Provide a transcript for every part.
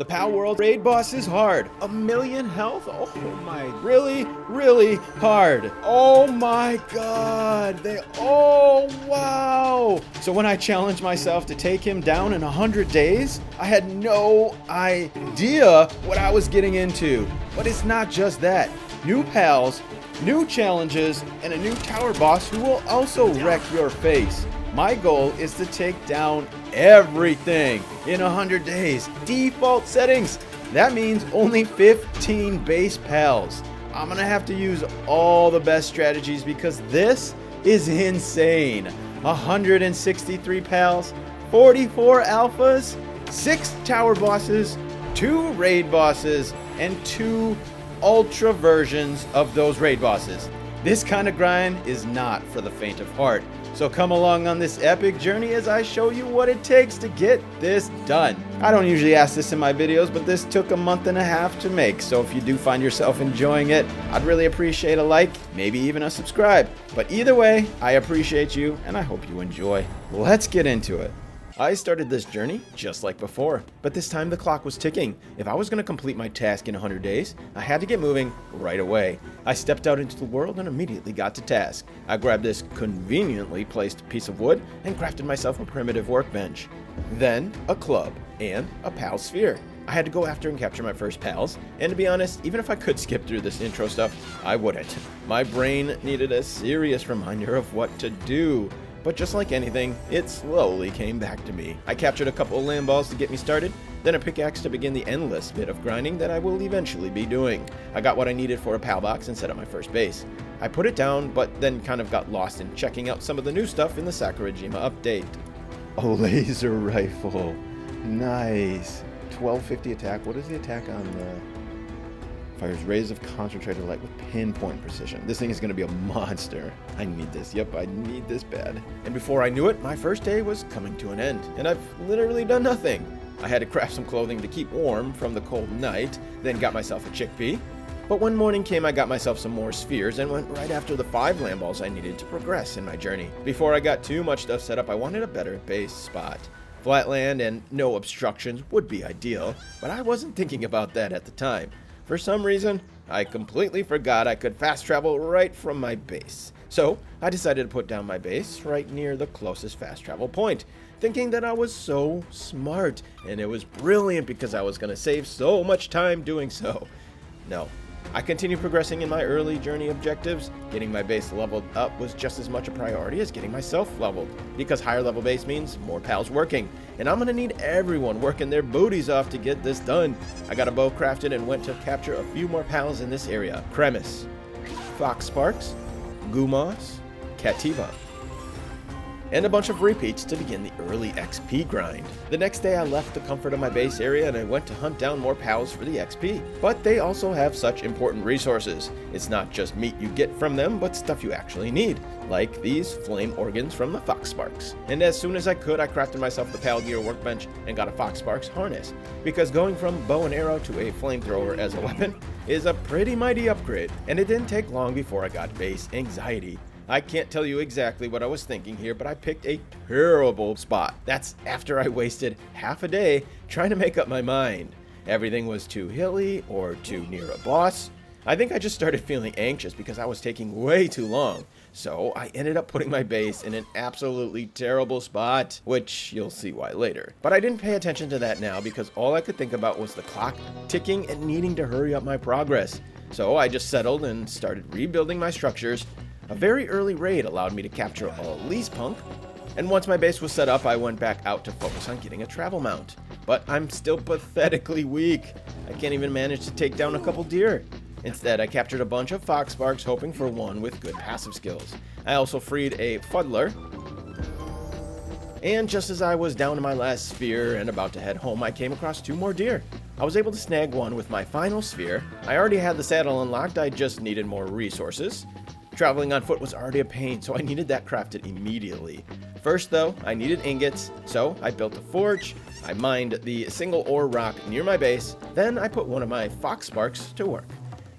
The Palworld raid boss is hard. 1,000,000 health? Oh my, really hard. Oh my god. Oh wow. So when I challenged myself to take him down in 100 days, I had no idea what I was getting into. But it's not just that. New pals, new challenges, and a new tower boss who will also wreck your face. My goal is to take down everything in 100 days. Default settings. That means only 15 base pals. I'm gonna have to use all the best strategies because this is insane. 163 pals, 44 alphas, 6 tower bosses, 2 raid bosses, and 2 ultra versions of those raid bosses. This kind of grind is not for the faint of heart. So come along on this epic journey as I show you what it takes to get this done. I don't usually ask this in my videos, but this took a month and a half to make. So if you do find yourself enjoying it, I'd really appreciate a like, maybe even a subscribe. But either way, I appreciate you and I hope you enjoy. Let's get into it. I started this journey just like before, but this time the clock was ticking. If I was going to complete my task in 100 days, I had to get moving right away. I stepped out into the world and immediately got to task. I grabbed this conveniently placed piece of wood and crafted myself a primitive workbench. Then a club and a pal sphere. I had to go after and capture my first pals, and to be honest, even if I could skip through this intro stuff, I wouldn't. My brain needed a serious reminder of what to do. But just like anything, it slowly came back to me. I captured a couple of land balls to get me started, then a pickaxe to begin the endless bit of grinding that I will eventually be doing. I got what I needed for a pal box and set up my first base. I put it down, but then kind of got lost in checking out some of the new stuff in the Sakurajima update. A laser rifle. Nice. 1250 attack. What is the attack on the... Fires rays of concentrated light with pinpoint precision. This thing is going to be a monster. I need this. Yep, I need this bad. And before I knew it, my first day was coming to an end, and I've literally done nothing. I had to craft some clothing to keep warm from the cold night, then got myself a chickpea. But when morning came, I got myself some more spheres and went right after the 5 land balls I needed to progress in my journey. Before I got too much stuff set up, I wanted a better base spot. Flat land and no obstructions would be ideal, but I wasn't thinking about that at the time. For some reason, I completely forgot I could fast travel right from my base. So I decided to put down my base right near the closest fast travel point, thinking that I was so smart, and it was brilliant because I was going to save so much time doing so. No. I continued progressing in my early journey objectives. Getting my base leveled up was just as much a priority as getting myself leveled, because higher level base means more pals working, and I'm gonna need everyone working their booties off to get this done. I got a bow crafted and went to capture a few more pals in this area. Cremis, Fox Sparks, Gumas, Cativa, and a bunch of repeats to begin the early XP grind. The next day I left the comfort of my base area and I went to hunt down more pals for the XP. But they also have such important resources. It's not just meat you get from them, but stuff you actually need, like these flame organs from the Fox Sparks. And as soon as I could, I crafted myself the Pal Gear workbench and got a Fox Sparks harness, because going from bow and arrow to a flamethrower as a weapon is a pretty mighty upgrade. And it didn't take long before I got base anxiety. I can't tell you exactly what I was thinking here, but I picked a terrible spot. That's after I wasted half a day trying to make up my mind. Everything was too hilly or too near a boss. I think I just started feeling anxious because I was taking way too long. So I ended up putting my base in an absolutely terrible spot, which you'll see why later. But I didn't pay attention to that now because all I could think about was the clock ticking and needing to hurry up my progress. So I just settled and started rebuilding my structures. A very early raid allowed me to capture a lease punk, and once my base was set up, I went back out to focus on getting a travel mount. But I'm still pathetically weak. I can't even manage to take down a couple deer. Instead, I captured a bunch of Fox Sparks, hoping for one with good passive skills. I also freed a fuddler, and just as I was down to my last sphere and about to head home, I came across 2 more deer. I was able to snag one with my final sphere. I already had the saddle unlocked, I just needed more resources. Traveling on foot was already a pain, so I needed that crafted immediately. First though, I needed ingots, so I built a forge, I mined the single ore rock near my base, then I put one of my Fox Sparks to work.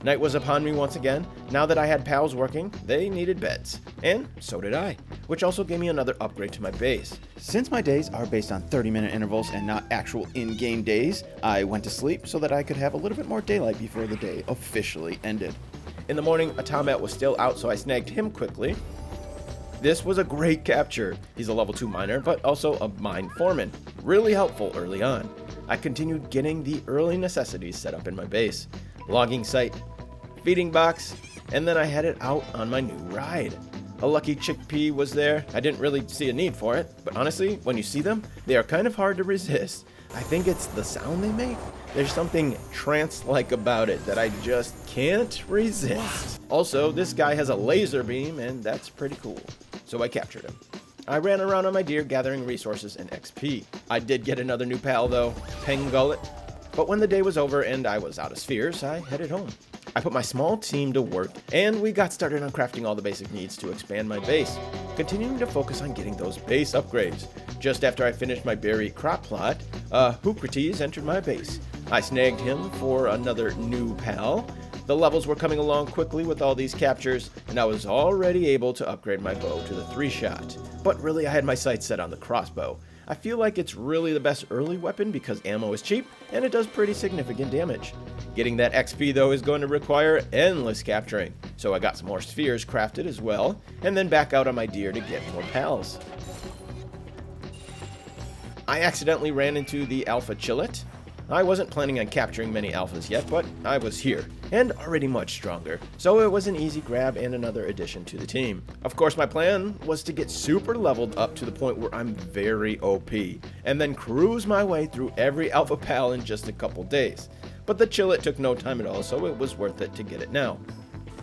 Night was upon me once again. Now that I had pals working, they needed beds, and so did I. which also gave me another upgrade to my base. Since my days are based on 30-minute intervals and not actual in-game days, I went to sleep so that I could have a little bit more daylight before the day officially ended. In the morning, Atomat was still out, so I snagged him quickly. This was a great capture. He's a level 2 miner, but also a mine foreman. Really helpful early on. I continued getting the early necessities set up in my base. Logging site, feeding box, and then I headed out on my new ride. A lucky chickpea was there. I didn't really see a need for it, but honestly, when you see them, they are kind of hard to resist. I think it's the sound they make. There's something trance-like about it that I just can't resist. Also, this guy has a laser beam, and that's pretty cool. So I captured him. I ran around on my deer gathering resources and XP. I did get another new pal though, Pengullet. But when the day was over and I was out of spheres, I headed home. I put my small team to work, and we got started on crafting all the basic needs to expand my base, continuing to focus on getting those base upgrades. Just after I finished my berry crop plot, Hucrates entered my base. I snagged him for another new pal. The levels were coming along quickly with all these captures, and I was already able to upgrade my bow to the 3-shot. But really, I had my sights set on the crossbow. I feel like it's really the best early weapon because ammo is cheap, and it does pretty significant damage. Getting that XP though is going to require endless capturing, so I got some more spheres crafted as well, and then back out on my deer to get more pals. I accidentally ran into the Alpha Chillet. I wasn't planning on capturing many alphas yet, but I was here, and already much stronger, so it was an easy grab and another addition to the team. Of course, my plan was to get super leveled up to the point where I'm very OP, and then cruise my way through every alpha pal in just a couple days. But the Chillet took no time at all, so it was worth it to get it now.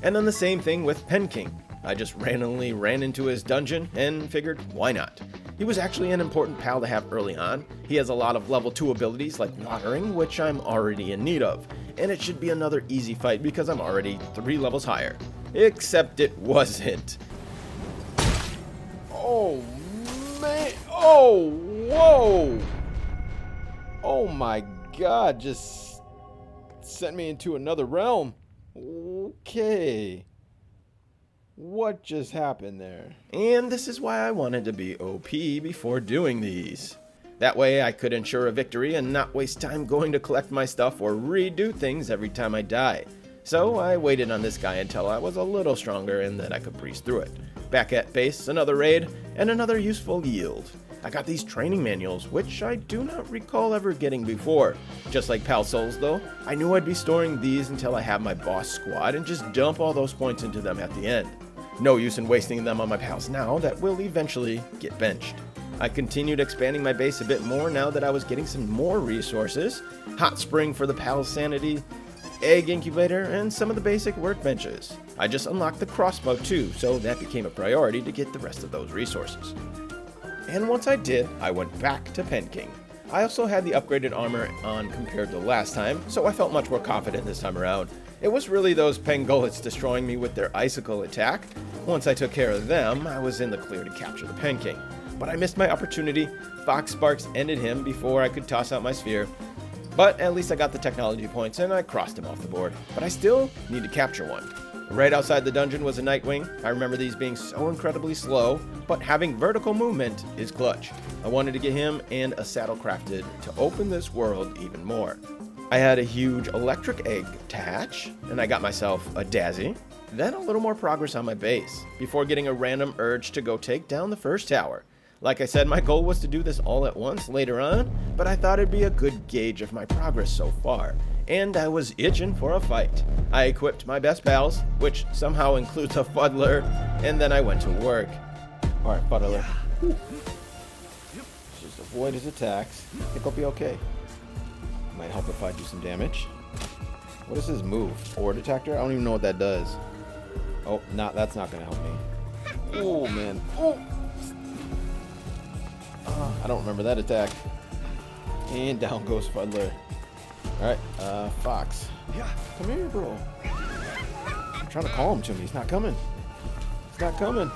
And then the same thing with Penking. I just randomly ran into his dungeon and figured, why not? He was actually an important pal to have early on. He has a lot of level 2 abilities like watering, which I'm already in need of. And it should be another easy fight because I'm already 3 levels higher. Except it wasn't. Oh man, oh, whoa. Oh my god, just sent me into another realm. Okay. What just happened there? And this is why I wanted to be OP before doing these. That way I could ensure a victory and not waste time going to collect my stuff or redo things every time I die. So I waited on this guy until I was a little stronger and then I could breeze through it. Back at base, another raid, and another useful yield. I got these training manuals, which I do not recall ever getting before. Just like Pal Souls though, I knew I'd be storing these until I have my boss squad and just dump all those points into them at the end. No use in wasting them on my pals now that will eventually get benched. I continued expanding my base a bit more now that I was getting some more resources. Hot spring for the pal's sanity, egg incubator, and some of the basic workbenches. I just unlocked the crossbow too, so that became a priority to get the rest of those resources. And once I did, I went back to Penking. I also had the upgraded armor on compared to last time, so I felt much more confident this time around. It was really those Pengullets destroying me with their icicle attack. Once I took care of them, I was in the clear to capture the Penking. But I missed my opportunity. Fox Sparks ended him before I could toss out my sphere. But at least I got the technology points and I crossed him off the board. But I still need to capture one. Right outside the dungeon was a Nightwing. I remember these being so incredibly slow, but having vertical movement is clutch. I wanted to get him and a saddle crafted to open this world even more. I had a huge electric egg attach, and I got myself a Dazzy. Then a little more progress on my base, before getting a random urge to go take down the first tower. Like I said, my goal was to do this all at once later on, but I thought it'd be a good gauge of my progress so far. And I was itching for a fight. I equipped my best pals, which somehow includes a Fuddler, and then I went to work. Alright, Fuddler. Just avoid his attacks. I think I'll be okay. Might help if I do some damage. What is his move? Ore detector? I don't even know what that does. Oh, that's not gonna help me. Oh man. Oh! I don't remember that attack. And down goes Fuddler. Alright, Fox. Come here, bro. I'm trying to call him to me. He's not coming. He's not coming.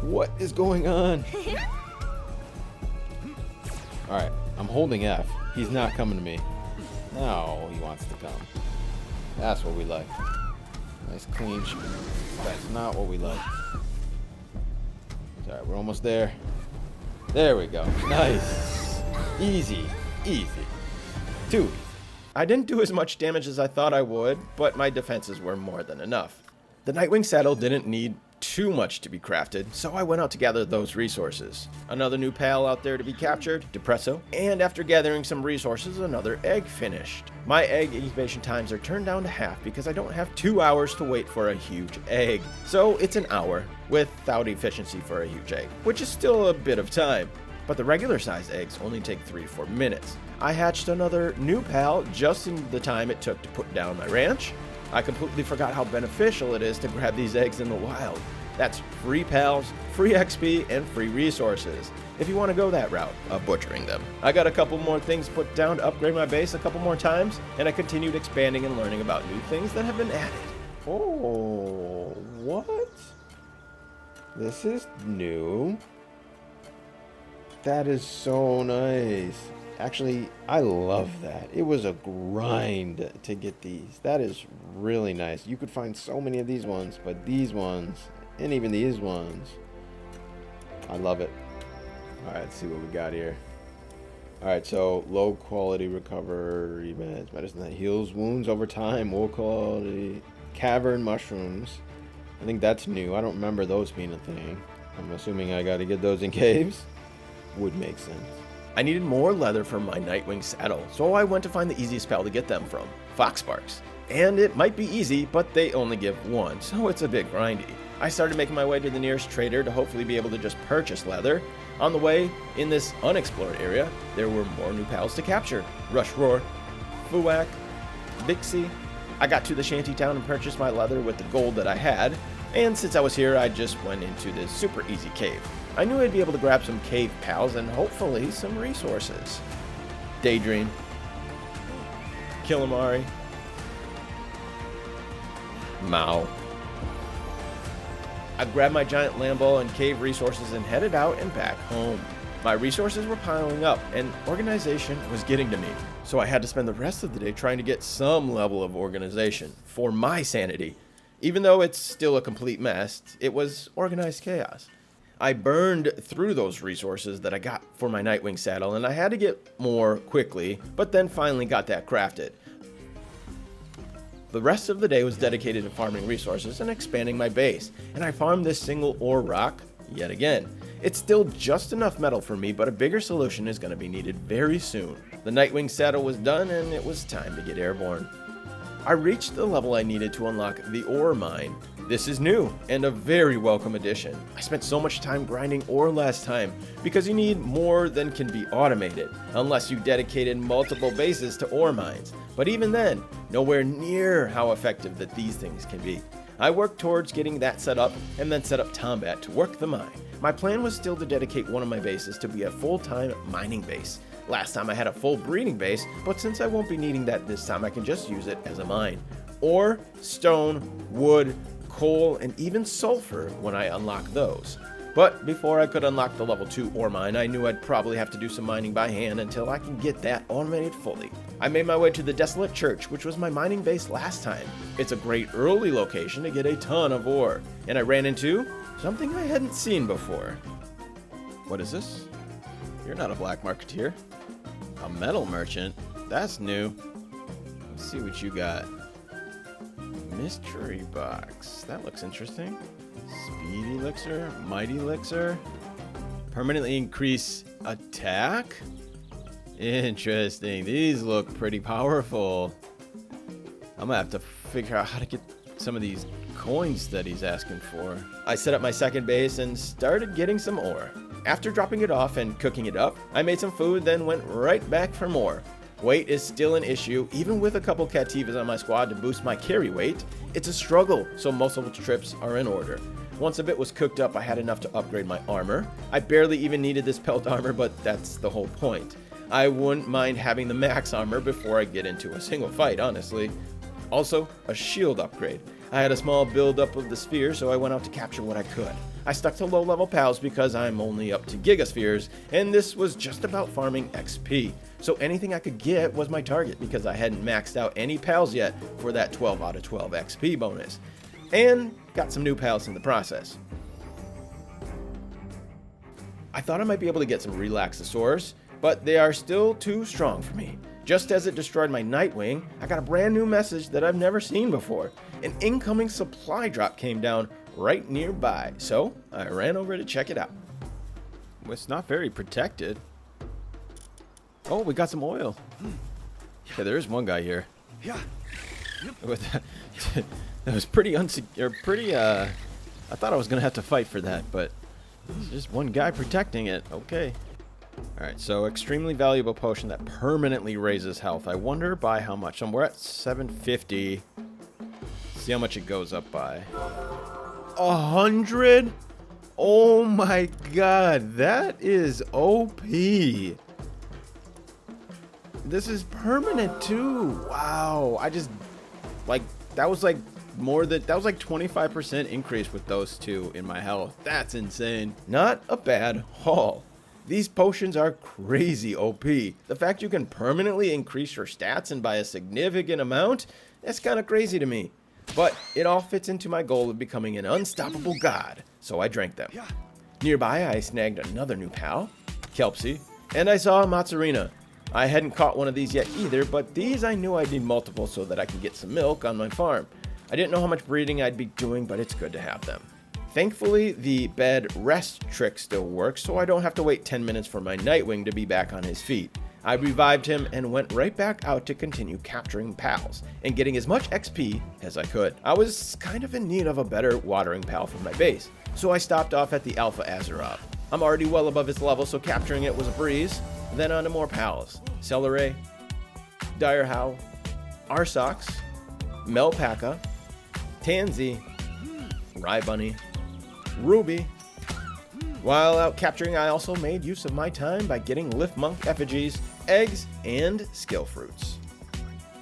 What is going on? Alright, I'm holding F. He's not coming to me. No, he wants to come. That's what we like. Nice clean. That's not what we like. Alright, we're almost there. There we go. Nice. Easy. Easy. Too easy. I didn't do as much damage as I thought I would, but my defenses were more than enough. The Nightwing saddle didn't need too much to be crafted, so I went out to gather those resources. Another new pal out there to be captured, Depresso, and after gathering some resources, another egg finished. My egg incubation times are turned down to half because I don't have 2 hours to wait for a huge egg. So it's an hour without efficiency for a huge egg, which is still a bit of time. But the regular size eggs only take 3 to 4 minutes. I hatched another new pal just in the time it took to put down my ranch. I completely forgot how beneficial it is to grab these eggs in the wild. That's free pals, free XP, and free resources, if you want to go that route of butchering them. I got a couple more things put down to upgrade my base a couple more times, and I continued expanding and learning about new things that have been added. Oh, what? This is new. That is so nice. Actually, I love that. It was a grind to get these. That is really nice. You could find so many of these ones, but these ones, and even these ones, I love it. All right, let's see what we got here. All right, so low quality recovery medicine that heals wounds over time. Low quality cavern mushrooms. I think that's new. I don't remember those being a thing. I'm assuming I got to get those in caves. Would make sense. I needed more leather for my Nightwing saddle, so I went to find the easiest pal to get them from, Foxsparks. And it might be easy, but they only give one, so it's a bit grindy. I started making my way to the nearest trader to hopefully be able to just purchase leather. On the way, in this unexplored area, there were more new pals to capture. Rush Roar, Fuwak, Bixie. I got to the shanty town and purchased my leather with the gold that I had, and since I was here, I just went into this super easy cave. I knew I'd be able to grab some cave pals and hopefully some resources. Daydream, Killamari, Mao. I grabbed my giant Lambo and cave resources and headed out and back home. My resources were piling up and organization was getting to me, so I had to spend the rest of the day trying to get some level of organization for my sanity. Even though it's still a complete mess, it was organized chaos. I burned through those resources that I got for my Nightwing saddle, and I had to get more quickly, but then finally got that crafted. The rest of the day was dedicated to farming resources and expanding my base, and I farmed this single ore rock yet again. It's still just enough metal for me, but a bigger solution is going to be needed very soon. The Nightwing saddle was done, and it was time to get airborne. I reached the level I needed to unlock the ore mine. This is new and a very welcome addition. I spent so much time grinding ore last time because you need more than can be automated unless you dedicated multiple bases to ore mines. But even then, nowhere near how effective that these things can be. I worked towards getting that set up and then set up Tombat to work the mine. My plan was still to dedicate one of my bases to be a full-time mining base. Last time I had a full breeding base, but since I won't be needing that this time, I can just use it as a mine. Ore, stone, wood, coal, and even sulfur when I unlock those. But before I could unlock the level 2 ore mine, I knew I'd probably have to do some mining by hand until I can get that automated fully. I made my way to the Desolate Church, which was my mining base last time. It's a great early location to get a ton of ore, and I ran into something I hadn't seen before. What is this? You're not a black marketeer. A metal merchant? That's new. Let's see what you got. Mystery box. That looks interesting. Speed elixir, might elixir. Permanently increase attack? Interesting. These look pretty powerful. I'm gonna have to figure out how to get some of these coins that he's asking for. I set up my second base and started getting some ore. After dropping it off and cooking it up, I made some food, then went right back for more. Weight is still an issue, even with a couple Cativas on my squad to boost my carry weight. It's a struggle, so most of the trips are in order. Once a bit was cooked up, I had enough to upgrade my armor. I barely even needed this pelt armor, but that's the whole point. I wouldn't mind having the max armor before I get into a single fight, honestly. Also, a shield upgrade. I had a small build-up of the sphere, so I went out to capture what I could. I stuck to low-level pals because I'm only up to gigaspheres, and this was just about farming XP. So anything I could get was my target because I hadn't maxed out any pals yet for that 12 out of 12 XP bonus. And got some new pals in the process. I thought I might be able to get some Relaxasaurs, but they are still too strong for me. Just as it destroyed my Nightwing, I got a brand new message that I've never seen before. An incoming supply drop came down right nearby, so I ran over to check it out. It's not very protected. Oh, we got some oil. Okay, there is one guy here. That was pretty I thought I was gonna have to fight for that, but there's just one guy protecting it. Okay. Alright, so extremely valuable potion that permanently raises health. I wonder by how much. So we're at 750. See how much it goes up by. 100? Oh my god, that is OP. This is permanent too. Wow. I just that was like 25% increase with those two in my health. That's insane. Not a bad haul. These potions are crazy OP. The fact you can permanently increase your stats and by a significant amount, that's kind of crazy to me. But it all fits into my goal of becoming an unstoppable god, so I drank them. Nearby, I snagged another new pal, Kelpsy, and I saw a Matsurina. I hadn't caught one of these yet either, but these I knew I'd need multiple so that I can get some milk on my farm. I didn't know how much breeding I'd be doing, but it's good to have them. Thankfully, the bed rest trick still works, so I don't have to wait 10 minutes for my Nightwing to be back on his feet. I revived him and went right back out to continue capturing pals and getting as much XP as I could. I was kind of in need of a better watering pal for my base, so I stopped off at the Alpha Azeroth. I'm already well above its level, so capturing it was a breeze. Then on to more pals. Celeray, Direhow, Arsox, Melpaka, Tansy, Rybunny, Ruby. While out capturing, I also made use of my time by getting Liftmonk effigies, eggs, and skill fruits.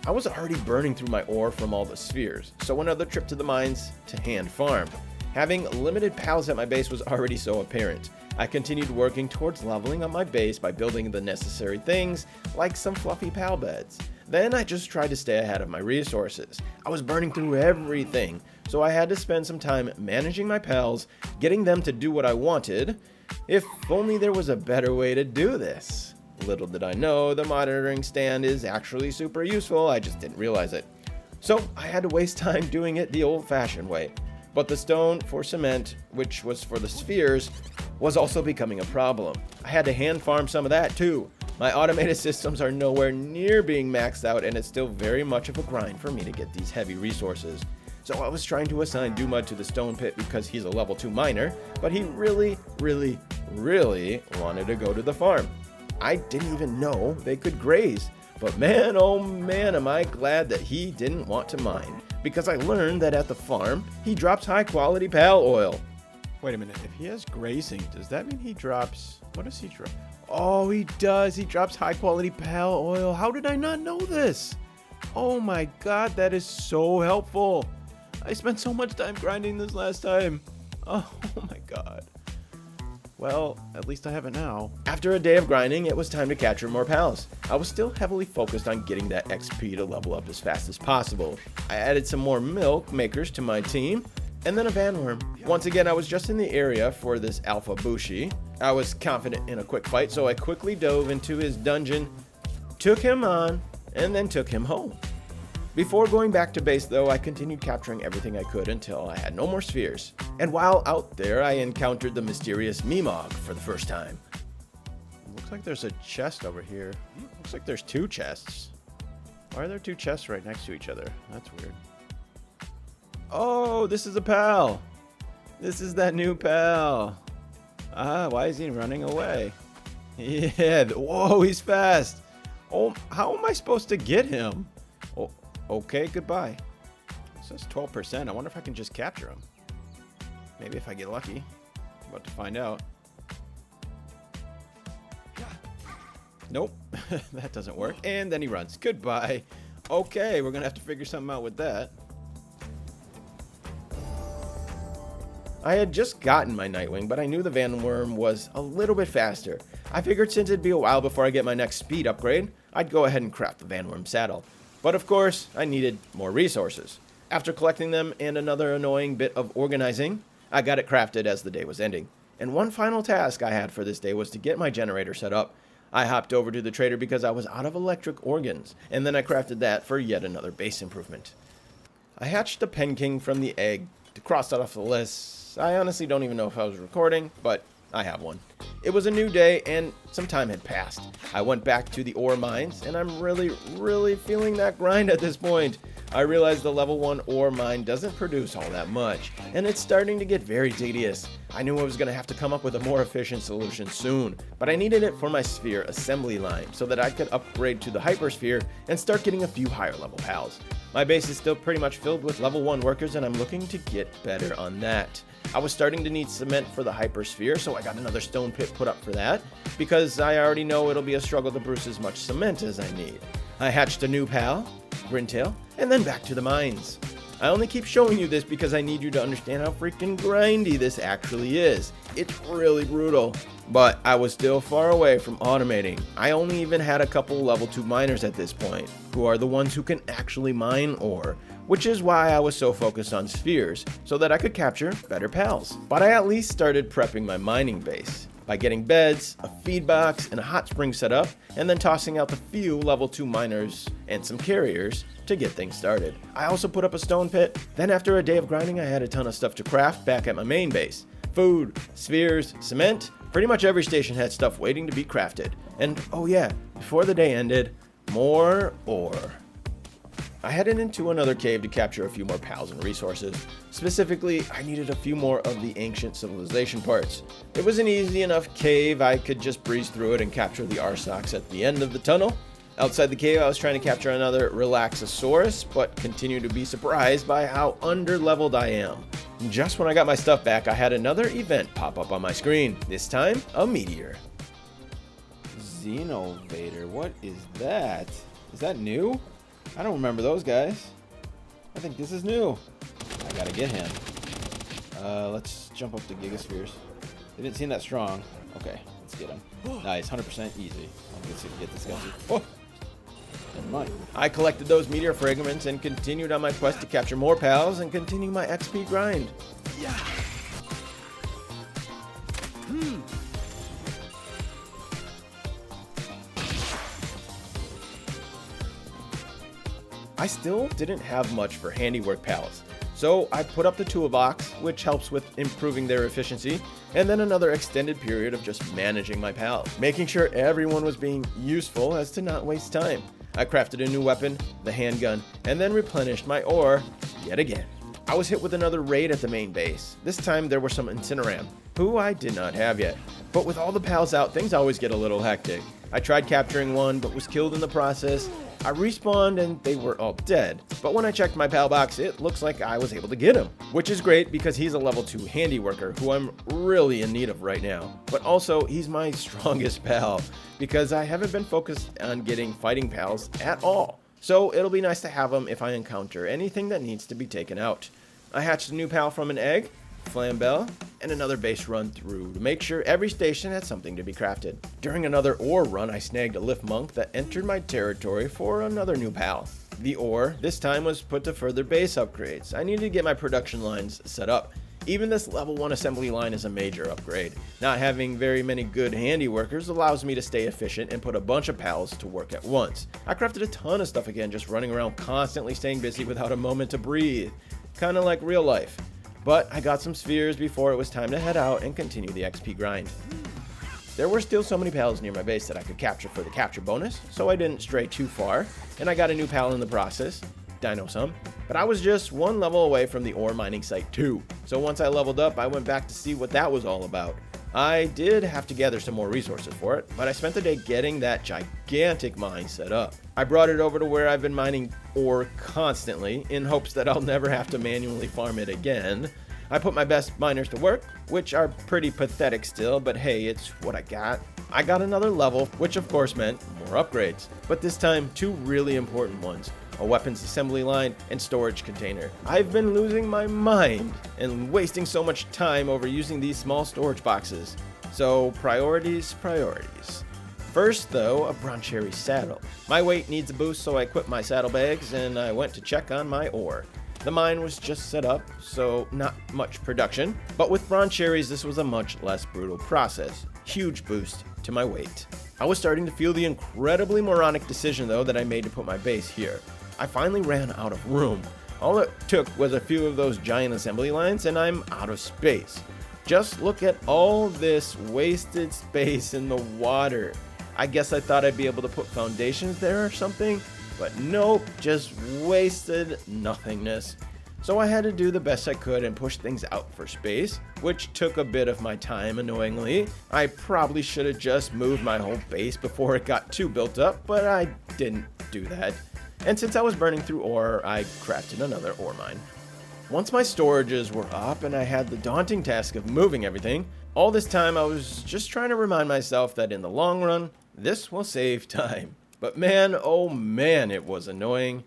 I was already burning through my ore from all the spheres, so another trip to the mines to hand farm. Having limited pals at my base was already so apparent. I continued working towards leveling up my base by building the necessary things, like some fluffy pal beds. Then I just tried to stay ahead of my resources. I was burning through everything, so I had to spend some time managing my pals, getting them to do what I wanted. If only there was a better way to do this. Little did I know, the monitoring stand is actually super useful, I just didn't realize it. So I had to waste time doing it the old-fashioned way. But the stone for cement, which was for the spheres, was also becoming a problem. I had to hand farm some of that too. My automated systems are nowhere near being maxed out, and it's still very much of a grind for me to get these heavy resources. So I was trying to assign Dumud to the stone pit because he's a level 2 miner, but he really wanted to go to the farm. I didn't even know they could graze, but man, oh man, am I glad that he didn't want to mine, because I learned that at the farm, he drops high quality pal oil. Wait a minute, if he has grazing, does that mean he drops, what does he drop? Oh, he does, he drops high quality pal oil. How did I not know this? Oh my god, that is so helpful. I spent so much time grinding this last time. Oh my god. Well, at least I have it now. After a day of grinding, it was time to capture more pals. I was still heavily focused on getting that XP to level up as fast as possible. I added some more milk makers to my team, and then a Vanworm. Once again, I was just in the area for this Alpha Bushi. I was confident in a quick fight, so I quickly dove into his dungeon, took him on, and then took him home. Before going back to base though, I continued capturing everything I could until I had no more spheres. And while out there, I encountered the mysterious Meemog for the first time. Looks like there's a chest over here. Looks like there's 2 chests. Why are there 2 chests right next to each other? That's weird. Oh, this is a pal. This is that new pal. Ah, why is he running away? Yeah, whoa, he's fast. Oh, how am I supposed to get him? Oh, okay, goodbye. It says 12%. I wonder if I can just capture him. Maybe if I get lucky. I'm about to find out. Nope, that doesn't work. And then he runs. Goodbye. Okay, we're gonna have to figure something out with that. I had just gotten my Nightwing, but I knew the Vanworm was a little bit faster. I figured since it'd be a while before I get my next speed upgrade, I'd go ahead and craft the Vanworm saddle. But of course, I needed more resources. After collecting them and another annoying bit of organizing, I got it crafted as the day was ending. And one final task I had for this day was to get my generator set up. I hopped over to the trader because I was out of electric organs, and then I crafted that for yet another base improvement. I hatched a Pen King from the egg to cross that off the list. I honestly don't even know if I was recording, but I have one. It was a new day and some time had passed. I went back to the ore mines and I'm really feeling that grind at this point. I realized the level 1 ore mine doesn't produce all that much and it's starting to get very tedious. I knew I was going to have to come up with a more efficient solution soon, but I needed it for my sphere assembly line so that I could upgrade to the hypersphere and start getting a few higher level pals. My base is still pretty much filled with level 1 workers and I'm looking to get better on that. I was starting to need cement for the hypersphere, so I got another stone pit put up for that, because I already know it'll be a struggle to produce as much cement as I need. I hatched a new pal, Grintail, and then back to the mines. I only keep showing you this because I need you to understand how freaking grindy this actually is. It's really brutal. But I was still far away from automating. I only even had a couple level 2 miners at this point, who are the ones who can actually mine ore, which is why I was so focused on spheres, so that I could capture better pals. But I at least started prepping my mining base by getting beds, a feed box, and a hot spring set up, and then tossing out the few level 2 miners and some carriers to get things started. I also put up a stone pit. Then after a day of grinding, I had a ton of stuff to craft back at my main base. Food, spheres, cement, pretty much every station had stuff waiting to be crafted. And oh yeah, before the day ended, more ore. I headed into another cave to capture a few more pals and resources. Specifically, I needed a few more of the ancient civilization parts. It was an easy enough cave, I could just breeze through it and capture the Arsocks at the end of the tunnel. Outside the cave, I was trying to capture another Relaxosaurus, but continued to be surprised by how under-leveled I am. Just when I got my stuff back, I had another event pop up on my screen, this time a meteor. Xenovator, what is that? Is that new? I don't remember those guys. I think this is new. I gotta get him. Let's jump up to Gigaspheres. They didn't seem that strong. Okay, let's get him. Nice, 100% easy. Let's get this guy. Oh! Never mind. I collected those meteor fragments and continued on my quest to capture more pals and continue my XP grind. Yeah. I still didn't have much for handiwork pals, so I put up the toolbox, which helps with improving their efficiency, and then another extended period of just managing my pals, making sure everyone was being useful as to not waste time. I crafted a new weapon, the handgun, and then replenished my ore yet again. I was hit with another raid at the main base. This time there were some Incineram, who I did not have yet. But with all the pals out, things always get a little hectic. I tried capturing one, but was killed in the process. I respawned and they were all dead. But when I checked my pal box, it looks like I was able to get him. Which is great because he's a level 2 handiworker who I'm really in need of right now. But also, he's my strongest pal because I haven't been focused on getting fighting pals at all. So it'll be nice to have him if I encounter anything that needs to be taken out. I hatched a new pal from an egg, Flambell, and another base run through to make sure every station had something to be crafted. During another ore run, I snagged a Lift Monk that entered my territory for another new pal. The ore, this time, was put to further base upgrades. I needed to get my production lines set up. Even this level 1 assembly line is a major upgrade. Not having very many good handy workers allows me to stay efficient and put a bunch of pals to work at once. I crafted a ton of stuff again, just running around constantly staying busy without a moment to breathe. Kinda like real life. But I got some spheres before it was time to head out and continue the XP grind. There were still so many pals near my base that I could capture for the capture bonus, so I didn't stray too far, and I got a new pal in the process, Dinosum, but I was just one level away from the ore mining site too. So once I leveled up, I went back to see what that was all about. I did have to gather some more resources for it, but I spent the day getting that gigantic mine set up. I brought it over to where I've been mining ore constantly in hopes that I'll never have to manually farm it again. I put my best miners to work, which are pretty pathetic still, but hey, it's what I got. I got another level, which of course meant more upgrades, but this time 2 really important ones. A weapons assembly line and storage container. I've been losing my mind and wasting so much time over using these small storage boxes. So priorities. First though, a Broncherry saddle. My weight needs a boost, so I equipped my saddlebags and I went to check on my ore. The mine was just set up, so not much production, but with bronze cherries this was a much less brutal process. Huge boost to my weight. I was starting to feel the incredibly moronic decision though that I made to put my base here. I finally ran out of room. All it took was a few of those giant assembly lines and I'm out of space. Just look at all this wasted space in the water. I guess I thought I'd be able to put foundations there or something, but nope, just wasted nothingness. So I had to do the best I could and push things out for space, which took a bit of my time annoyingly. I probably should have just moved my whole base before it got too built up, but I didn't do that. And since I was burning through ore, I crafted another ore mine. Once my storages were up and I had the daunting task of moving everything, all this time I was just trying to remind myself that in the long run, this will save time. But man, oh man, it was annoying.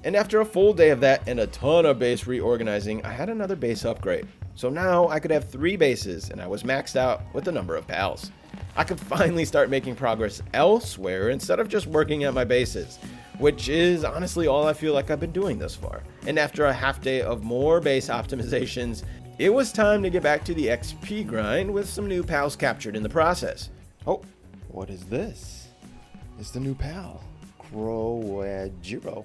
And after a full day of that and a ton of base reorganizing, I had another base upgrade. So now I could have 3 bases and I was maxed out with the number of pals. I could finally start making progress elsewhere instead of just working at my bases, which is honestly all I feel like I've been doing thus far. And after a half day of more base optimizations, it was time to get back to the XP grind with some new pals captured in the process. Oh, what is this? It's the new pal, Croagiro.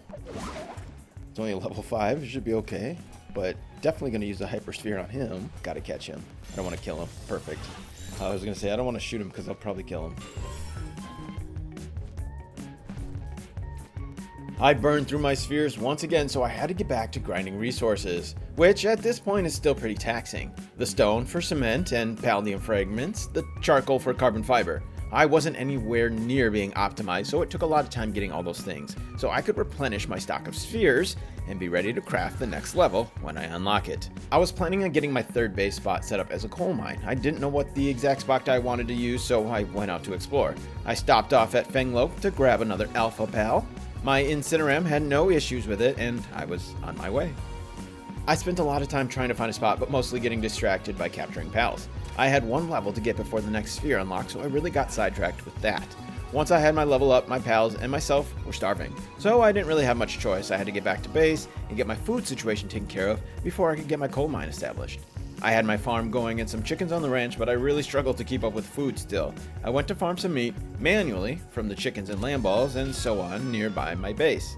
It's only a level 5, it should be okay, but definitely going to use the hypersphere on him. Gotta catch him. I don't want to kill him. Perfect. I was going to say, I don't want to shoot him because I'll probably kill him. I burned through my spheres once again, so I had to get back to grinding resources, which at this point is still pretty taxing. The stone for cement and palladium fragments, the charcoal for carbon fiber. I wasn't anywhere near being optimized, so it took a lot of time getting all those things, so I could replenish my stock of spheres and be ready to craft the next level when I unlock it. I was planning on getting my 3rd base spot set up as a coal mine. I didn't know what the exact spot I wanted to use, so I went out to explore. I stopped off at Fenglo to grab another alpha pal. My Incineram had no issues with it, and I was on my way. I spent a lot of time trying to find a spot, but mostly getting distracted by capturing pals. I had 1 level to get before the next sphere unlocked, so I really got sidetracked with that. Once I had my level up, my pals and myself were starving, so I didn't really have much choice. I had to get back to base and get my food situation taken care of before I could get my coal mine established. I had my farm going and some chickens on the ranch, but I really struggled to keep up with food still. I went to farm some meat manually from the chickens and lamb balls and so on nearby my base.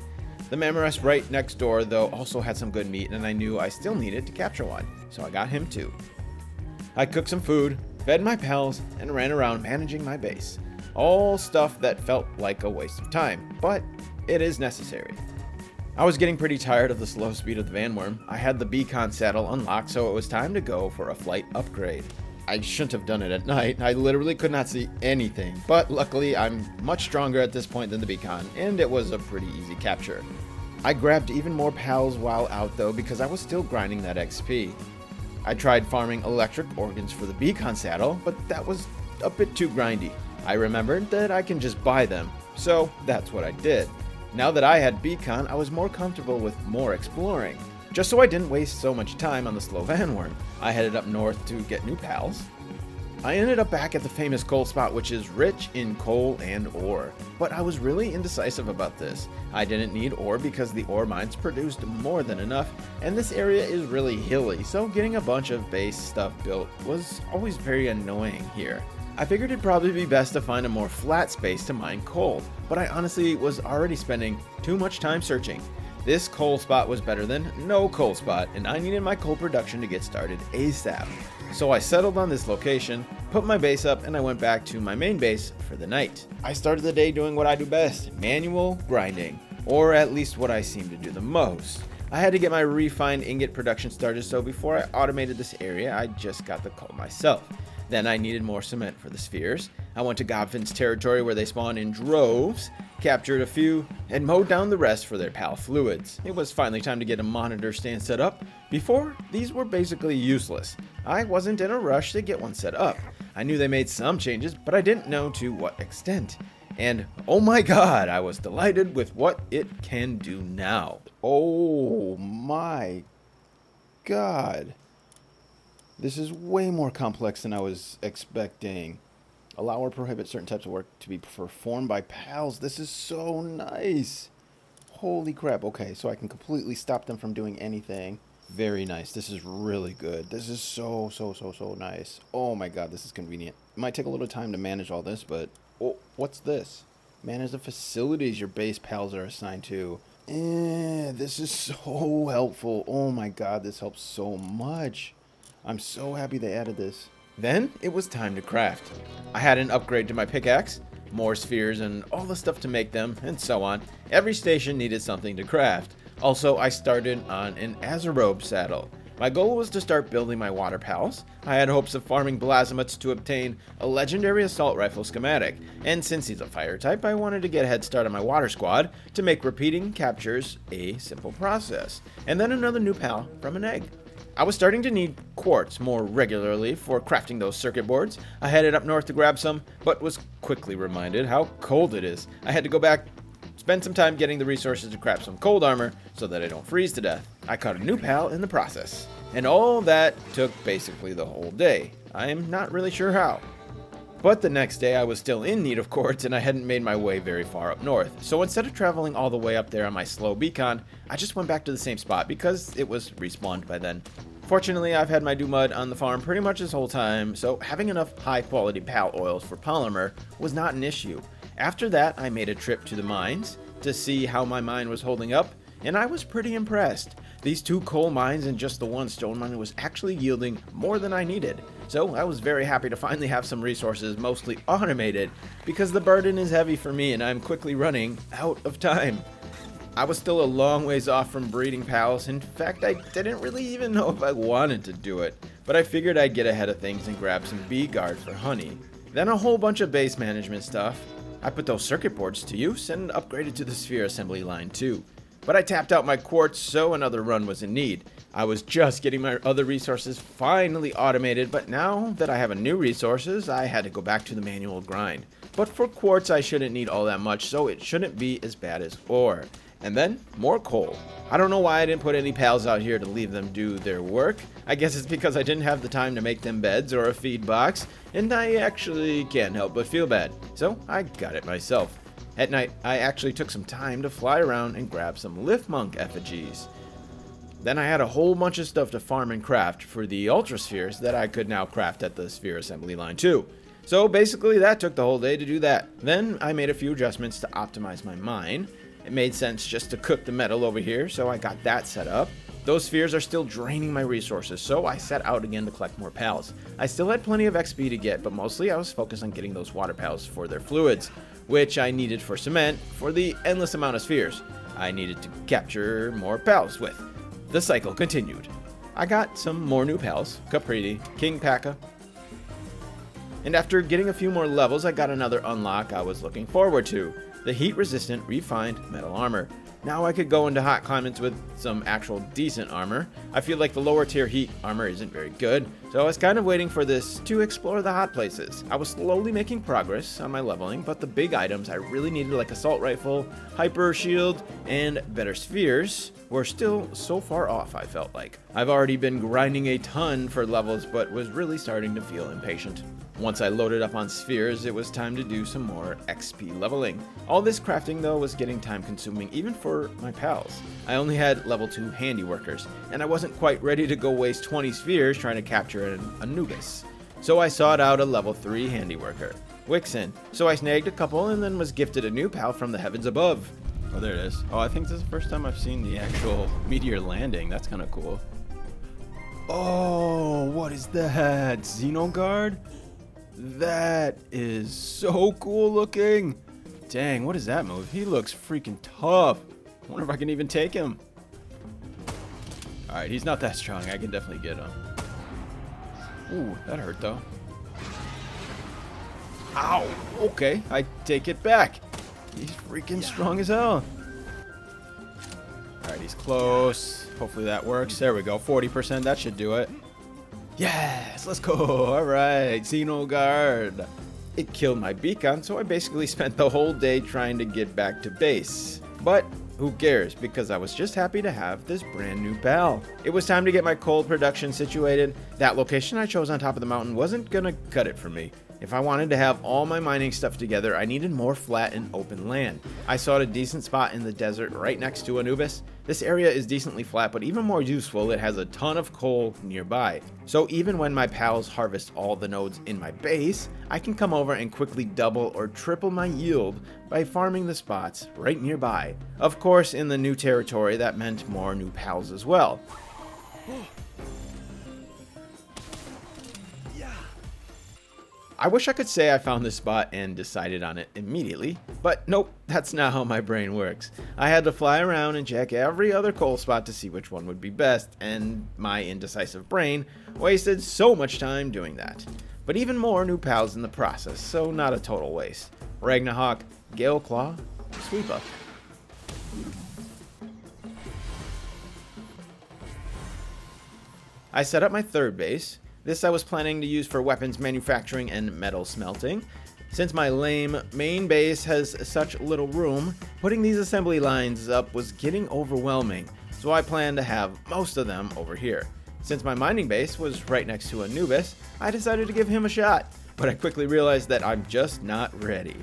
The Mamorest right next door though also had some good meat and I knew I still needed to capture one, so I got him too. I cooked some food, fed my pals, and ran around managing my base. All stuff that felt like a waste of time, but it is necessary. I was getting pretty tired of the slow speed of the Vanworm. I had the beacon saddle unlocked, so it was time to go for a flight upgrade. I shouldn't have done it at night. I literally could not see anything, but luckily I'm much stronger at this point than the beacon, and it was a pretty easy capture. I grabbed even more pals while out though because I was still grinding that XP. I tried farming electric organs for the beacon saddle, but that was a bit too grindy. I remembered that I can just buy them, so that's what I did. Now that I had beacon, I was more comfortable with more exploring. Just so I didn't waste so much time on the slow Vanworm, I headed up north to get new pals. I ended up back at the famous coal spot, which is rich in coal and ore. But I was really indecisive about this. I didn't need ore because the ore mines produced more than enough, and this area is really hilly, so getting a bunch of base stuff built was always very annoying here. I figured it'd probably be best to find a more flat space to mine coal, but I honestly was already spending too much time searching. This coal spot was better than no coal spot, and I needed my coal production to get started ASAP. So I settled on this location, put my base up, and I went back to my main base for the night. I started the day doing what I do best, manual grinding, or at least what I seem to do the most. I had to get my refined ingot production started, so before I automated this area, I just got the coal myself. Then I needed more cement for the spheres. I went to Godfin's territory where they spawn in droves, captured a few, and mowed down the rest for their pal fluids. It was finally time to get a monitor stand set up. Before, these were basically useless. I wasn't in a rush to get one set up. I knew they made some changes, but I didn't know to what extent. And oh my god, I was delighted with what it can do now. Oh my god. This is way more complex than I was expecting. Allow or prohibit certain types of work to be performed by pals. This is so nice. Holy crap. Okay, so I can completely stop them from doing anything. Very nice. This is really good. This is so nice. Oh my god, this is convenient. It might take a little time to manage all this, but... Oh, what's this? Manage the facilities your base pals are assigned to. This is so helpful. Oh my god, this helps so much. I'm so happy they added this. Then it was time to craft. I had an upgrade to my pickaxe, more spheres and all the stuff to make them, and so on. Every station needed something to craft. Also, I started on an Azarobe saddle. My goal was to start building my water pals. I had hopes of farming Blazamuts to obtain a legendary assault rifle schematic, and since he's a fire type, I wanted to get a head start on my water squad to make repeating captures a simple process, and then another new pal from an egg. I was starting to need quartz more regularly for crafting those circuit boards. I headed up north to grab some, but was quickly reminded how cold it is. I had to go back, spend some time getting the resources to craft some cold armor so that I don't freeze to death. I caught a new pal in the process, and all that took basically the whole day. I'm not really sure how. But the next day I was still in need of quartz and I hadn't made my way very far up north. So instead of traveling all the way up there on my slow beacon, I just went back to the same spot because it was respawned by then. Fortunately, I've had my mud on the farm pretty much this whole time, so having enough high quality pal oils for polymer was not an issue. After that, I made a trip to the mines to see how my mine was holding up, and I was pretty impressed. These 2 coal mines and just the 1 stone mine was actually yielding more than I needed. So I was very happy to finally have some resources mostly automated because the burden is heavy for me and I'm quickly running out of time. I was still a long ways off from breeding pals. In fact, I didn't really even know if I wanted to do it, but I figured I'd get ahead of things and grab some bee guard for honey. Then a whole bunch of base management stuff. I put those circuit boards to use and upgraded to the sphere assembly line too. But I tapped out my quartz, so another run was in need. I was just getting my other resources finally automated, but now that I have a new resources, I had to go back to the manual grind. But for quartz, I shouldn't need all that much, so it shouldn't be as bad as ore. And then, more coal. I don't know why I didn't put any pals out here to leave them do their work. I guess it's because I didn't have the time to make them beds or a feed box, and I actually can't help but feel bad. So I got it myself. At night, I actually took some time to fly around and grab some Lift Monk effigies. Then I had a whole bunch of stuff to farm and craft for the Ultra Spheres that I could now craft at the Sphere Assembly Line too. So basically that took the whole day to do that. Then I made a few adjustments to optimize my mine. It made sense just to cook the metal over here, so I got that set up. Those spheres are still draining my resources, so I set out again to collect more pals. I still had plenty of XP to get, but mostly I was focused on getting those water pals for their fluids, which I needed for cement for the endless amount of spheres I needed to capture more pals with. The cycle continued. I got some more new pals, Capriti, King Paka, and after getting a few more levels, I got another unlock I was looking forward to. The heat-resistant refined metal armor. Now I could go into hot climates with some actual decent armor. I feel like the lower tier heat armor isn't very good, so I was kind of waiting for this to explore the hot places. I was slowly making progress on my leveling, but the big items I really needed, like assault rifle, hyper shield, and better spheres, were still so far off, I felt like. I've already been grinding a ton for levels, but was really starting to feel impatient. Once I loaded up on spheres, it was time to do some more XP leveling. All this crafting though was getting time consuming even for my pals. I only had level 2 handiworkers, and I wasn't quite ready to go waste 20 spheres trying to capture an Anubis. So I sought out a level 3 handiworker, Wixen. So I snagged a couple and then was gifted a new pal from the heavens above. Oh, there it is. Oh, I think this is the first time I've seen the actual meteor landing. That's kind of cool. Oh, what is that? Xenoguard? That is so cool looking. Dang, what is that move? He looks freaking tough. I wonder if I can even take him. Alright, he's not that strong. I can definitely get him. Ooh, that hurt though. Ow! Okay, I take it back. He's freaking strong as hell. Alright, he's close. Hopefully that works. There we go. 40%. That should do it. Yes, let's go. Alright, Xenoguard. It killed my beacon, so I basically spent the whole day trying to get back to base. But who cares, because I was just happy to have this brand new pal. It was time to get my coal production situated. That location I chose on top of the mountain wasn't gonna cut it for me. If I wanted to have all my mining stuff together, I needed more flat and open land. I sought a decent spot in the desert right next to Anubis. This area is decently flat, but even more useful, it has a ton of coal nearby. So even when my pals harvest all the nodes in my base, I can come over and quickly double or triple my yield by farming the spots right nearby. Of course, in the new territory, that meant more new pals as well. I wish I could say I found this spot and decided on it immediately, but nope, that's not how my brain works. I had to fly around and check every other coal spot to see which one would be best, and my indecisive brain wasted so much time doing that. But even more new pals in the process, so not a total waste. Ragnarok, Gale Claw, Sweeper. I set up my third base. This I was planning to use for weapons manufacturing and metal smelting. Since my lame main base has such little room, putting these assembly lines up was getting overwhelming, so I planned to have most of them over here. Since my mining base was right next to Anubis, I decided to give him a shot, but I quickly realized that I'm just not ready.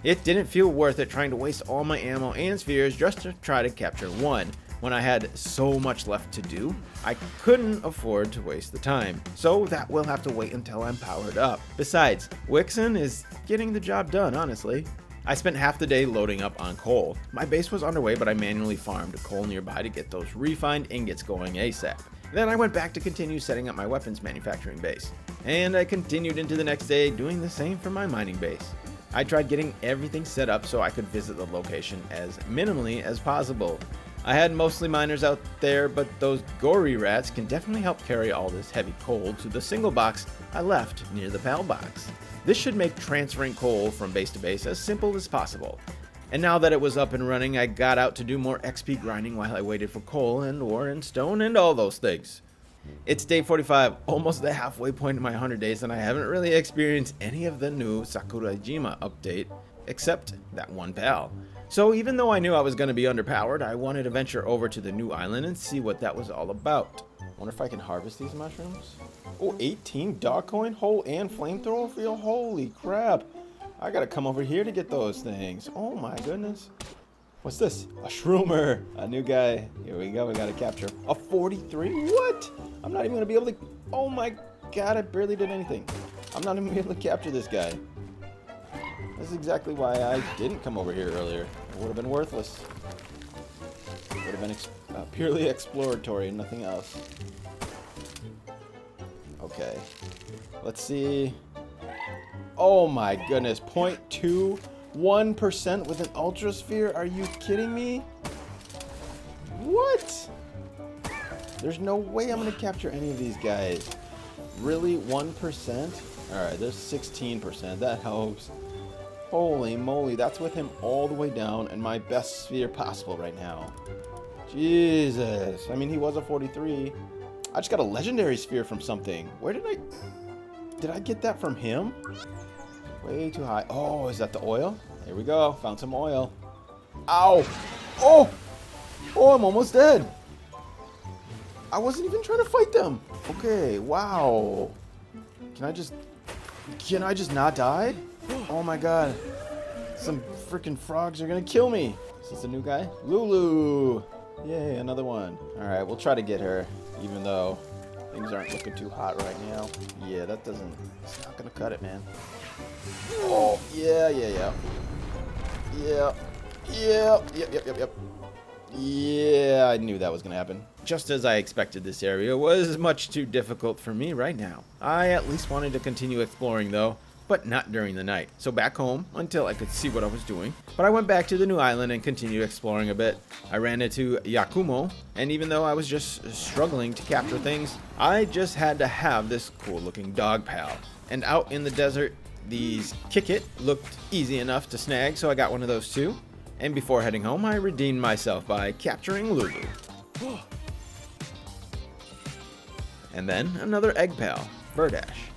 It didn't feel worth it trying to waste all my ammo and spheres just to try to capture one. When I had so much left to do, I couldn't afford to waste the time, so that will have to wait until I'm powered up. Besides, Wixen is getting the job done, honestly. I spent half the day loading up on coal. My base was underway, but I manually farmed coal nearby to get those refined ingots going ASAP. Then I went back to continue setting up my weapons manufacturing base, and I continued into the next day doing the same for my mining base. I tried getting everything set up so I could visit the location as minimally as possible. I had mostly miners out there, but those gory rats can definitely help carry all this heavy coal to the single box I left near the PAL box. This should make transferring coal from base to base as simple as possible. And now that it was up and running, I got out to do more XP grinding while I waited for coal and ore and stone and all those things. It's day 45, almost the halfway point in my 100 days, and I haven't really experienced any of the new Sakurajima update, except that one PAL. So even though I knew I was going to be underpowered, I wanted to venture over to the new island and see what that was all about. Wonder if I can harvest these mushrooms? Oh, 18 dog coin, hole, and flamethrower field? Holy crap. I gotta come over here to get those things. Oh my goodness. What's this? A shroomer. A new guy. Here we go. We gotta capture a 43. What? I'm not even gonna be able to... Oh my god, I barely did anything. I'm not even gonna be able to capture this guy. This is exactly why I didn't come over here earlier. It would have been worthless. It would have been purely exploratory and nothing else. Okay. Let's see. Oh my goodness. 0.21% with an ultra sphere? Are you kidding me? What? There's no way I'm going to capture any of these guys. Really? 1%? Alright, there's 16%. That helps. Holy moly, that's with him all the way down and my best sphere possible right now. Jesus. I mean, he was a 43. I just got a legendary sphere from something. Where did I get that from him? Way too high. Oh, is that the oil? Here we go. Found some oil. Ow. Oh. Oh, I'm almost dead. I wasn't even trying to fight them. Okay, wow. Can I just not die? Oh my god. Some freaking frogs are gonna kill me. Is this a new guy? Lulu. Yay, another one. Alright, we'll try to get her, even though things aren't looking too hot right now. Yeah, it's not gonna cut it, man. Oh, yeah. Yep. Yeah, I knew that was gonna happen. Just as I expected, this area was much too difficult for me right now. I at least wanted to continue exploring though, but not during the night. So back home until I could see what I was doing. But I went back to the new island and continued exploring a bit. I ran into Yakumo, and even though I was just struggling to capture things, I just had to have this cool looking dog pal. And out in the desert, these Kick-It looked easy enough to snag, so I got one of those too. And before heading home, I redeemed myself by capturing Lulu. And then another egg pal, Verdash.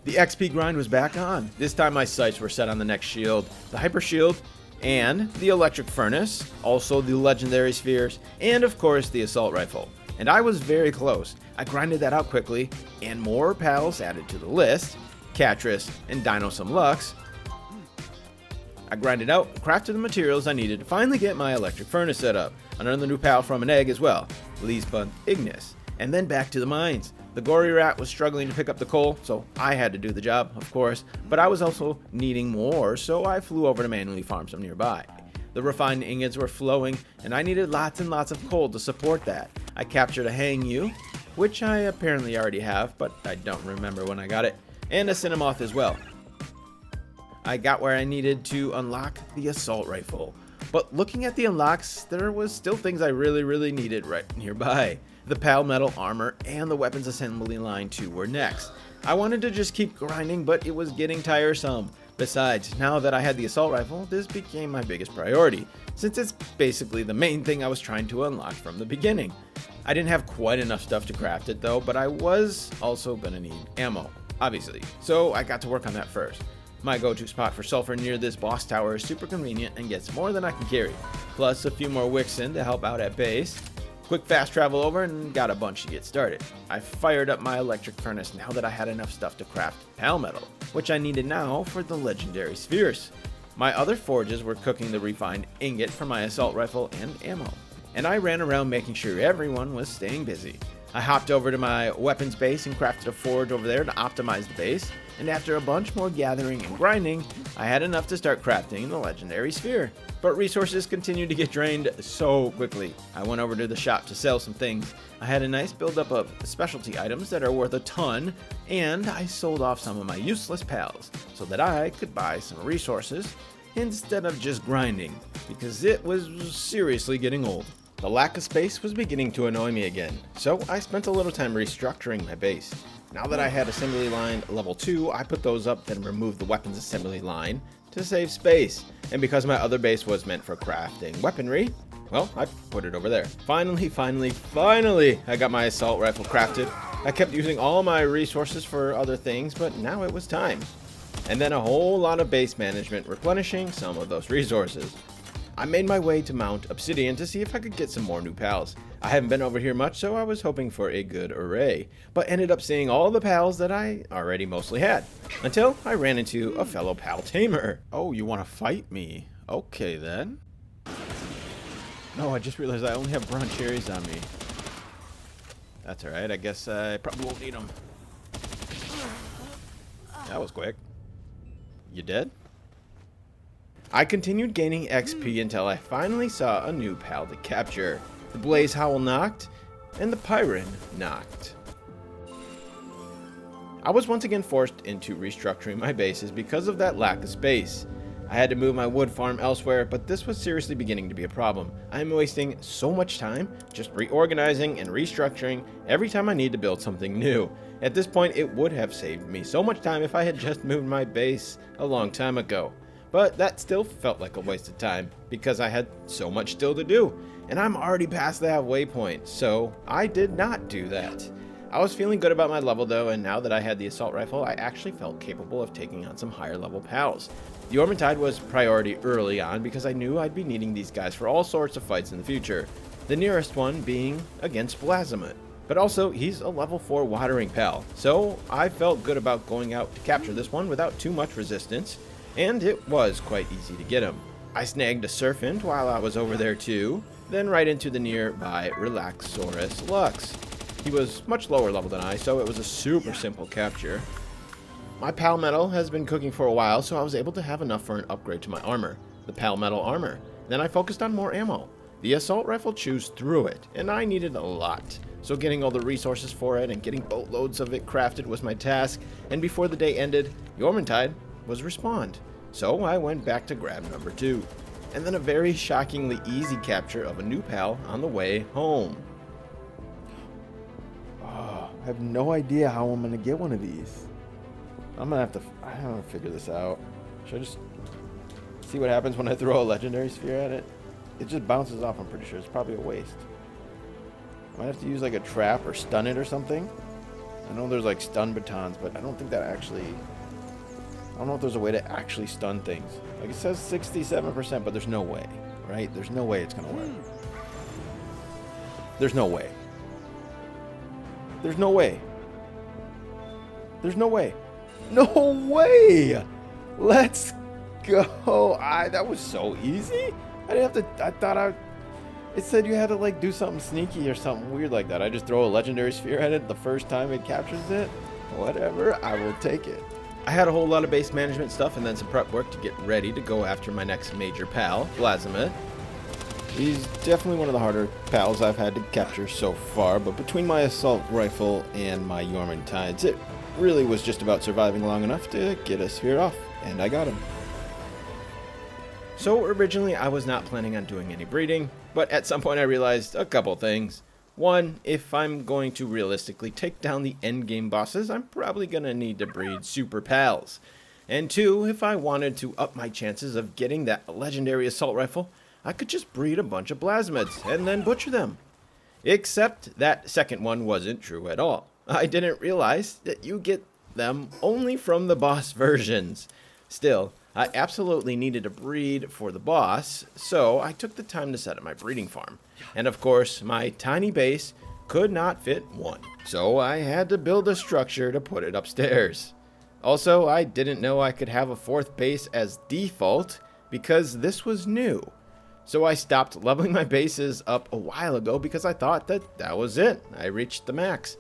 The XP grind was back on. This time my sights were set on the next shield, the Hyper Shield, and the Electric Furnace, also the Legendary Spheres, and of course the Assault Rifle. And I was very close. I grinded that out quickly, and more pals added to the list. Catris, and Dino some Lux, I grinded out and crafted the materials I needed to finally get my electric furnace set up. Another new pal from an egg as well, Lisbon Ignis, and then back to the mines. The gory rat was struggling to pick up the coal, so I had to do the job, of course, but I was also needing more, so I flew over to manually farm some nearby. The refined ingots were flowing, and I needed lots and lots of coal to support that. I captured a Hang You, which I apparently already have, but I don't remember when I got it, and a Cinnamoth as well. I got where I needed to unlock the assault rifle. But looking at the unlocks, there was still things I really needed right nearby. The Pal Metal armor and the weapons assembly line too were next. I wanted to just keep grinding, but it was getting tiresome. Besides, now that I had the assault rifle, this became my biggest priority, since it's basically the main thing I was trying to unlock from the beginning. I didn't have quite enough stuff to craft it though, but I was also gonna need ammo, obviously, so I got to work on that first. My go-to spot for sulfur near this boss tower is super convenient and gets more than I can carry, plus a few more wicks in to help out at base. Quick fast travel over and got a bunch to get started. I fired up my electric furnace now that I had enough stuff to craft Pal Metal, which I needed now for the legendary spheres. My other forges were cooking the refined ingot for my assault rifle and ammo, and I ran around making sure everyone was staying busy. I hopped over to my weapons base and crafted a forge over there to optimize the base, and after a bunch more gathering and grinding, I had enough to start crafting the legendary sphere. But resources continued to get drained so quickly. I went over to the shop to sell some things. I had a nice buildup of specialty items that are worth a ton, and I sold off some of my useless pals so that I could buy some resources instead of just grinding, because it was seriously getting old. The lack of space was beginning to annoy me again, so I spent a little time restructuring my base. Now that I had assembly line level 2, I put those up, then removed the weapons assembly line to save space. And because my other base was meant for crafting weaponry, well, I put it over there. Finally, I got my assault rifle crafted. I kept using all my resources for other things, but now it was time. And then a whole lot of base management replenishing some of those resources. I made my way to Mount Obsidian to see if I could get some more new pals. I haven't been over here much, so I was hoping for a good array, but ended up seeing all the pals that I already mostly had, until I ran into a fellow pal tamer. Oh, you want to fight me? Okay then. No, I just realized I only have bronze cherries on me. That's alright, I guess I probably won't need them. That was quick. You dead? I continued gaining XP until I finally saw a new pal to capture. The Blaze Howl knocked, and the Pyron knocked. I was once again forced into restructuring my bases because of that lack of space. I had to move my wood farm elsewhere, but this was seriously beginning to be a problem. I am wasting so much time just reorganizing and restructuring every time I need to build something new. At this point, it would have saved me so much time if I had just moved my base a long time ago. But that still felt like a waste of time because I had so much still to do, and I'm already past the halfway point, so I did not do that. I was feeling good about my level though, and now that I had the assault rifle, I actually felt capable of taking on some higher level pals. The Ormantide was priority early on because I knew I'd be needing these guys for all sorts of fights in the future, the nearest one being against Blazamut. But also, he's a level 4 watering pal, so I felt good about going out to capture this one without too much resistance. And it was quite easy to get him. I snagged a Serpent while I was over there too, then right into the nearby Relaxaurus Lux. He was much lower level than I, so it was a super simple capture. My Pal Metal has been cooking for a while, so I was able to have enough for an upgrade to my armor, the Pal Metal armor. Then I focused on more ammo. The assault rifle chews through it, and I needed a lot. So getting all the resources for it and getting boatloads of it crafted was my task, and before the day ended, the Ormantide was respawned. So I went back to grab number 2, and then a very shockingly easy capture of a new pal on the way home. Oh, I have no idea how I'm gonna get one of these. I have to figure this out. Should I just see what happens when I throw a legendary sphere at it? It just bounces off, I'm pretty sure. It's probably a waste. I might have to use like a trap or stun it or something. I know there's like stun batons, but I don't think that actually... I don't know if there's a way to actually stun things. Like it says 67%, but there's no way, right? There's no way it's gonna work. There's no way. There's no way. There's no way. No way! Let's go. That was so easy. I didn't have to. It said you had to like do something sneaky or something weird like that. I just throw a legendary sphere at it the first time it captures it. Whatever, I will take it. I had a whole lot of base management stuff and then some prep work to get ready to go after my next major pal, Blazamut. He's definitely one of the harder pals I've had to capture so far, but between my assault rifle and my Tides, it really was just about surviving long enough to get a sphere off, and I got him. So originally I was not planning on doing any breeding, but at some point I realized a couple things. One, if I'm going to realistically take down the endgame bosses, I'm probably going to need to breed super pals. And two, if I wanted to up my chances of getting that legendary assault rifle, I could just breed a bunch of Blazamuts and then butcher them. Except that second one wasn't true at all. I didn't realize that you get them only from the boss versions. Still, I absolutely needed to breed for the boss, so I took the time to set up my breeding farm. And of course, my tiny base could not fit one, so I had to build a structure to put it upstairs. Also, I didn't know I could have a fourth base as default because this was new. So I stopped leveling my bases up a while ago because I thought that was it. I reached the max.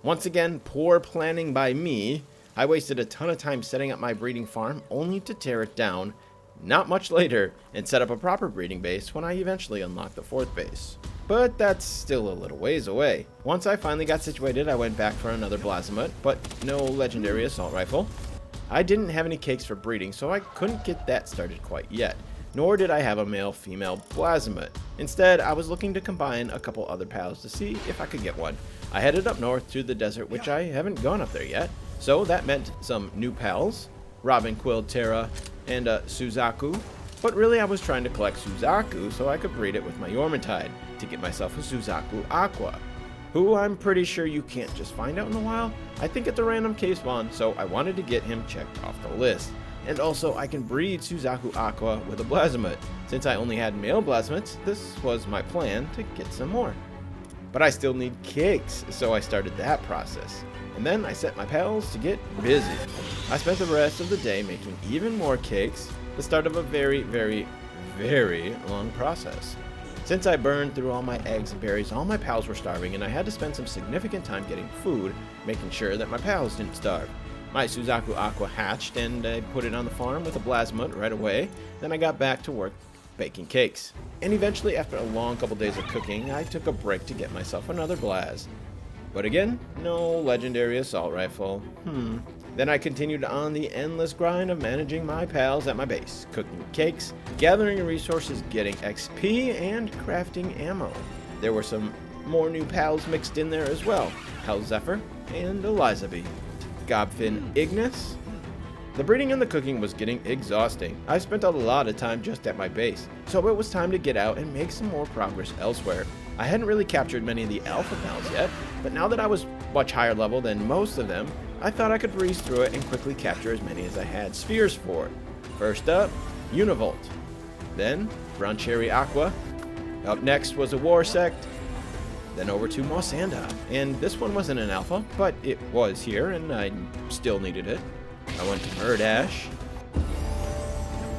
Once again, poor planning by me. I wasted a ton of time setting up my breeding farm only to tear it down not much later and set up a proper breeding base when I eventually unlocked the fourth base. But that's still a little ways away. Once I finally got situated, I went back for another Blazamut, but no legendary assault rifle. I didn't have any cakes for breeding, so I couldn't get that started quite yet. Nor did I have a male-female Blazamut. Instead, I was looking to combine a couple other pals to see if I could get one. I headed up north through the desert, which I haven't gone up there yet, so that meant some new pals, Robin Quill Terra, and Suzaku. But really I was trying to collect Suzaku so I could breed it with my Tide to get myself a Suzaku Aqua, who I'm pretty sure you can't just find out in a while. I think it's a random case spawn, so I wanted to get him checked off the list. And also, I can breed Suzaku Aqua with a Blazamut. Since I only had male Blazamuts, this was my plan to get some more. But I still need cakes, so I started that process. And then I set my pals to get busy. I spent the rest of the day making even more cakes, the start of a very, very, very long process. Since I burned through all my eggs and berries, all my pals were starving, and I had to spend some significant time getting food, making sure that my pals didn't starve. My Suzaku Aqua hatched, and I put it on the farm with a Blazamut right away. Then I got back to work baking cakes. And eventually, after a long couple days of cooking, I took a break to get myself another Blaz. But again, no legendary assault rifle. Then I continued on the endless grind of managing my pals at my base, cooking cakes, gathering resources, getting XP, and crafting ammo. There were some more new pals mixed in there as well, Hell Zephyr and Elizabeth. Gobfin Ignis. The breeding and the cooking was getting exhausting. I spent a lot of time just at my base, so it was time to get out and make some more progress elsewhere. I hadn't really captured many of the alpha pals yet, but now that I was much higher level than most of them, I thought I could breeze through it and quickly capture as many as I had spheres for. First up, Univolt. Then, Broncherry Aqua. Up next was a War Sect. Then over to Mosanda, and this one wasn't an alpha, but it was here, and I still needed it. I went to Murdash.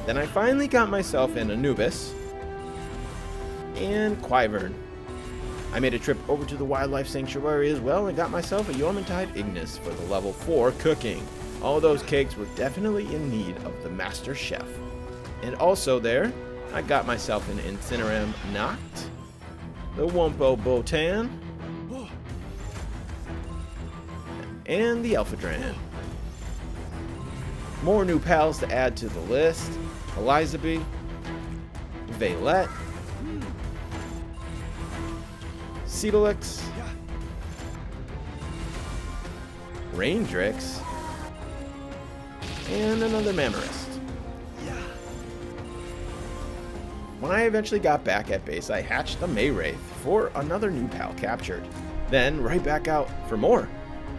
Then I finally got myself an Anubis, and Quivern. I made a trip over to the Wildlife Sanctuary as well, and got myself a Tide Ignis for the level 4 cooking. All those cakes were definitely in need of the Master Chef. And also there, I got myself an Incineram Noct, the Wumpo Botan, and the Alpha Dran. More new pals to add to the list: Elizabeth, Vaylette, Cedalix, Raindrix, and another Mammorist. When I eventually got back at base, I hatched the Maywraith for another new pal captured. Then right back out for more.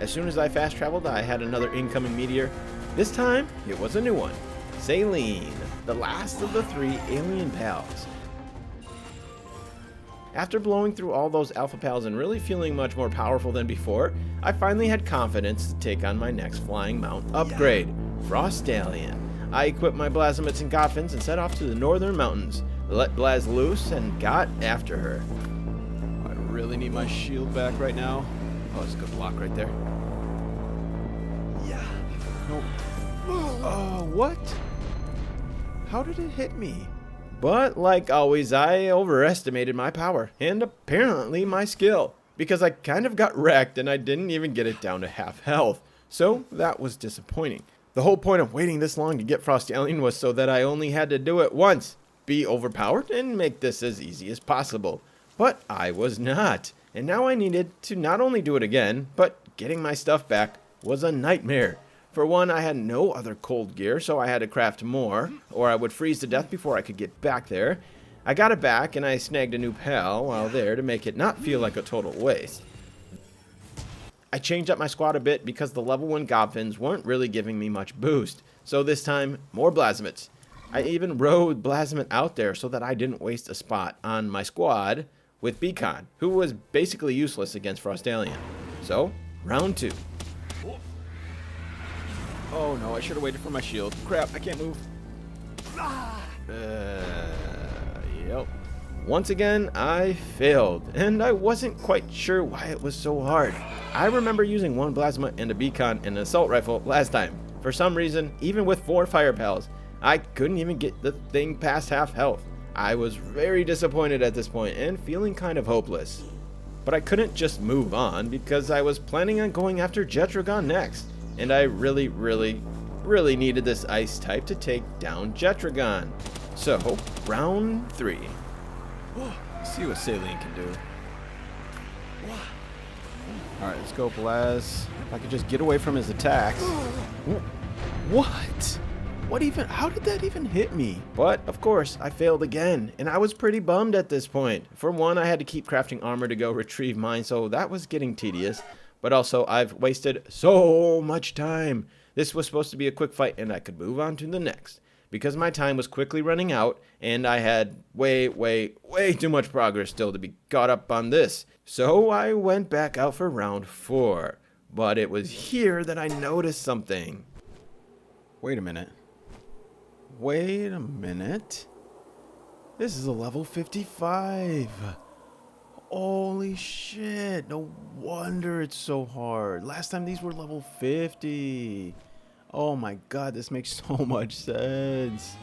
As soon as I fast traveled, I had another incoming meteor. This time, it was a new one. Saline, the last of the 3 alien pals. After blowing through all those alpha pals and really feeling much more powerful than before, I finally had confidence to take on my next flying mount upgrade, Frostallion. I equipped my Blazamuts and Goffins and set off to the northern mountains, let Blaz loose, and got after her. I really need my shield back right now. Oh, it's a good block right there. Yeah. No. Oh, what? How did it hit me? But like always, I overestimated my power, and apparently my skill, because I kind of got wrecked and I didn't even get it down to half health. So that was disappointing. The whole point of waiting this long to get Frostallion was so that I only had to do it once, be overpowered, and make this as easy as possible. But I was not, and now I needed to not only do it again, but getting my stuff back was a nightmare. For one, I had no other cold gear, so I had to craft more, or I would freeze to death before I could get back there. I got it back, and I snagged a new pal while there to make it not feel like a total waste. I changed up my squad a bit because the level 1 Goblins weren't really giving me much boost, so this time, more Blazamuts. I even rode Blazamut out there so that I didn't waste a spot on my squad with Beacon, who was basically useless against Frostallion. So, round 2. Oh no, I should have waited for my shield. Crap, I can't move. Yep. Once again, I failed, and I wasn't quite sure why it was so hard. I remember using one Blazamut and a Beacon and an assault rifle last time. For some reason, even with 4 fire pals, I couldn't even get the thing past half health. I was very disappointed at this point and feeling kind of hopeless. But I couldn't just move on because I was planning on going after Jetragon next. And I really needed this ice type to take down Jetragon. So, round 3. See what Saline can do. Alright, let's go, Blaz. If I could just get away from his attacks. What? How did that even hit me? But, of course, I failed again, and I was pretty bummed at this point. For one, I had to keep crafting armor to go retrieve mine, so that was getting tedious. But also, I've wasted so much time. This was supposed to be a quick fight, and I could move on to the next. Because my time was quickly running out, and I had way too much progress still to be caught up on this. So I went back out for round 4. But it was here that I noticed something. Wait a minute. This is a level 55. Holy shit, no wonder it's so hard. Last time these were level 50. Oh my god, this makes so much sense.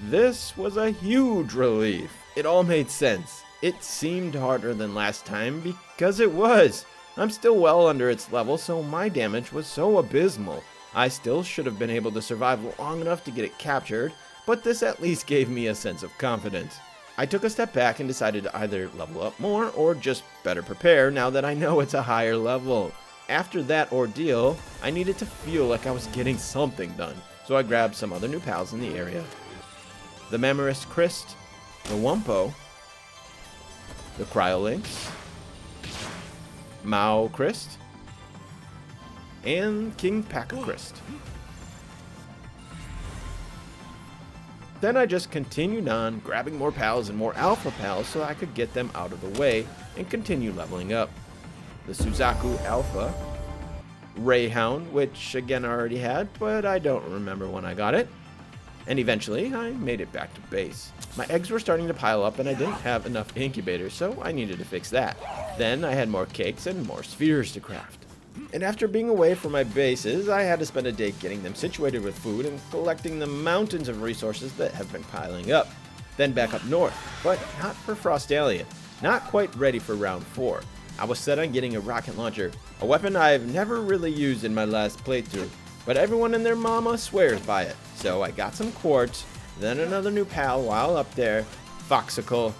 This was a huge relief. It all made sense. It seemed harder than last time because it was. I'm still well under its level, so my damage was so abysmal. I still should have been able to survive long enough to get it captured, but this at least gave me a sense of confidence. I took a step back and decided to either level up more or just better prepare now that I know it's a higher level. After that ordeal, I needed to feel like I was getting something done, so I grabbed some other new pals in the area. The Mamorist Christ, the Wumpo, the Cryolinx, Mao Christ, and King Packer Christ. Then I just continued on, grabbing more pals and more alpha pals so I could get them out of the way and continue leveling up. The Suzaku Alpha, Rayhound, which again I already had, but I don't remember when I got it. And eventually, I made it back to base. My eggs were starting to pile up and I didn't have enough incubators, so I needed to fix that. Then I had more cakes and more spheres to craft. And after being away from my bases, I had to spend a day getting them situated with food and collecting the mountains of resources that have been piling up. Then back up north, but not for Frostallion. Not quite ready for round 4. I was set on getting a rocket launcher, a weapon I've never really used in my last playthrough, but everyone and their mama swears by it. So I got some quartz, then another new pal while up there, Foxicle.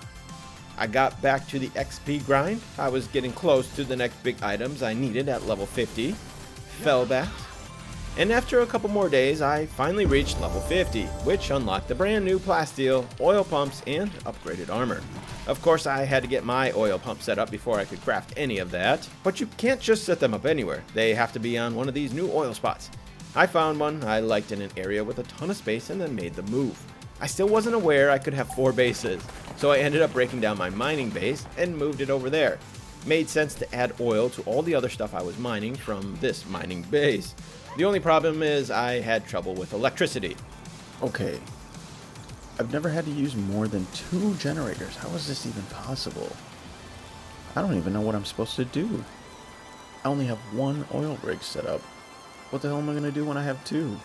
I got back to the XP grind. I was getting close to the next big items I needed at level 50. Fell back. And after a couple more days, I finally reached level 50, which unlocked the brand new plasteel, oil pumps, and upgraded armor. Of course, I had to get my oil pump set up before I could craft any of that, but you can't just set them up anywhere. They have to be on one of these new oil spots. I found one I liked in an area with a ton of space and then made the move. I still wasn't aware I could have 4 bases, so I ended up breaking down my mining base and moved it over there. Made sense to add oil to all the other stuff I was mining from this mining base. The only problem is I had trouble with electricity. Okay. I've never had to use more than 2 generators. How is this even possible? I don't even know what I'm supposed to do. I only have 1 oil rig set up. What the hell am I going to do when I have 2?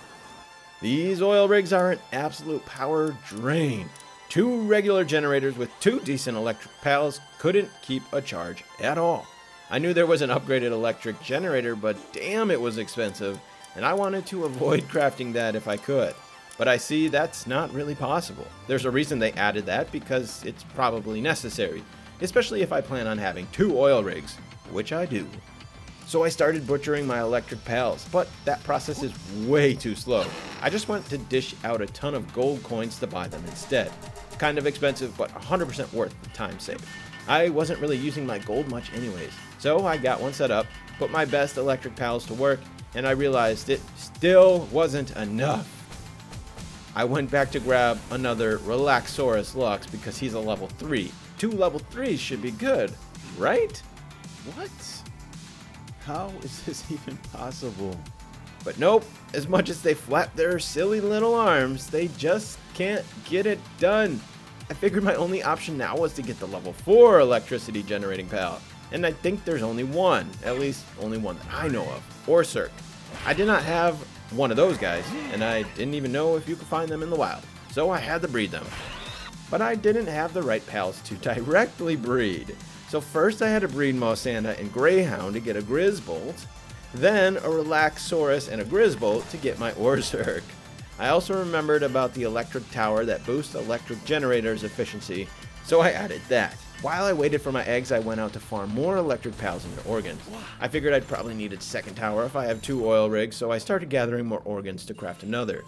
These oil rigs are an absolute power drain. 2 regular generators with 2 decent electric pals couldn't keep a charge at all. I knew there was an upgraded electric generator, but damn, it was expensive, and I wanted to avoid crafting that if I could. But I see that's not really possible. There's a reason they added that, because it's probably necessary, especially if I plan on having 2 oil rigs, which I do. So I started butchering my electric pals, but that process is way too slow. I just went to dish out a ton of gold coins to buy them instead. Kind of expensive, but 100% worth the time saved. I wasn't really using my gold much anyways, so I got one set up, put my best electric pals to work, and I realized it still wasn't enough. I went back to grab another Relaxaurus Lux because he's a level 3. 2 level 3s should be good, right? What? How is this even possible? But nope, as much as they flap their silly little arms, they just can't get it done. I figured my only option now was to get the level 4 electricity generating pal. And I think there's only one, at least only one that I know of, Orsurk. I did not have one of those guys, and I didn't even know if you could find them in the wild, so I had to breed them. But I didn't have the right pals to directly breed. So first I had to breed Mossanda and Greyhound to get a Grizzbolt, then a Relaxaurus and a Grizzbolt to get my Orsurk. I also remembered about the electric tower that boosts electric generators efficiency, so I added that. While I waited for my eggs, I went out to farm more electric pals into organs. I figured I'd probably need a second tower if I have 2 oil rigs, so I started gathering more organs to craft another.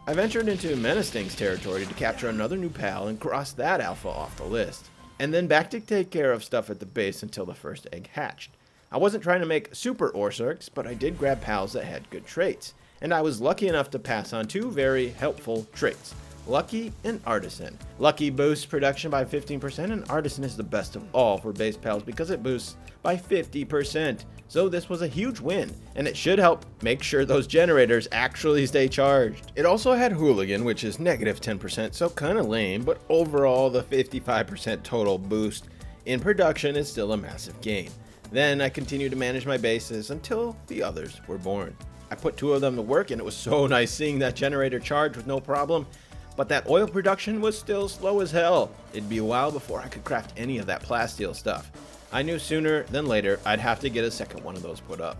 I ventured into Menacing's territory to capture another new pal and cross that alpha off the list. And then back to take care of stuff at the base until the first egg hatched. I wasn't trying to make super Orsurks, but I did grab pals that had good traits. And I was lucky enough to pass on 2 very helpful traits. Lucky and Artisan. Lucky boosts production by 15%, and Artisan is the best of all for base pals because it boosts by 50%. So this was a huge win, and it should help make sure those generators actually stay charged. It also had Hooligan, which is negative 10%, so kinda lame, but overall the 55% total boost in production is still a massive gain. Then I continued to manage my bases until the others were born. I put 2 of them to work, and it was so nice seeing that generator charge with no problem. But that oil production was still slow as hell. It'd be a while before I could craft any of that plasteel stuff. I knew sooner than later I'd have to get a second one of those put up.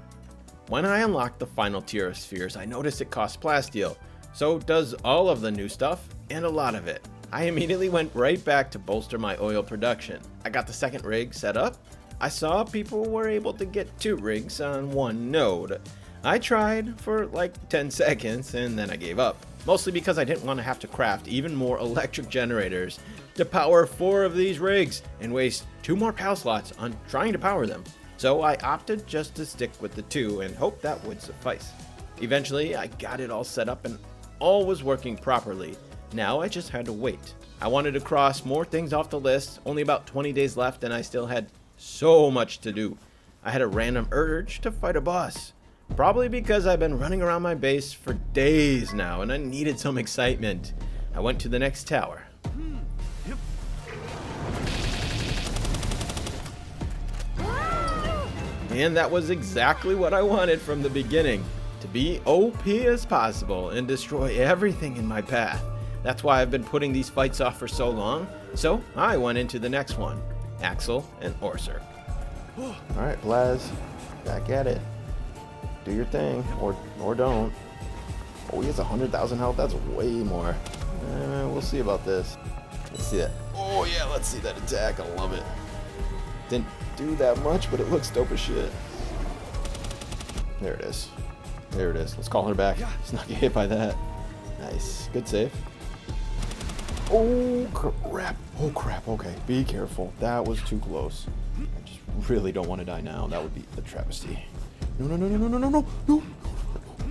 When I unlocked the final tier of spheres, I noticed it costs plasteel. So does all of the new stuff, and a lot of it. I immediately went right back to bolster my oil production. I got the second rig set up. I saw people were able to get 2 rigs on 1 node. I tried for like 10 seconds and then I gave up. Mostly because I didn't want to have to craft even more electric generators to power 4 of these rigs and waste 2 more pal slots on trying to power them. So I opted just to stick with the 2 and hope that would suffice. Eventually I got it all set up and all was working properly. Now I just had to wait. I wanted to cross more things off the list, only about 20 days left, and I still had so much to do. I had a random urge to fight a boss. Probably because I've been running around my base for days now and I needed some excitement. I went to the next tower. And that was exactly what I wanted from the beginning. To be OP as possible and destroy everything in my path. That's why I've been putting these fights off for so long. So I went into the next one. Axel and Orsurk. Alright, Blaz. Back at it. Do your thing, or don't. Oh, he has 100,000 health. That's way more. We'll see about this. Let's see that. Oh yeah, let's see that attack. I love it. Didn't do that much, but it looks dope as shit. There it is. There it is. Let's call her back. Let's not get hit by that. Nice. Good save. Oh crap. Oh crap. Okay, be careful. That was too close. I just really don't want to die now. That would be a travesty. No, no, no, no, no, no, no, no, no, no,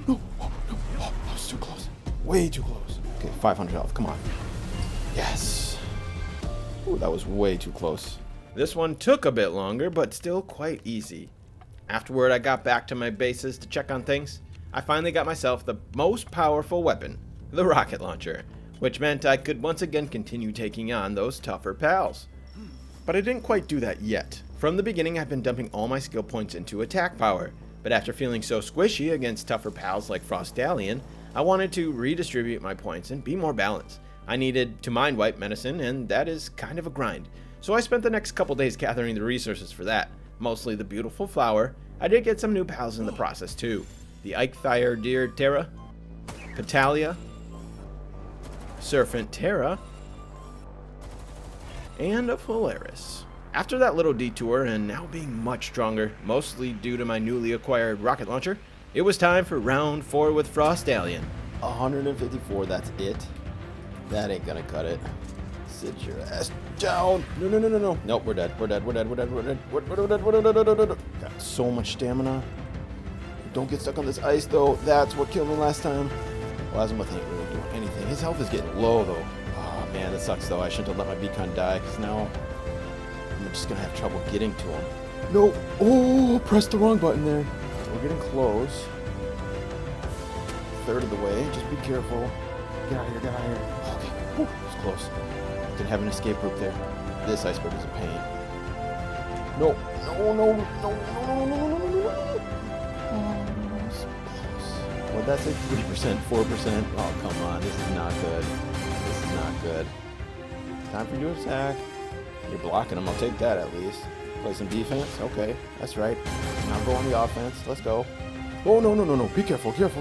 no, oh, that was too close. Way too close. Okay, 500 health, come on. Yes. Ooh, that was way too close. This one took a bit longer, but still quite easy. Afterward, I got back to my bases to check on things. I finally got myself the most powerful weapon, the rocket launcher, which meant I could once again continue taking on those tougher pals. But I didn't quite do that yet. From the beginning, I've been dumping all my skill points into attack power, but after feeling so squishy against tougher pals like Frostallion, I wanted to redistribute my points and be more balanced. I needed to mind wipe medicine, and that is kind of a grind. So I spent the next couple days gathering the resources for that, mostly the beautiful flower. I did get some new pals in the process too. The Eichfire Deer Terra, Petalia, Serpent Terra, and a Polaris. After that little detour, and now being much stronger, mostly due to my newly acquired rocket launcher, it was time for round 4 with Frostallion. 154, that's it? That ain't gonna cut it. Sit your ass down. No. Nope, we're dead. We're dead. Got so much stamina. Don't get stuck on this ice, though. That's what killed me last time. Blazamut ain't really doing anything. His health is getting low, though. Oh, man, that sucks, though. I shouldn't have let my beacon die, because now I'm just going to have trouble getting to him. No. Oh, pressed the wrong button there. We're getting close. Third of the way. Just be careful. Get out of here. Okay. Whew, it's close. Didn't have an escape route there. This iceberg is a pain. No. Well, that's like 3%, 4%. Oh, come on. This is not good. Time for you to attack. You're blocking him. I'll take that at least. Play some defense. Okay, that's right. Now go on the offense. Let's go. Oh, no. Be careful. Just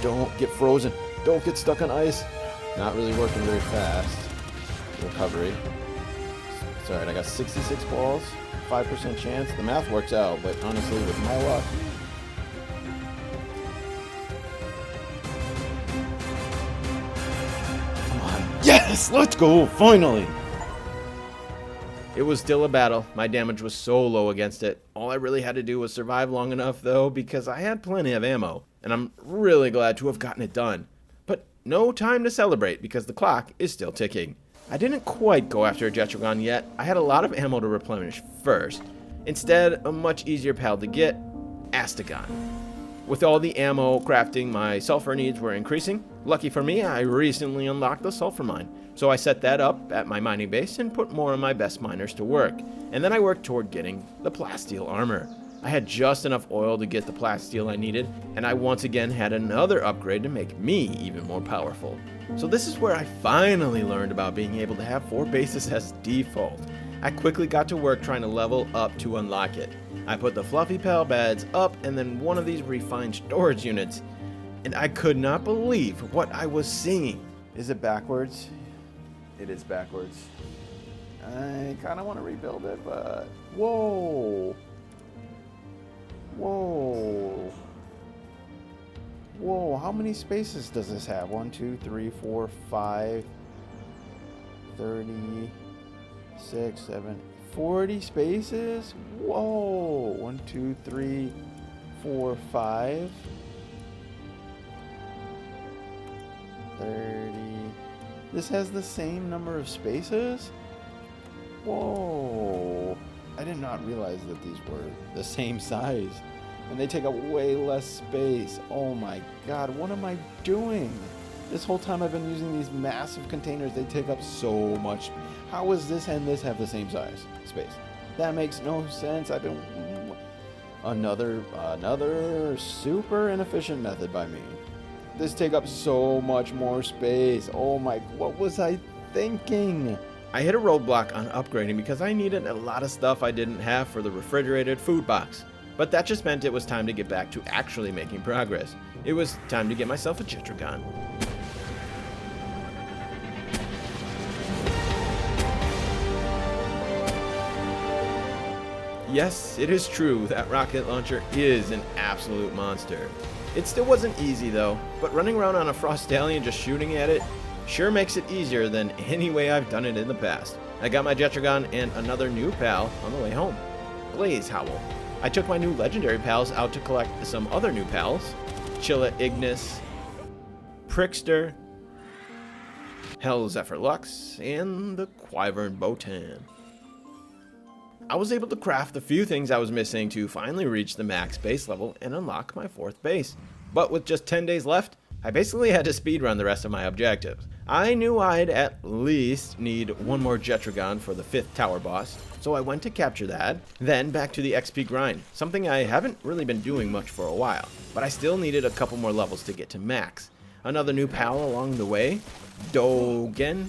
don't get frozen. Don't get stuck on ice. Not really working very fast. Recovery. It's alright. I got 66 balls. 5% chance. The math works out, but honestly, with my luck, yes! Let's go! Finally! It was still a battle. My damage was so low against it. All I really had to do was survive long enough, though, because I had plenty of ammo, and I'm really glad to have gotten it done. But no time to celebrate, because the clock is still ticking. I didn't quite go after a Jetrogon yet. I had a lot of ammo to replenish first. Instead, a much easier pal to get, Astagon. With all the ammo crafting, my sulfur needs were increasing. Lucky for me, I recently unlocked the sulfur mine, so I set that up at my mining base and put more of my best miners to work. And then I worked toward getting the plasteel armor. I had just enough oil to get the plasteel I needed, and I once again had another upgrade to make me even more powerful. So this is where I finally learned about being able to have 4 bases as default. I quickly got to work trying to level up to unlock it. I put the fluffy pal beds up and then one of these refined storage units, and I could not believe what I was seeing. Is it backwards? It is backwards. I kind of want to rebuild it, but whoa, how many spaces does this have? 1, 2, 3, 4, 5, 30, 6, 7, 40 spaces? Whoa, 1, 2, 3, 4, 5, 30. This has the same number of spaces? Whoa. I did not realize that these were the same size. And they take up way less space. Oh my god, what am I doing? This whole time I've been using these massive containers. They take up so much. How is this and this have the same size space? That makes no sense. I've been... Another super inefficient method by me. This take up so much more space. Oh my, what was I thinking? I hit a roadblock on upgrading because I needed a lot of stuff I didn't have for the refrigerated food box. But that just meant it was time to get back to actually making progress. It was time to get myself a Jetrogon. Yes, it is true that rocket launcher is an absolute monster. It still wasn't easy though, but running around on a Frostallion just shooting at it sure makes it easier than any way I've done it in the past. I got my Jetrogon and another new pal on the way home, Blazehowl. I took my new legendary pals out to collect some other new pals, Chilla Ignis, Prickster, Hell Zephyr Lux, and the Wyvern Botan. I was able to craft the few things I was missing to finally reach the max base level and unlock my 4th base. But with just 10 days left, I basically had to speedrun the rest of my objectives. I knew I'd at least need one more Jetragon for the 5th tower boss, so I went to capture that, then back to the XP grind, something I haven't really been doing much for a while, but I still needed a couple more levels to get to max. Another new pal along the way, Dogen,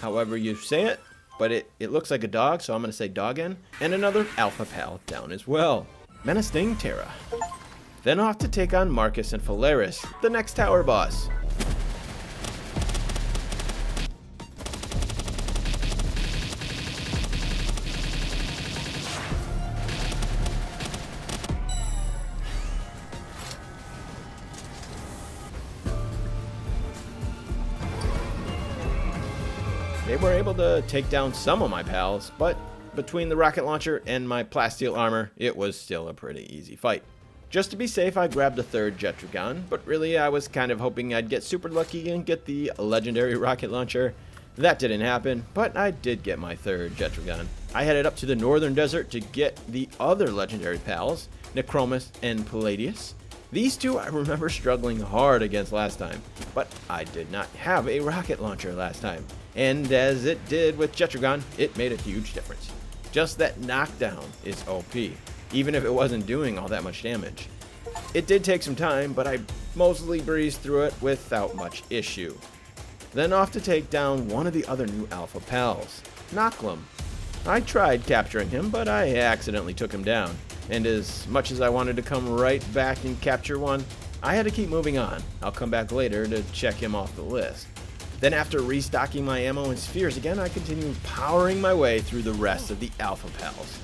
however you say it, but it looks like a dog, so I'm going to say Dogen, and another alpha pal down as well, Menacing Terra. Then off to take on Marcus and Phalaris, the next tower boss. They were able to take down some of my pals, but between the rocket launcher and my plasteel armor, it was still a pretty easy fight. Just to be safe, I grabbed a 3rd Jetragon, but really I was kind of hoping I'd get super lucky and get the legendary rocket launcher. That didn't happen, but I did get my 3rd Jetragon. I headed up to the northern desert to get the other legendary pals, Necromus and Palladius. These two I remember struggling hard against last time, but I did not have a rocket launcher last time, and as it did with Jetragon, it made a huge difference. Just that knockdown is OP, even if it wasn't doing all that much damage. It did take some time, but I mostly breezed through it without much issue. Then off to take down one of the other new alpha pals, Nocklum. I tried capturing him, but I accidentally took him down, and as much as I wanted to come right back and capture one, I had to keep moving on. I'll come back later to check him off the list. Then after restocking my ammo and spheres again, I continued powering my way through the rest of the alpha pals.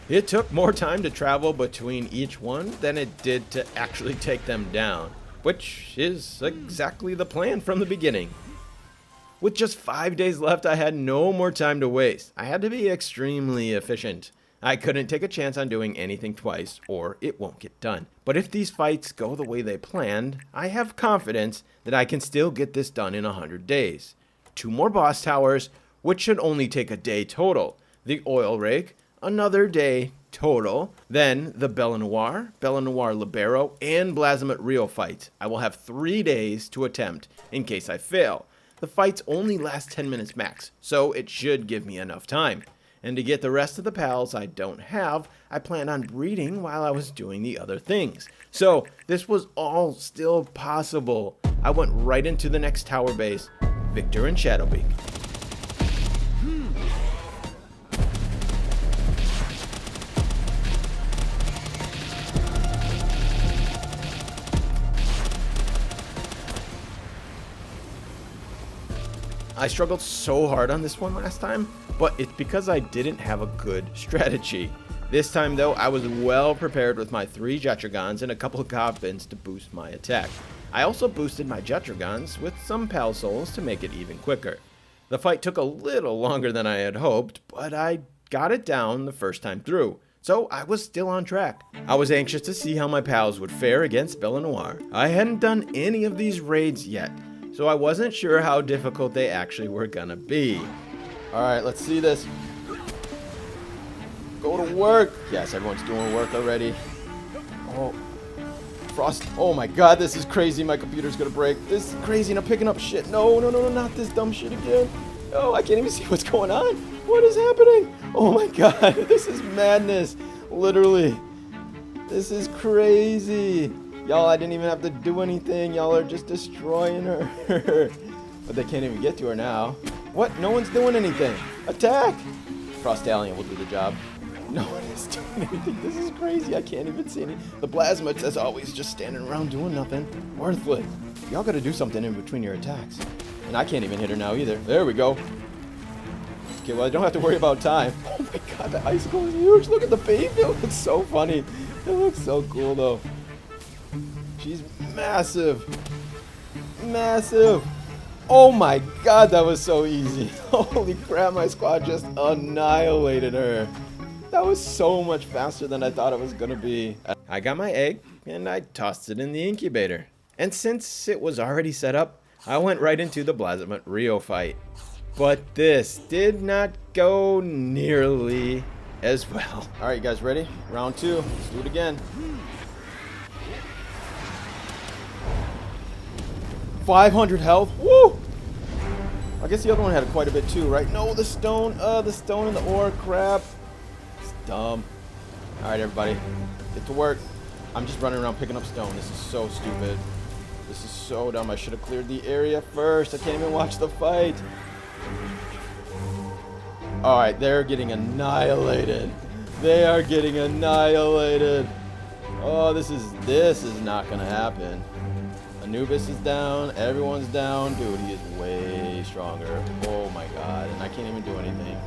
It took more time to travel between each one than it did to actually take them down, which is exactly the plan from the beginning. With just 5 days left, I had no more time to waste. I had to be extremely efficient. I couldn't take a chance on doing anything twice, or it won't get done. But if these fights go the way they planned, I have confidence that I can still get this done in 100 days. 2 more boss towers, which should only take a day total. The oil rake, another day total. Then the bellanoir, Libero, and Blazamut Ryu fights. I will have 3 days to attempt in case I fail. The fights only last 10 minutes max, so it should give me enough time. And to get the rest of the pals I don't have, I planned on breeding while I was doing the other things. So this was all still possible. I went right into the next tower base, Victor and Shadowbeak. I struggled so hard on this one last time, but it's because I didn't have a good strategy. This time though, I was well prepared with my 3 Jetragons and a couple of Goblins to boost my attack. I also boosted my Jetragons with some Pal Souls to make it even quicker. The fight took a little longer than I had hoped, but I got it down the first time through, so I was still on track. I was anxious to see how my pals would fare against bellanoir. I hadn't done any of these raids yet, so I wasn't sure how difficult they actually were gonna be. Alright, let's see this. Go to work! Yes, everyone's doing work already. Oh, Frost. Oh my god, this is crazy. My computer's gonna break. This is crazy and I'm picking up shit. No, not this dumb shit again. Oh, I can't even see what's going on. What is happening? Oh my god, this is madness. Literally. This is crazy. Y'all, I didn't even have to do anything. Y'all are just destroying her. But they can't even get to her now. What? No one's doing anything. Attack! Frost Alien will do the job. No one is doing anything. This is crazy. I can't even see any. The Blazamut, as always, just standing around doing nothing. Worthless. Y'all gotta do something in between your attacks. And I can't even hit her now either. There we go. Okay, well, I don't have to worry about time. Oh my god, the icicle is huge. Look at the baby. It looks so funny. It looks so cool, though. She's massive. Massive. Oh my god, that was so easy. Holy crap, my squad just annihilated her. That was so much faster than I thought it was gonna be. I got my egg, and I tossed it in the incubator. And since it was already set up, I went right into the Blazamut Ryu fight. But this did not go nearly as well. Alright, you guys ready? Round 2. Let's do it again. 500 health. Woo! I guess the other one had quite a bit too, right? No, the stone and the ore. Crap. It's dumb. Alright, everybody. Get to work. I'm just running around picking up stone. This is so stupid. This is so dumb. I should have cleared the area first. I can't even watch the fight. Alright, they're getting annihilated. They are getting annihilated. Oh, this is not gonna happen. Anubis is down. Everyone's down. Dude, he is way stronger. Oh my god. And I can't even do anything.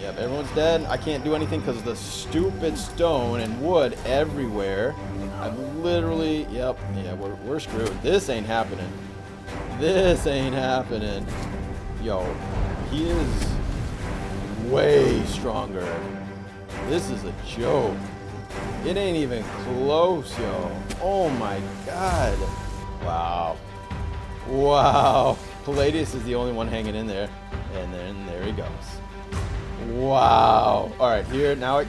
Yep, everyone's dead. I can't do anything because of the stupid stone and wood everywhere. I've literally... Yep. Yeah, we're screwed. This ain't happening. This ain't happening. Yo, he is way stronger. This is a joke. It ain't even close, yo. Oh my god. Wow. Wow. Palladius is the only one hanging in there. And then there he goes. Wow. Alright, here, now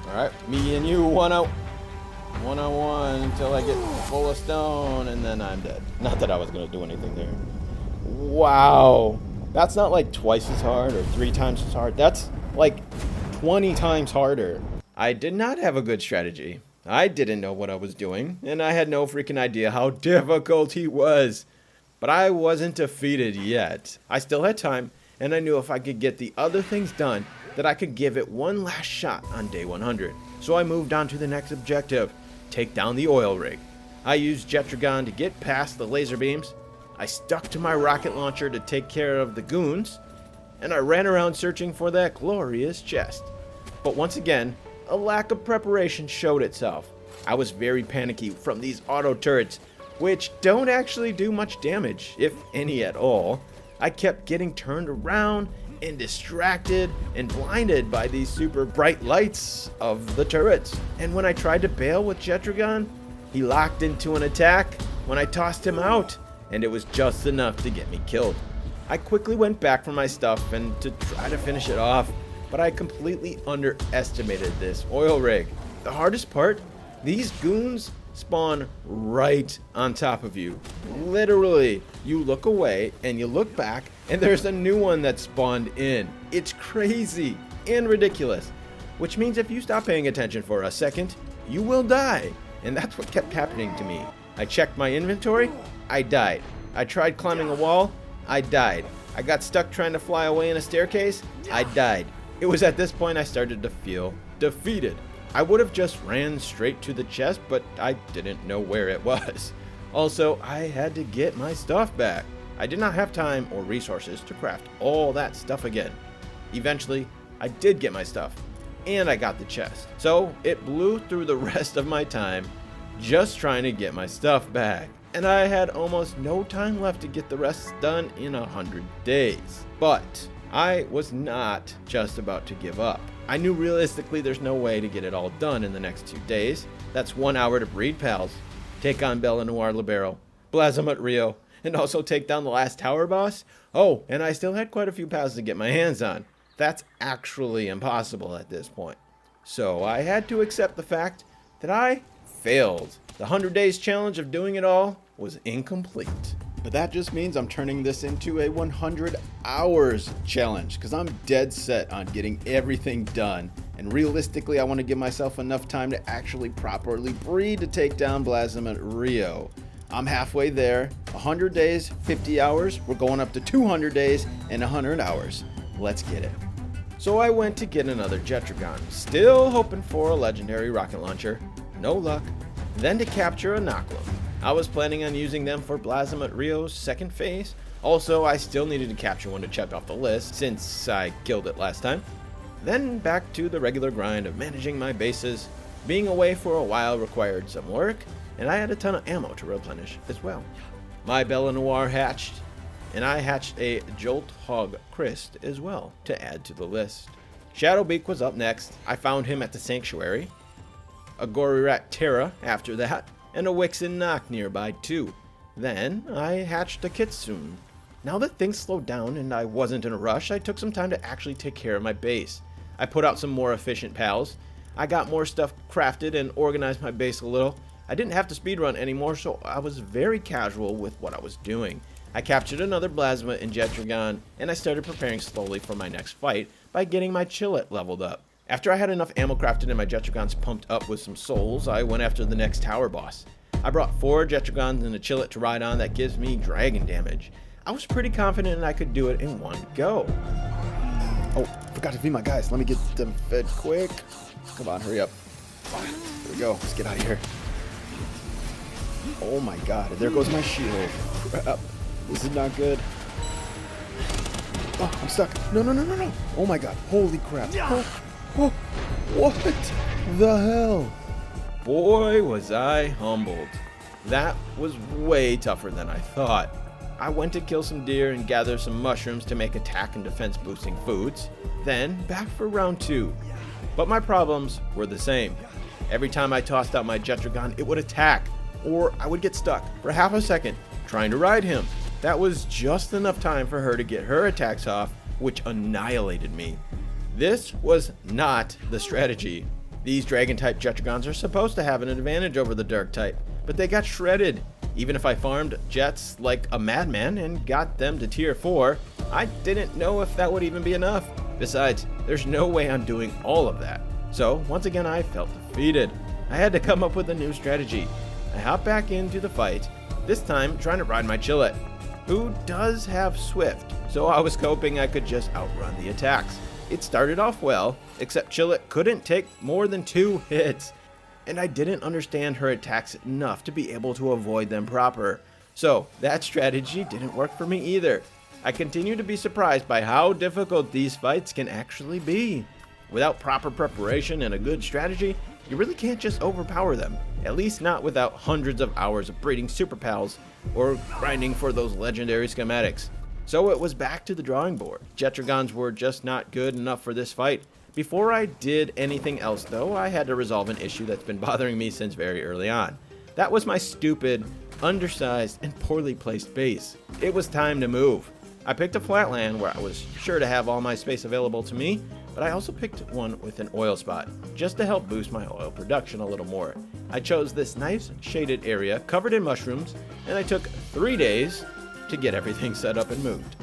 alright, me and you, one-on-one until I get full of stone, and then I'm dead. Not that I was going to do anything there. Wow. That's not like twice as hard or 3 times as hard. That's like 20 times harder. I did not have a good strategy. I didn't know what I was doing, and I had no freaking idea how difficult he was. But I wasn't defeated yet. I still had time, and I knew if I could get the other things done, that I could give it one last shot on day 100. So I moved on to the next objective, take down the oil rig. I used Jetragon to get past the laser beams. I stuck to my rocket launcher to take care of the goons, and I ran around searching for that glorious chest. But once again, a lack of preparation showed itself. I was very panicky from these auto turrets, which don't actually do much damage, if any at all. I kept getting turned around and distracted and blinded by these super bright lights of the turrets. And when I tried to bail with Jetragon, he locked into an attack when I tossed him out, and it was just enough to get me killed. I quickly went back for my stuff and to try to finish it off, but I completely underestimated this oil rig. The hardest part, these goons spawn right on top of you. Literally, you look away and you look back and there's a new one that spawned in. It's crazy and ridiculous, which means if you stop paying attention for a second, you will die. And that's what kept happening to me. I checked my inventory, I died. I tried climbing a wall, I died. I got stuck trying to fly away in a staircase, I died. It was at this point I started to feel defeated. I would have just ran straight to the chest, but I didn't know where it was. Also, I had to get my stuff back. I did not have time or resources to craft all that stuff again. Eventually, I did get my stuff, and I got the chest. So, it blew through the rest of my time just trying to get my stuff back. And I had almost no time left to get the rest done in 100 days. But I was not just about to give up. I knew realistically there's no way to get it all done in the next 2 days. That's 1 hour to breed pals, take on bellanoir Libero, Blazamut Ryu, and also take down the last tower boss. Oh, and I still had quite a few pals to get my hands on. That's actually impossible at this point. So I had to accept the fact that I failed. The 100 days challenge of doing it all was incomplete. But that just means I'm turning this into a 100 hours challenge because I'm dead set on getting everything done. And realistically, I want to give myself enough time to actually properly breed to take down Blazamut Ryu. I'm halfway there. 100 days, 50 hours. We're going up to 200 days and 100 hours. Let's get it. So I went to get another Jetragon, still hoping for a legendary rocket launcher. No luck. Then to capture a Noclum. I was planning on using them for Blazamut Ryu's second phase. Also, I still needed to capture one to check off the list, since I killed it last time. Then back to the regular grind of managing my bases. Being away for a while required some work, and I had a ton of ammo to replenish as well. My bellanoir hatched, and I hatched a Jolt Hog Christ as well to add to the list. Shadowbeak was up next. I found him at the Sanctuary. A Gorirat Terra after that, and a Wixen Nock nearby too. Then I hatched a Kitsune. Now that things slowed down and I wasn't in a rush, I took some time to actually take care of my base. I put out some more efficient pals. I got more stuff crafted and organized my base a little. I didn't have to speedrun anymore, so I was very casual with what I was doing. I captured another Blazma and Jetragon, and I started preparing slowly for my next fight by getting my Chillet leveled up. After I had enough ammo crafted and my Jetragons pumped up with some souls, I went after the next tower boss. I brought 4 Jetragons and a Chillet to ride on that gives me dragon damage. I was pretty confident I could do it in one go. Oh, forgot to feed my guys. Let me get them fed quick. Come on, hurry up. Here we go. Let's get out of here. Oh my god, there goes my shield. Crap. This is not good. Oh, I'm stuck. No. Oh my god. Holy crap. Oh, what the hell? Boy, was I humbled. That was way tougher than I thought. I went to kill some deer and gather some mushrooms to make attack and defense boosting foods. Then back for round 2. But my problems were the same. Every time I tossed out my Jetragon, it would attack, or I would get stuck for half a second trying to ride him. That was just enough time for her to get her attacks off, which annihilated me. This was not the strategy. These dragon-type Jetragons are supposed to have an advantage over the dark-type, but they got shredded. Even if I farmed Jets like a madman and got them to tier 4, I didn't know if that would even be enough. Besides, there's no way I'm doing all of that. So, once again, I felt defeated. I had to come up with a new strategy. I hopped back into the fight, this time trying to ride my Chillet, who does have Swift, so I was hoping I could just outrun the attacks. It started off well, except Chillet couldn't take more than 2 hits, and I didn't understand her attacks enough to be able to avoid them proper. So that strategy didn't work for me either. I continue to be surprised by how difficult these fights can actually be. Without proper preparation and a good strategy, you really can't just overpower them, at least not without hundreds of hours of breeding super pals or grinding for those legendary schematics. So it was back to the drawing board. Jetragons were just not good enough for this fight. Before I did anything else though, I had to resolve an issue that's been bothering me since very early on. That was my stupid, undersized, and poorly placed base. It was time to move. I picked a flat land where I was sure to have all my space available to me, but I also picked one with an oil spot, just to help boost my oil production a little more. I chose this nice shaded area covered in mushrooms, and I took 3 days to get everything set up and moved.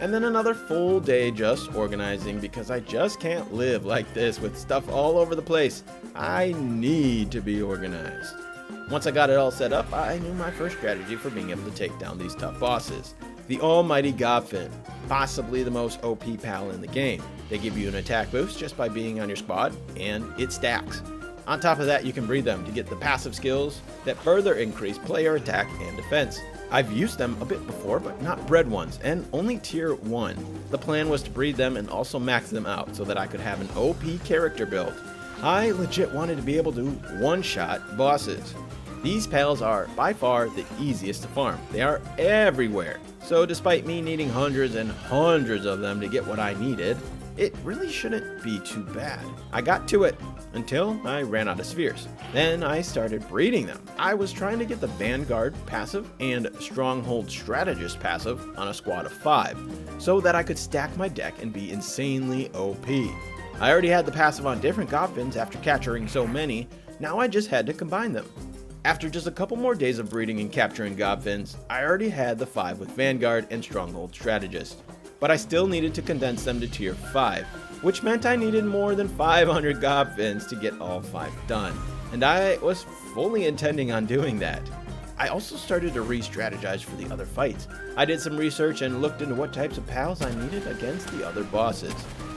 And then another full day just organizing because I just can't live like this with stuff all over the place. I need to be organized. Once I got it all set up, I knew my first strategy for being able to take down these tough bosses. The almighty Gobfin, possibly the most OP pal in the game. They give you an attack boost just by being on your squad, and it stacks. On top of that, you can breed them to get the passive skills that further increase player attack and defense. I've used them a bit before, but not bred ones, and only tier 1. The plan was to breed them and also max them out so that I could have an OP character build. I legit wanted to be able to one-shot bosses. These pals are by far the easiest to farm. They are everywhere. So despite me needing hundreds and hundreds of them to get what I needed, it really shouldn't be too bad. I got to it until I ran out of spheres. Then I started breeding them. I was trying to get the Vanguard passive and Stronghold Strategist passive on a squad of 5 so that I could stack my deck and be insanely OP. I already had the passive on different Gobfins after capturing so many, now I just had to combine them. After just a couple more days of breeding and capturing Gobfins, I already had the 5 with Vanguard and Stronghold Strategist. But I still needed to condense them to tier 5, which meant I needed more than 500 Gobfins to get all 5 done, and I was fully intending on doing that. I also started to re-strategize for the other fights. I did some research and looked into what types of pals I needed against the other bosses.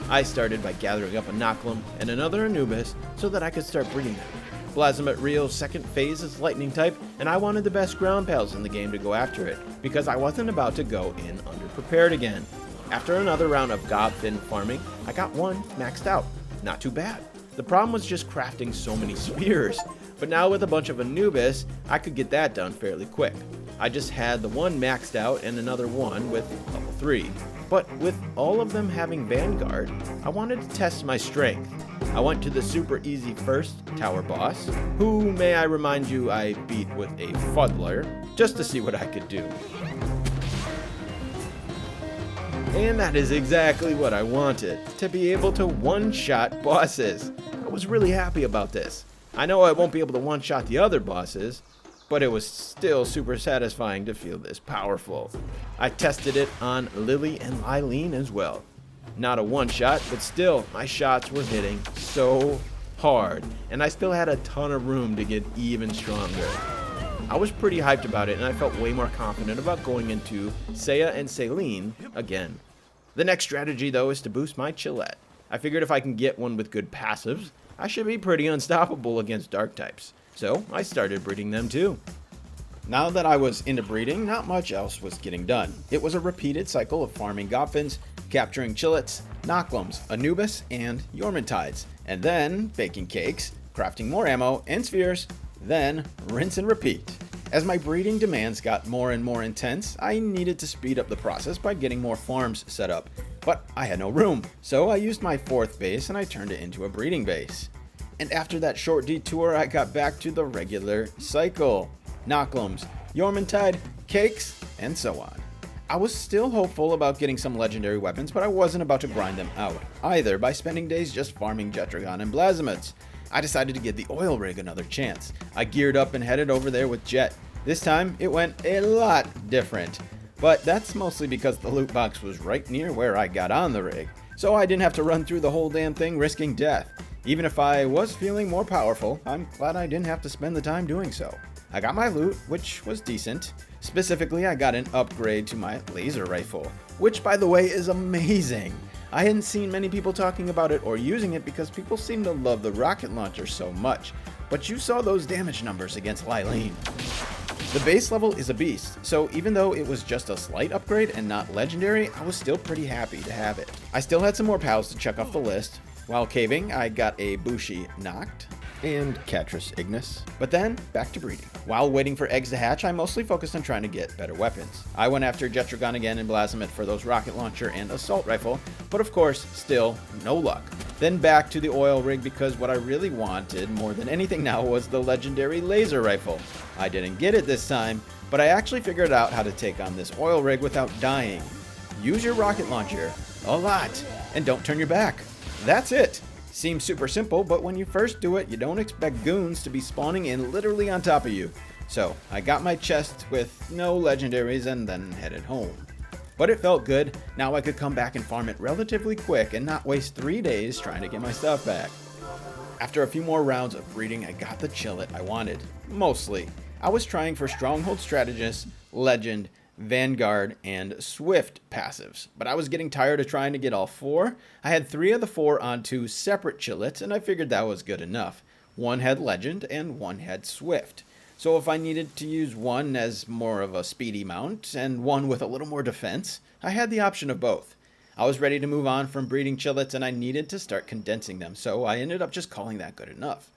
I started by gathering up a Noclum and another Anubis so that I could start breeding them. Blazamut Ryo's second phase is lightning type, and I wanted the best ground pals in the game to go after it, because I wasn't about to go in underprepared again. After another round of Gobfin farming, I got one maxed out. Not too bad. The problem was just crafting so many spheres, but now with a bunch of Anubis, I could get that done fairly quick. I just had the one maxed out and another one with level 3. But with all of them having Vanguard, I wanted to test my strength. I went to the super easy first tower boss, who, may I remind you, I beat with a fuddler, just to see what I could do. And that is exactly what I wanted, to be able to one-shot bosses. I was really happy about this. I know I won't be able to one-shot the other bosses, but it was still super satisfying to feel this powerful. I tested it on Lily and Eileen as well. Not a one-shot, but still, my shots were hitting so hard, and I still had a ton of room to get even stronger. I was pretty hyped about it, and I felt way more confident about going into Seiya and Celine again. The next strategy, though, is to boost my Chillette. I figured if I can get one with good passives, I should be pretty unstoppable against dark types. So I started breeding them too. Now that I was into breeding, not much else was getting done. It was a repeated cycle of farming Gobfins, capturing Chillettes, Noclums, Anubis, and Yormantides, and then baking cakes, crafting more ammo and spheres, then rinse and repeat. As my breeding demands got more and more intense, I needed to speed up the process by getting more farms set up, but I had no room, so I used my fourth base and I turned it into a breeding base. And after that short detour, I got back to the regular cycle. Noclums, Yormantide, cakes, and so on. I was still hopeful about getting some legendary weapons, but I wasn't about to grind them out, either by spending days just farming Jetragon and Blazamuts. I decided to give the oil rig another chance. I geared up and headed over there with Jet. This time, it went a lot different. But that's mostly because the loot box was right near where I got on the rig, so I didn't have to run through the whole damn thing risking death. Even if I was feeling more powerful, I'm glad I didn't have to spend the time doing so. I got my loot, which was decent. Specifically, I got an upgrade to my laser rifle, which by the way is amazing. I hadn't seen many people talking about it or using it because people seem to love the rocket launcher so much, but you saw those damage numbers against Eileen. The base level is a beast, so even though it was just a slight upgrade and not legendary, I was still pretty happy to have it. I still had some more pals to check off the list. While caving, I got a Bushi knocked and Catris Ignis, but then back to breeding. While waiting for eggs to hatch, I mostly focused on trying to get better weapons. I went after Jetragon again and Blazamut for those rocket launcher and assault rifle, but of course, still no luck. Then back to the oil rig because what I really wanted more than anything now was the legendary laser rifle. I didn't get it this time, but I actually figured out how to take on this oil rig without dying. Use your rocket launcher a lot and don't turn your back. That's it. Seems super simple, but when you first do it, you don't expect goons to be spawning in literally on top of you. So I got my chest with no legendaries and then headed home. But it felt good. Now I could come back and farm it relatively quick and not waste 3 days trying to get my stuff back. After a few more rounds of breeding, I got the Chillet I wanted. Mostly. I was trying for Stronghold Strategist, Legend, Vanguard, and Swift passives, but I was getting tired of trying to get all 4. I had 3 of the 4 on 2 separate Chillets, and I figured that was good enough. One had Legend, and one had Swift. So if I needed to use one as more of a speedy mount, and one with a little more defense, I had the option of both. I was ready to move on from breeding Chillets, and I needed to start condensing them, so I ended up just calling that good enough.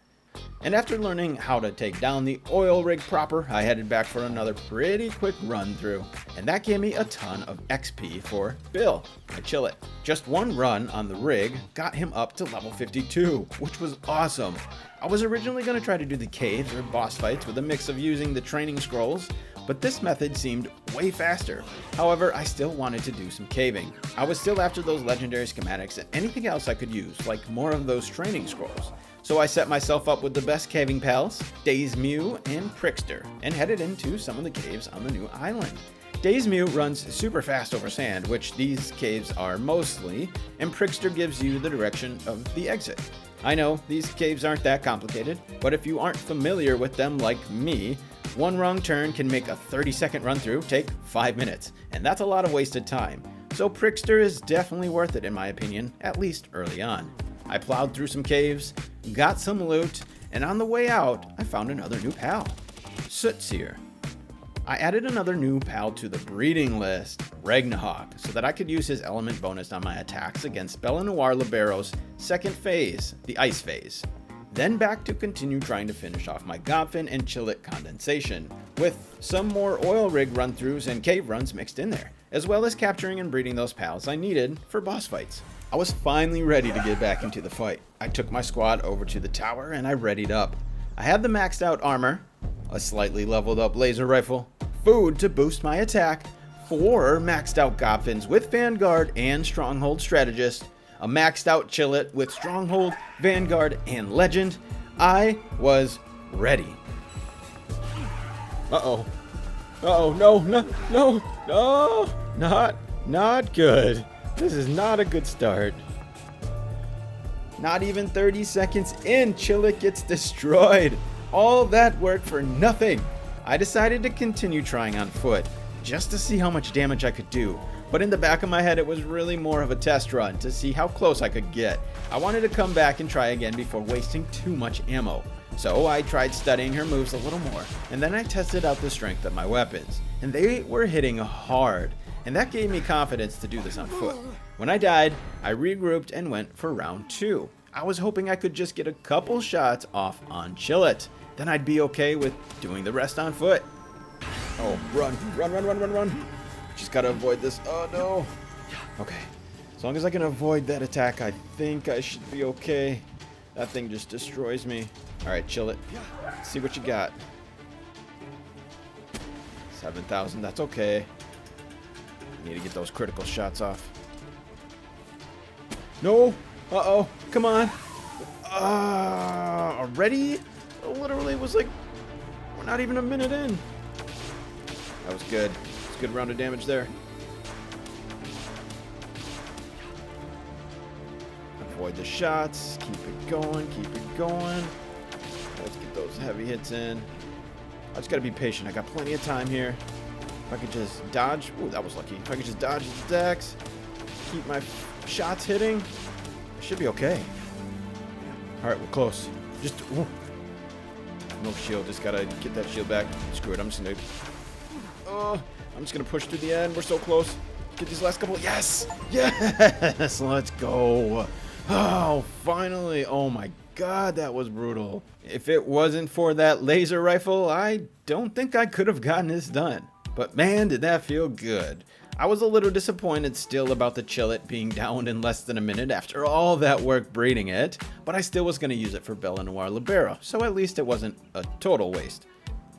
And after learning how to take down the oil rig proper, I headed back for another pretty quick run through. And that gave me a ton of XP for Bill, my Chillet. Just one run on the rig got him up to level 52, which was awesome. I was originally going to try to do the caves or boss fights with a mix of using the training scrolls, but this method seemed way faster. However, I still wanted to do some caving. I was still after those legendary schematics and anything else I could use, like more of those training scrolls. So I set myself up with the best caving pals, Daze Mew and Prickster, and headed into some of the caves on the new island. Daze Mew runs super fast over sand, which these caves are mostly, and Prickster gives you the direction of the exit. I know, these caves aren't that complicated, but if you aren't familiar with them like me, one wrong turn can make a 30-second run through take 5 minutes, and that's a lot of wasted time. so Prickster is definitely worth it in my opinion, at least early on. I plowed through some caves, got some loot, and on the way out, I found another new pal, Sootseer. I added another new pal to the breeding list, Ragnahawk, so that I could use his element bonus on my attacks against bellanoir Libero's second phase, the ice phase. Then back to continue trying to finish off my Godfin and Chillet condensation, with some more oil rig run-throughs and cave runs mixed in there, as well as capturing and breeding those pals I needed for boss fights. I was finally ready to get back into the fight. I took my squad over to the tower and I readied up. I had the maxed out armor, a slightly leveled up laser rifle, food to boost my attack, 4 maxed out Godfins with Vanguard and Stronghold Strategist, a maxed out Chillet with Stronghold, Vanguard, and Legend. I was ready. Uh-oh. Uh-oh, no, not good. This is not a good start. Not even 30 seconds in, Chillet gets destroyed. All that work for nothing. I decided to continue trying on foot, just to see how much damage I could do. But in the back of my head, it was really more of a test run to see how close I could get. I wanted to come back and try again before wasting too much ammo. So I tried studying her moves a little more, and then I tested out the strength of my weapons. And they were hitting hard, and that gave me confidence to do this on foot. When I died, I regrouped and went for round 2. I was hoping I could just get a couple shots off on Chillet. Then I'd be okay with doing the rest on foot. Oh, run. Just gotta avoid this. Oh no. Okay. As long as I can avoid that attack, I think I should be okay. That thing just destroys me. Alright, Chillet. Let's see what you got. 7,000, that's okay. Need to get those critical shots off. No! Uh-oh, come on. Already? It literally was like, we're not even a minute in. That was good. It's a good round of damage there. Avoid the shots. Keep it going. Let's get those heavy hits in. I just gotta be patient. I got plenty of time here. If I could just dodge. Ooh, that was lucky. If I could just dodge his attacks, keep my shots hitting, I should be okay. Alright, we're close. Just. Ooh. No shield. Just gotta get that shield back. Screw it. I'm just gonna push through the end. We're so close. Get these last couple. Yes! Yes! Let's go. Oh, finally. Oh my god, that was brutal. If it wasn't for that laser rifle, I don't think I could have gotten this done. But man, did that feel good. I was a little disappointed still about the Chillet being downed in less than a minute after all that work breeding it, but I still was going to use it for bellanoir Libero, so at least it wasn't a total waste.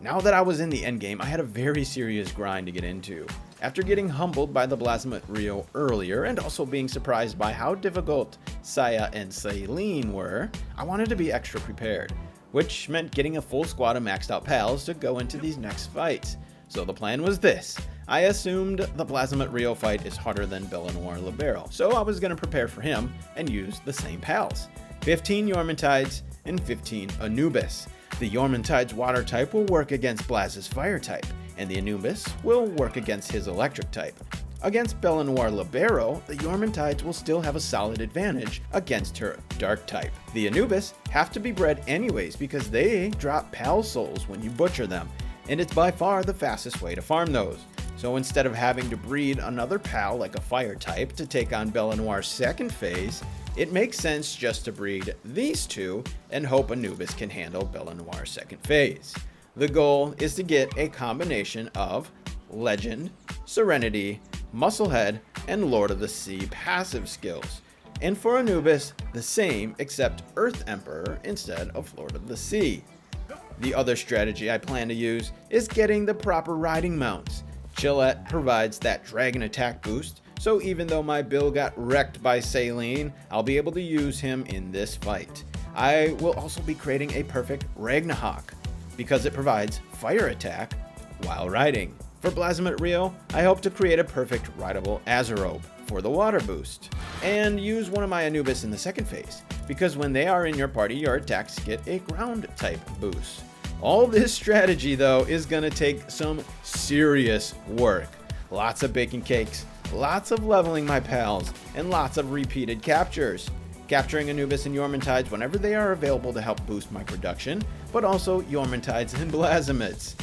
Now that I was in the endgame, I had a very serious grind to get into. After getting humbled by the Blazamut Ryu earlier, and also being surprised by how difficult Saya and Saline were, I wanted to be extra prepared, which meant getting a full squad of maxed out pals to go into these next fights. So the plan was this. I assumed the Blazamut Ryu fight is harder than bellanoir Libero, so I was going to prepare for him and use the same pals. 15 Yormantides and 15 Anubis. The Yormantide's water type will work against Blaz's fire type, and the Anubis will work against his electric type. Against bellanoir Libero, the Yormantides will still have a solid advantage against her dark type. The Anubis have to be bred anyways because they drop pal souls when you butcher them, and it's by far the fastest way to farm those. So instead of having to breed another pal like a fire type to take on bellanoir's second phase, it makes sense just to breed these two and hope Anubis can handle bellanoir's second phase. The goal is to get a combination of Legend, Serenity, Musclehead, and Lord of the Sea passive skills. And for Anubis, the same except Earth Emperor instead of Lord of the Sea. The other strategy I plan to use is getting the proper riding mounts. Chillet provides that dragon attack boost, so even though my build got wrecked by Saline, I'll be able to use him in this fight. I will also be creating a perfect Ragnahawk, because it provides fire attack while riding. For Blazamut Ryu, I hope to create a perfect rideable Azerobe for the water boost, and use one of my Anubis in the second phase, because when they are in your party, your attacks get a ground type boost. All this strategy though is gonna take some serious work. Lots of baking cakes, lots of leveling my pals, and lots of repeated captures. Capturing Anubis and Yormantides whenever they are available to help boost my production, but also Yormantides and Blazamuts,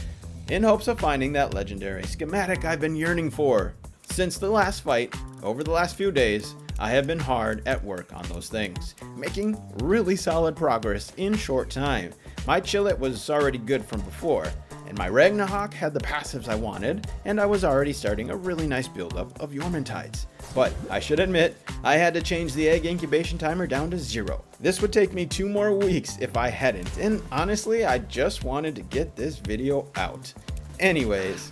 in hopes of finding that legendary schematic I've been yearning for. Since the last fight, over the last few days, I have been hard at work on those things, making really solid progress in short time. My Chillet was already good from before, and my Ragnarok had the passives I wanted, and I was already starting a really nice buildup of Yormantides. But I should admit, I had to change the egg incubation timer down to 0. This would take me 2 more weeks if I hadn't, and honestly, I just wanted to get this video out. Anyways,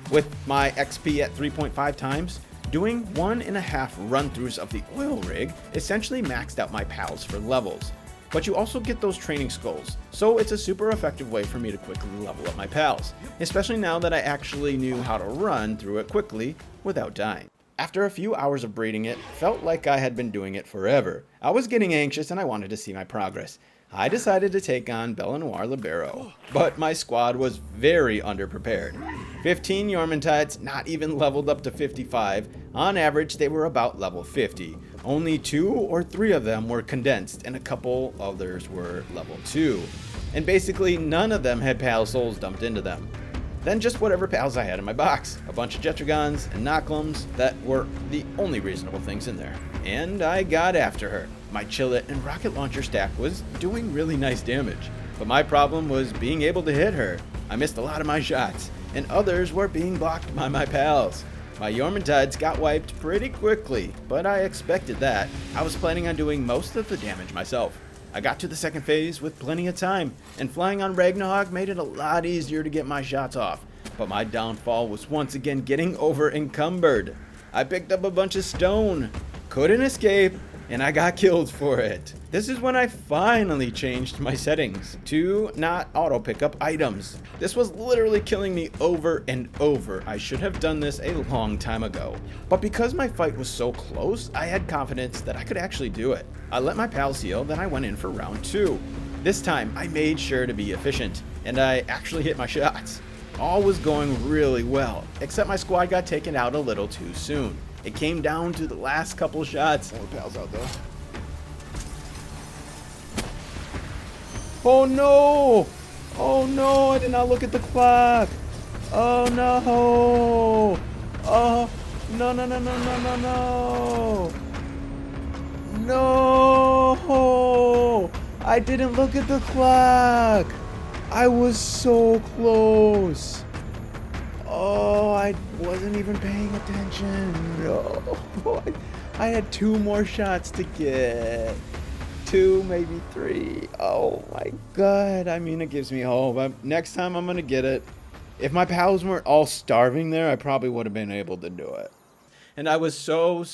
with my XP at 3.5 times, doing 1.5 run-throughs of the oil rig essentially maxed out my pals for levels. But you also get those training skulls, so it's a super effective way for me to quickly level up my pals, especially now that I actually knew how to run through it quickly without dying. After a few hours of braiding it, felt like I had been doing it forever. I was getting anxious and I wanted to see my progress. I decided to take on bellanoir Libero, but my squad was very underprepared. 15 Yormantides, not even leveled up to 55. On average, they were about level 50. Only 2 or 3 of them were condensed, and a couple others were level 2. And basically, none of them had pal souls dumped into them. Then just whatever pals I had in my box. A bunch of Jetragons and Knocklums that were the only reasonable things in there. And I got after her. My Chillet and rocket launcher stack was doing really nice damage, but my problem was being able to hit her. I missed a lot of my shots, and others were being blocked by my pals. My Yormantides got wiped pretty quickly, but I expected that. I was planning on doing most of the damage myself. I got to the second phase with plenty of time, and flying on Ragnarok made it a lot easier to get my shots off, but my downfall was once again getting over encumbered. I picked up a bunch of stone, couldn't escape, and I got killed for it. This is when I finally changed my settings to not auto pick up items. This was literally killing me over and over. I should have done this a long time ago. But because my fight was so close, I had confidence that I could actually do it. I let my pals heal, then I went in for round 2. This time, I made sure to be efficient, and I actually hit my shots. All was going really well, except my squad got taken out a little too soon. It came down to the last couple shots. More pals out though. Oh no! Oh no, I did not look at the clock! Oh no! Oh, no, no, no, no, no, no, no! No! I didn't look at the clock! I was so close! Oh, I wasn't even paying attention. No. I had 2 more shots to get. 2, maybe 3. Oh my god. I mean, it gives me hope. Next time I'm going to get it. If my pals weren't all starving there, I probably would have been able to do it. And I was so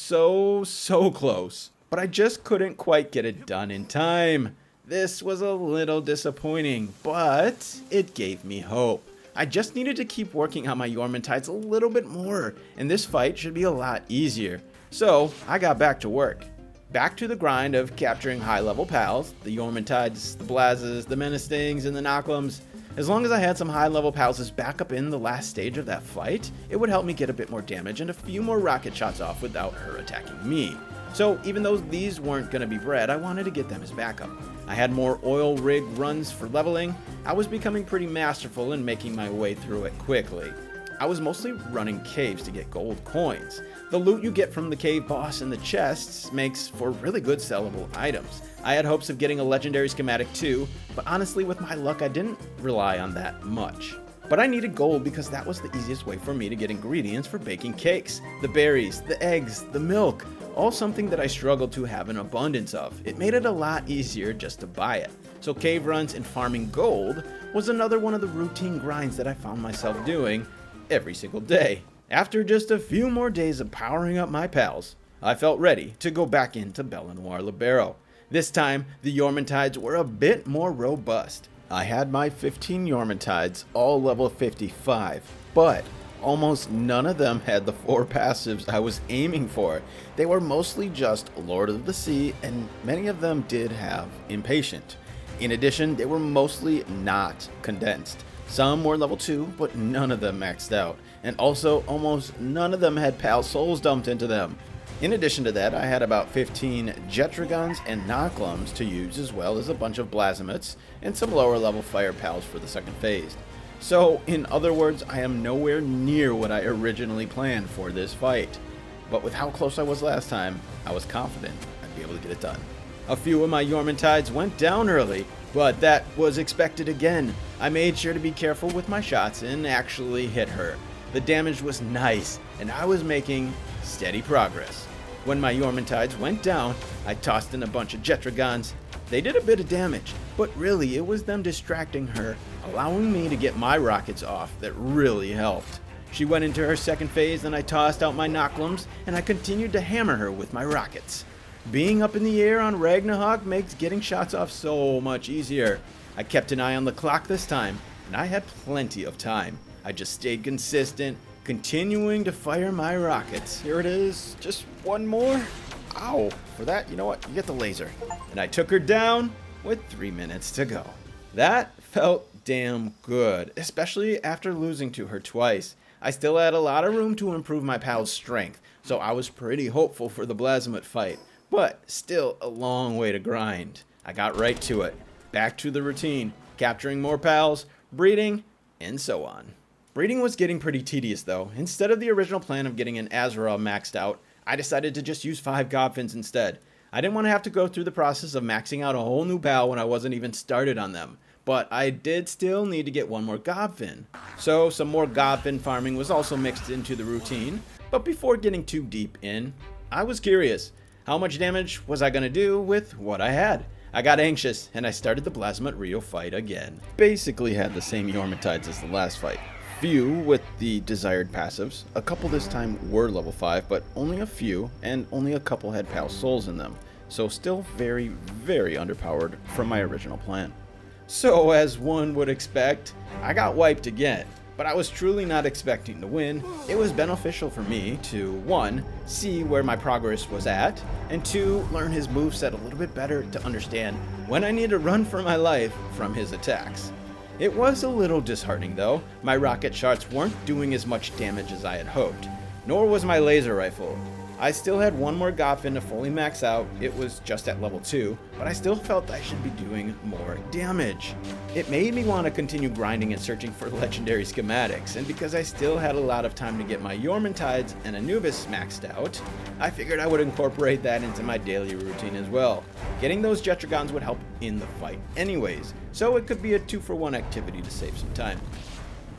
close. But I just couldn't quite get it done in time. This was a little disappointing, but it gave me hope. I just needed to keep working on my Yormantides a little bit more, and this fight should be a lot easier. So, I got back to work. Back to the grind of capturing high-level pals, the Yormantides, the Blazes, the Menacings, and the Knocklums. As long as I had some high-level pals as backup in the last stage of that fight, it would help me get a bit more damage and a few more rocket shots off without her attacking me. So, even though these weren't going to be bred, I wanted to get them as backup. I had more oil rig runs for leveling. I was becoming pretty masterful in making my way through it quickly. I was mostly running caves to get gold coins. The loot you get from the cave boss and the chests makes for really good sellable items. I had hopes of getting a legendary schematic too, but honestly with my luck I didn't rely on that much. But I needed gold because that was the easiest way for me to get ingredients for baking cakes. The berries, the eggs, the milk, all something that I struggled to have an abundance of. It made it a lot easier just to buy it. So cave runs and farming gold was another one of the routine grinds that I found myself doing every single day. After just a few more days of powering up my pals, I felt ready to go back into bellanoir Libero. This time, the Yormantides were a bit more robust. I had my 15 Yormantides, all level 55, but almost none of them had the 4 passives I was aiming for. They were mostly just Lord of the Sea, and many of them did have Impatient. In addition, they were mostly not condensed. Some were level 2, but none of them maxed out, and also almost none of them had pal souls dumped into them. In addition to that, I had about 15 Jetragons and Knocklums to use, as well as a bunch of Blazamuts and some lower level fire pals for the second phase. So, in other words, I am nowhere near what I originally planned for this fight. But with how close I was last time, I was confident I'd be able to get it done. A few of my Yormantides went down early, but that was expected again. I made sure to be careful with my shots and actually hit her. The damage was nice, and I was making steady progress. When my Yormantides went down, I tossed in a bunch of Jetragons. They did a bit of damage, but really it was them distracting her, allowing me to get my rockets off that really helped. She went into her second phase and I tossed out my Knocklums and I continued to hammer her with my rockets. Being up in the air on Ragnarok makes getting shots off so much easier. I kept an eye on the clock this time, and I had plenty of time. I just stayed consistent, continuing to fire my rockets. Here it is, just one more. Ow, for that, you know what, you get the laser. And I took her down with 3 minutes to go. That felt damn good, especially after losing to her twice. I still had a lot of room to improve my pal's strength, so I was pretty hopeful for the Blazamut fight. But still a long way to grind. I got right to it. Back to the routine, capturing more pals, breeding, and so on. Breeding was getting pretty tedious though. Instead of the original plan of getting an Azra maxed out, I decided to just use 5 Godfins instead. I didn't want to have to go through the process of maxing out a whole new pal when I wasn't even started on them. But I did still need to get one more Godfin. So some more Godfin farming was also mixed into the routine. But before getting too deep in, I was curious. How much damage was I going to do with what I had? I got anxious, and I started the Blazamut Ryu fight again. Basically had the same Yormantides as the last fight. Few with the desired passives. A couple this time were level 5, but only a few, and only a couple had pal souls in them. So still very, very underpowered from my original plan. So as one would expect, I got wiped again. But I was truly not expecting to win. It was beneficial for me to, 1, see where my progress was at, and 2, learn his moveset a little bit better to understand when I need to run for my life from his attacks. It was a little disheartening though. My rocket shots weren't doing as much damage as I had hoped, nor was my laser rifle. I still had one more Godfin to fully max out. It was just at level 2, but I still felt I should be doing more damage. It made me want to continue grinding and searching for legendary schematics, and because I still had a lot of time to get my Yormantides and Anubis maxed out, I figured I would incorporate that into my daily routine as well. Getting those Jetragons would help in the fight anyways, so it could be a 2-for-1 activity to save some time.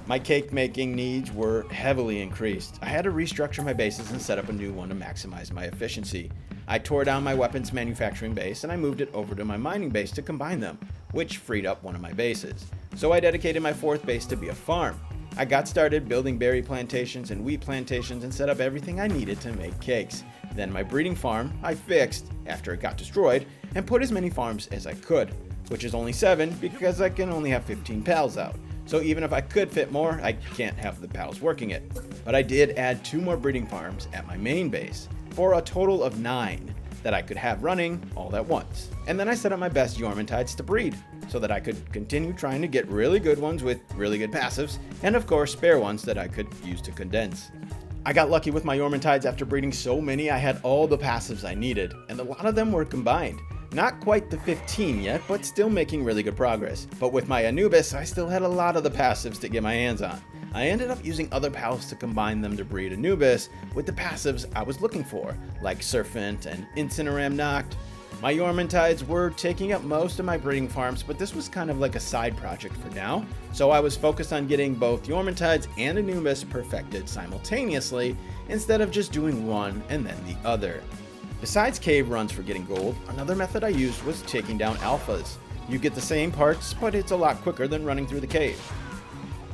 My cake making needs were heavily increased. I had to restructure my bases and set up a new one to maximize my efficiency. I tore down my weapons manufacturing base and I moved it over to my mining base to combine them, which freed up one of my bases. So I dedicated my 4th base to be a farm. I got started building berry plantations and wheat plantations and set up everything I needed to make cakes. Then my breeding farm I fixed after it got destroyed and put as many farms as I could, which is only 7 because I can only have 15 pals out. So even if I could fit more, I can't have the pals working it. But I did add 2 more breeding farms at my main base, for a total of 9 that I could have running all at once. And then I set up my best Yormantides to breed, so that I could continue trying to get really good ones with really good passives, and of course spare ones that I could use to condense. I got lucky with my Yormantides. After breeding so many, I had all the passives I needed, and a lot of them were combined. Not quite the 15 yet, but still making really good progress. But with my Anubis, I still had a lot of the passives to get my hands on. I ended up using other pals to combine them to breed Anubis with the passives I was looking for, like Serpent and Incineram Noct. My Yormantides were taking up most of my breeding farms, but this was kind of like a side project for now. So I was focused on getting both Yormantides and Anubis perfected simultaneously, instead of just doing one and then the other. Besides cave runs for getting gold, another method I used was taking down alphas. You get the same parts, but it's a lot quicker than running through the cave.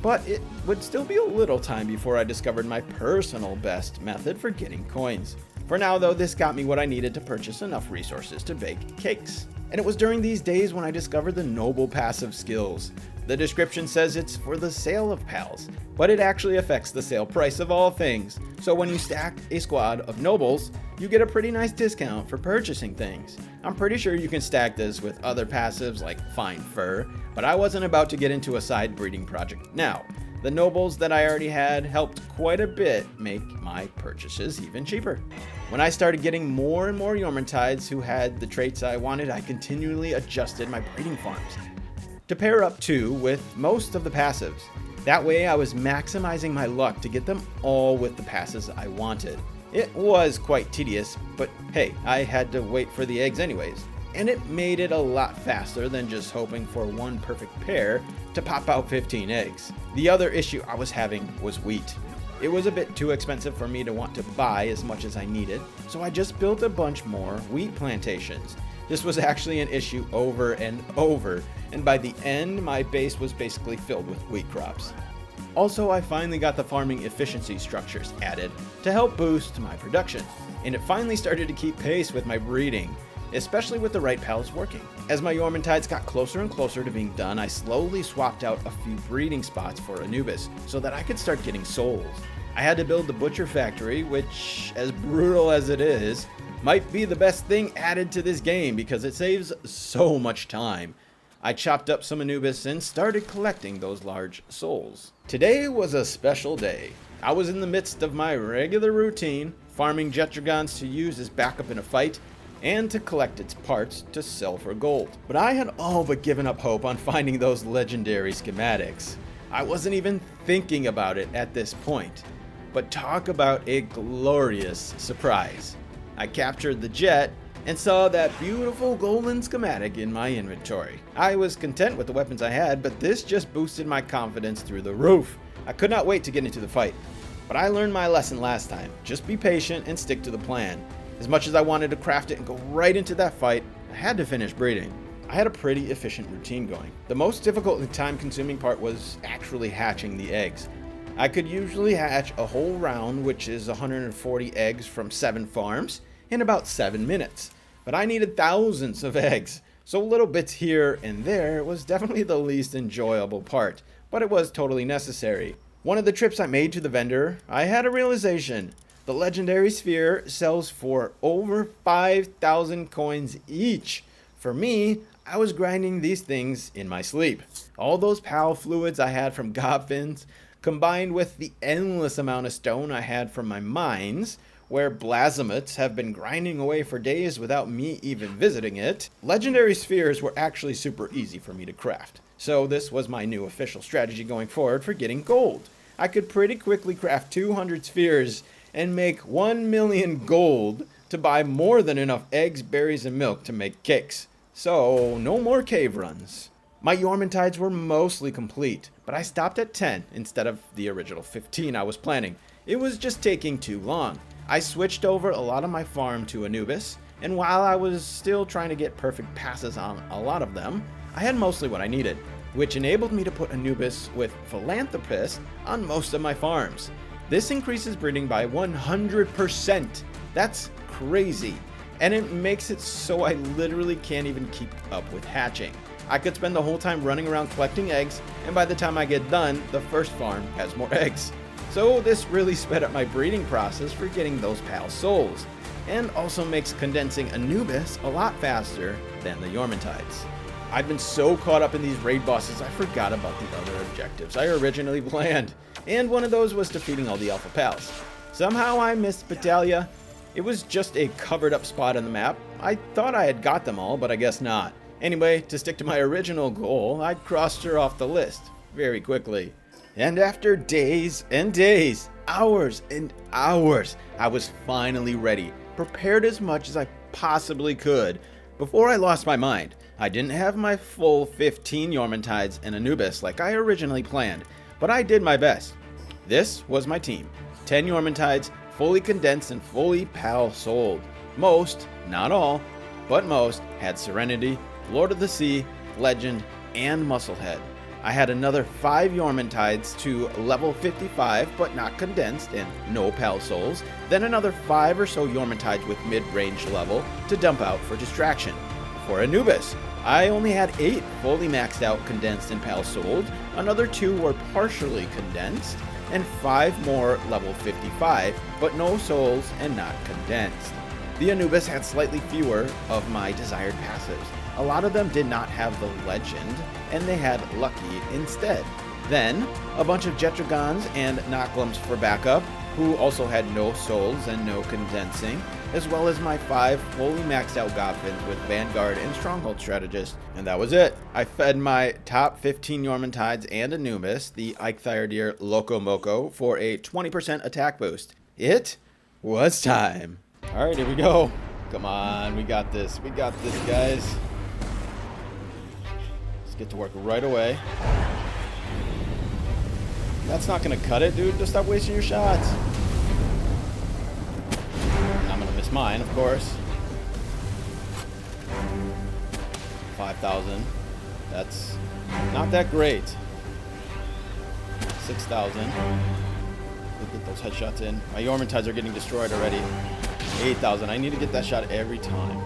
But it would still be a little time before I discovered my personal best method for getting coins. For now though, this got me what I needed to purchase enough resources to bake cakes. And it was during these days when I discovered the noble passive skills. The description says it's for the sale of pals, but it actually affects the sale price of all things. So when you stack a squad of nobles, you get a pretty nice discount for purchasing things. I'm pretty sure you can stack this with other passives like Fine Fur, But I wasn't about to get into a side breeding project now. The nobles that I already had helped quite a bit make my purchases even cheaper. When I started getting more and more Yormantides who had the traits I wanted, I continually adjusted my breeding farms to pair up to with most of the passives. That way I was maximizing my luck to get them all with the passes I wanted. It was quite tedious, but hey, I had to wait for the eggs anyways. And it made it a lot faster than just hoping for one perfect pair to pop out 15 eggs. The other issue I was having was wheat. It was a bit too expensive for me to want to buy as much as I needed, so I just built a bunch more wheat plantations. This was actually an issue over and over, and by the end, my base was basically filled with wheat crops. Also, I finally got the farming efficiency structures added to help boost my production, and it finally started to keep pace with my breeding, especially with the right pals working. As my Yormantides got closer and closer to being done, I slowly swapped out a few breeding spots for Anubis so that I could start getting souls. I had to build the butcher factory, which, as brutal as it is, might be the best thing added to this game because it saves so much time. I chopped up some Anubis and started collecting those large souls. Today was a special day. I was in the midst of my regular routine, farming Jetragons to use as backup in a fight, and to collect its parts to sell for gold. But I had all but given up hope on finding those legendary schematics. I wasn't even thinking about it at this point. But talk about a glorious surprise. I captured the jet and saw that beautiful golden schematic in my inventory. I was content with the weapons I had, but this just boosted my confidence through the roof. I could not wait to get into the fight. But I learned my lesson last time. Just be patient and stick to the plan. As much as I wanted to craft it and go right into that fight, I had to finish breeding. I had a pretty efficient routine going. The most difficult and time-consuming part was actually hatching the eggs. I could usually hatch a whole round, which is 140 eggs from 7 farms, in about 7 minutes. But I needed thousands of eggs, so little bits here and there was definitely the least enjoyable part, but it was totally necessary. One of the trips I made to the vendor, I had a realization. The legendary sphere sells for over 5,000 coins each. For me, I was grinding these things in my sleep. All those PAL fluids I had from Gobfins, combined with the endless amount of stone I had from my mines, where Blazamuts have been grinding away for days without me even visiting it, legendary spheres were actually super easy for me to craft. So this was my new official strategy going forward for getting gold. I could pretty quickly craft 200 spheres and make 1 million gold to buy more than enough eggs, berries, and milk to make cakes. So no more cave runs. My Yormantides were mostly complete, but I stopped at 10 instead of the original 15 I was planning. It was just taking too long. I switched over a lot of my farm to Anubis, and while I was still trying to get perfect passes on a lot of them, I had mostly what I needed, which enabled me to put Anubis with Philanthropist on most of my farms. This increases breeding by 100%. That's crazy. And it makes it so I literally can't even keep up with hatching. I could spend the whole time running around collecting eggs, and by the time I get done, the first farm has more eggs. So this really sped up my breeding process for getting those PAL souls, and also makes condensing Anubis a lot faster than the Yormantides. I've been so caught up in these raid bosses I forgot about the other objectives I originally planned, and one of those was defeating all the Alpha Pals. Somehow I missed Battalia. It was just a covered up spot on the map. I thought I had got them all, but I guess not. Anyway, to stick to my original goal, I crossed her off the list very quickly. And after days and days, hours and hours, I was finally ready, prepared as much as I possibly could. Before I lost my mind, I didn't have my full 15 Yormantides and Anubis like I originally planned, but I did my best. This was my team. 10 Yormantides, fully condensed and fully PAL sold. Most, not all, but most, had Serenity, Lord of the Sea, Legend, and Musclehead. I had another 5 Yormantides to level 55 but not condensed and no PAL souls, then another 5 or so Yormantides with mid-range level to dump out for distraction. For Anubis, I only had 8 fully maxed out condensed and PAL sold, another 2 were partially condensed, and 5 more level 55 but no souls and not condensed. The Anubis had slightly fewer of my desired passives, a lot of them did not have the legend, and they had Lucky instead. Then, a bunch of Jetragons and Noklums for backup, who also had no souls and no condensing, as well as my 5 fully maxed out Godfins with Vanguard and Stronghold Strategist. And that was it. I fed my top 15 Yormantides and Anubis, the Eikthyrodir Loco Moco, for a 20% attack boost. It was time. Alright, here we go. Come on, we got this. We got this, guys. Let's get to work right away. That's not gonna cut it, dude. Just stop wasting your shots. I'm gonna miss mine, of course. 5,000. That's not that great. 6,000. Get those headshots in. My Yormantides are getting destroyed already. 8,000. I need to get that shot every time.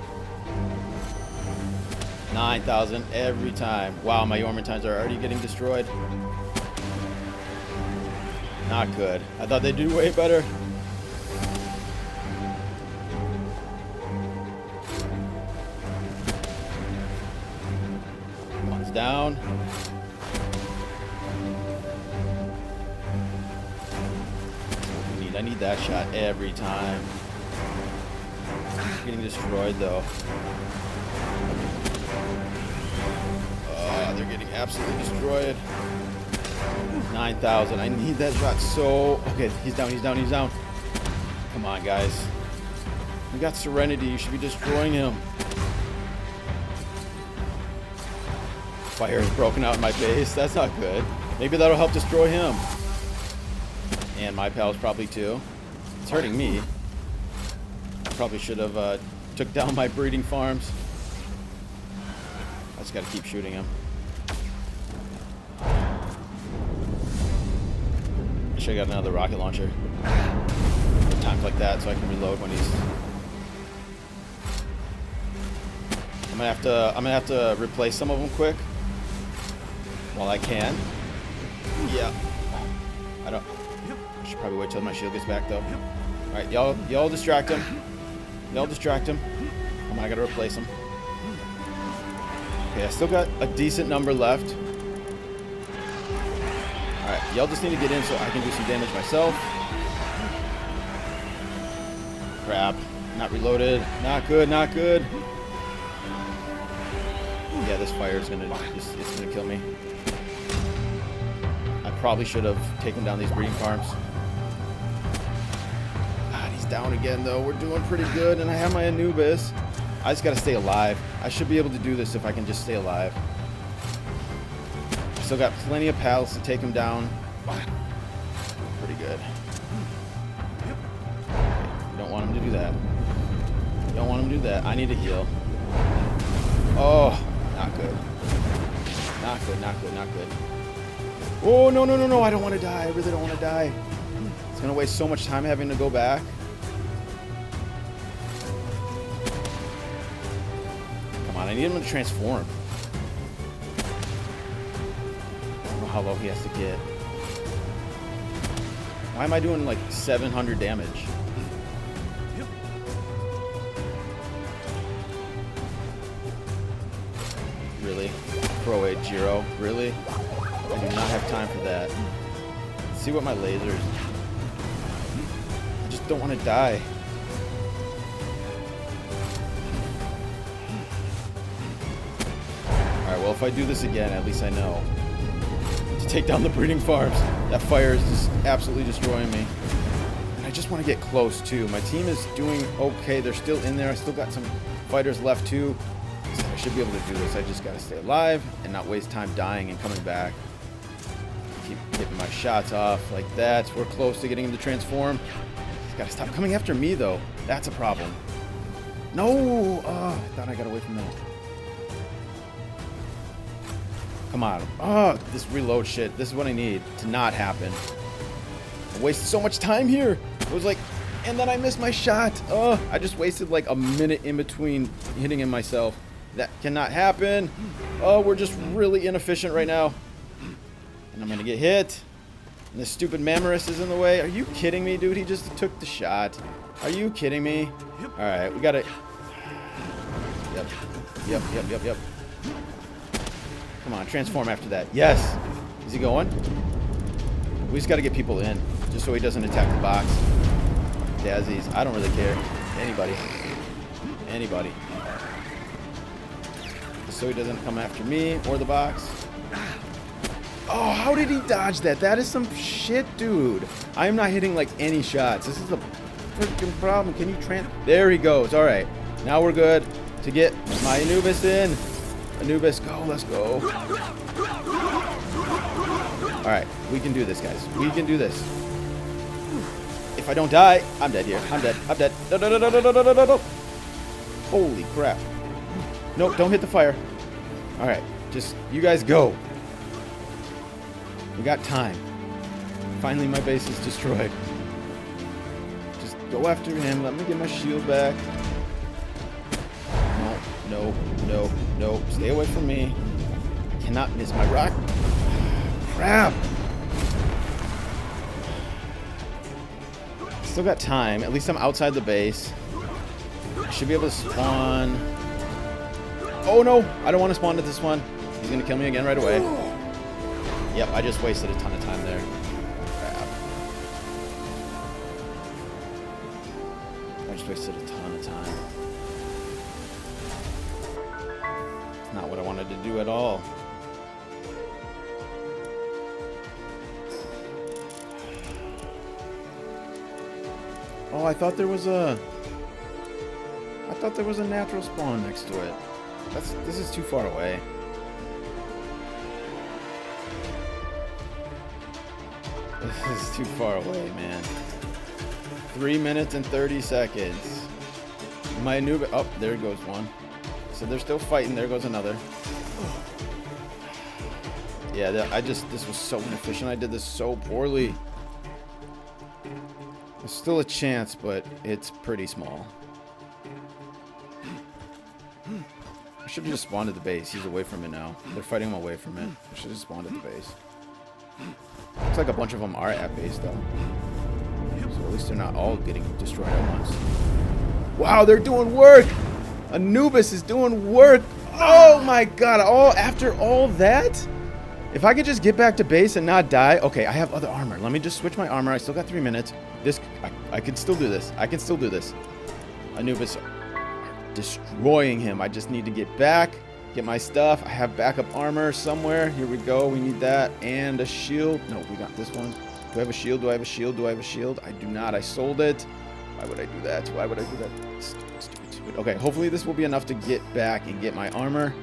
9,000 every time. Wow, my Yormantides are already getting destroyed. Not good. I thought they'd do way better. One's down. I need that shot every time. Getting destroyed though. They're getting absolutely destroyed. 9,000. I need that shot so... Okay, he's down, he's down, he's down. Come on, guys. We got Serenity. You should be destroying him. Fire is broken out in my base. That's not good. Maybe that'll help destroy him. And my pals probably too. It's hurting me. I probably should have took down my breeding farms. I just gotta keep shooting him. I should have got another rocket launcher. Times like that so I can reload when he's... I'm gonna have to replace some of them quick. While I can. Yeah. I should probably wait till my shield gets back though. Alright, y'all distract him. Y'all distract him. Come on, I gotta replace him. Okay, I still got a decent number left. Alright, y'all just need to get in so I can do some damage myself. Crap. Not reloaded. Not good, not good. Yeah, this fire is gonna it's gonna kill me. I probably should have taken down these breeding farms. God, he's down again though. We're doing pretty good, and I have my Anubis. I just gotta stay alive. I should be able to do this if I can just stay alive. Still got plenty of pals to take him down. Pretty good. You don't want him to do that. You don't want him to do that. I need to heal. Oh, not good. Not good, not good, not good. Oh, no, no, no, no. I don't want to die. I really don't want to die. It's going to waste so much time having to go back. Come on, I need him to transform. I don't know how low he has to get. Why am I doing like 700 damage? Really? Pro 8 Jiro? Really? I do not have time for that. Let's see what my lasers... I just don't want to die. Alright, well if I do this again, at least I know to take down the breeding farms. That fire is just absolutely destroying me. And I just want to get close too. My team is doing okay. They're still in there. I still got some fighters left too. I should be able to do this. I just gotta stay alive and not waste time dying and coming back. Keep getting my shots off like that. We're close to getting him to transform. He's gotta stop coming after me though. That's a problem. No! Oh, I thought I got away from that. Come on. Oh, this reload shit. This is what I need to not happen. I wasted so much time here. It was like, and then I missed my shot. Oh, I just wasted like a minute in between hitting him myself. That cannot happen. Oh, we're just really inefficient right now. And I'm gonna get hit. And this stupid Mamorus is in the way. Are you kidding me, dude? He just took the shot. Are you kidding me? Alright, we gotta... Yep. Yep, yep, yep, yep. Come on, transform after that. Yes! Is he going? We just gotta get people in, just so he doesn't attack the box. Dazies, I don't really care. Anybody. Anybody. Just so he doesn't come after me or the box. Oh, how did he dodge that? That is some shit, dude. I am not hitting, like, any shots. This is a freaking problem. Can you There he goes. All right. Now we're good to get my Anubis in. Anubis, go. Let's go. All right. We can do this, guys. We can do this. If I don't die, I'm dead here. I'm dead. I'm dead. No, no, no, no, no, no, no, no, no. Holy crap. Nope, don't hit the fire. All right. Just, you guys go. We got time. Finally, my base is destroyed. Just go after him. Let me get my shield back. No, no, no, no. Stay away from me. I cannot miss my rock. Crap. Still got time. At least I'm outside the base. I should be able to spawn. Oh, no. I don't want to spawn to this one. He's going to kill me again right away. Yep, I just wasted a ton of time there. Crap. I just wasted a ton of time. Not what I wanted to do at all. Oh, I thought there was a natural spawn next to it. This is too far away. This is too far away, man. 3 minutes and 30 seconds. My Anubis. Oh, there goes one. So they're still fighting. There goes another. Yeah, this was so inefficient. I did this so poorly. There's still a chance, but it's pretty small. I should have just spawned at the base. He's away from it now. They're fighting him away from it. I should have spawned at the base. Looks like a bunch of them are at base, though. So at least they're not all getting destroyed at once. Wow, they're doing work! Anubis is doing work! Oh my god, after all that? If I could just get back to base and not die... Okay, I have other armor. Let me just switch my armor. I still got 3 minutes. I can still do this. I can still do this. Anubis destroying him. I just need to get back. Get my stuff. I have backup armor somewhere. Here we go. We need that. And a shield. No, we got this one. Do I have a shield? Do I have a shield? Do I have a shield? I do not. I sold it. Why would I do that? Why would I do that? Stupid, stupid, stupid. Okay, hopefully this will be enough to get back and get my armor.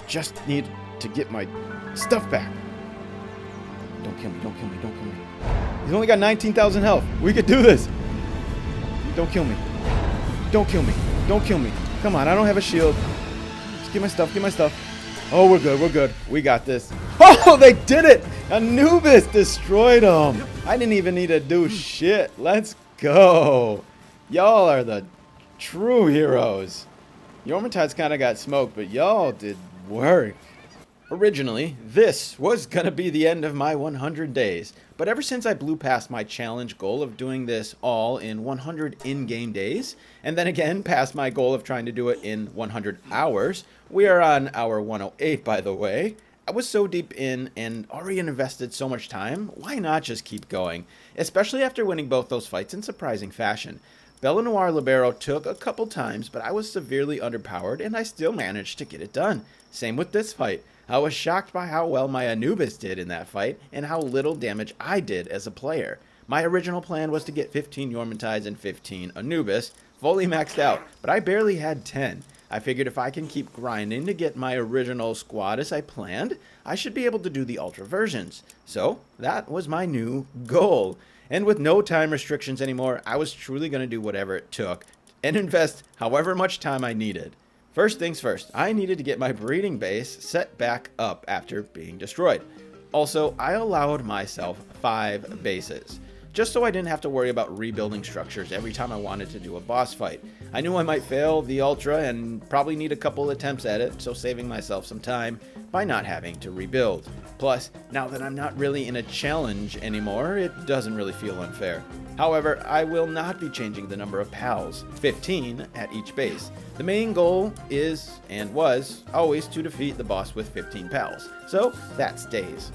Just need to get my stuff back. Don't kill me. Don't kill me. Don't kill me. He's only got 19,000 health. We could do this. Don't kill me. Don't kill me. Don't kill me. Come on. I don't have a shield. Get my stuff, get my stuff. Oh, we're good, we're good. We got this. Oh, they did it! Anubis destroyed them. I didn't even need to do shit. Let's go. Y'all are the true heroes. Yormatide's kind of got smoked, but y'all did work. Originally, this was going to be the end of my 100 days, but ever since I blew past my challenge goal of doing this all in 100 in-game days, and then again past my goal of trying to do it in 100 hours, we are on hour 108 by the way, I was so deep in and already invested so much time, why not just keep going, especially after winning both those fights in surprising fashion. Bellanoir Libero took a couple times, but I was severely underpowered and I still managed to get it done. Same with this fight. I was shocked by how well my Anubis did in that fight and how little damage I did as a player. My original plan was to get 15 Yormatides and 15 Anubis, fully maxed out, but I barely had 10. I figured if I can keep grinding to get my original squad as I planned, I should be able to do the Ultra versions. So that was my new goal. And with no time restrictions anymore, I was truly going to do whatever it took and invest however much time I needed. First things first, I needed to get my breeding base set back up after being destroyed. Also, I allowed myself 5 bases, just so I didn't have to worry about rebuilding structures every time I wanted to do a boss fight. I knew I might fail the Ultra and probably need a couple attempts at it, so saving myself some time by not having to rebuild. Plus, now that I'm not really in a challenge anymore, it doesn't really feel unfair. However, I will not be changing the number of pals, 15 at each base. The main goal is, and was, always to defeat the boss with 15 pals, so that stays.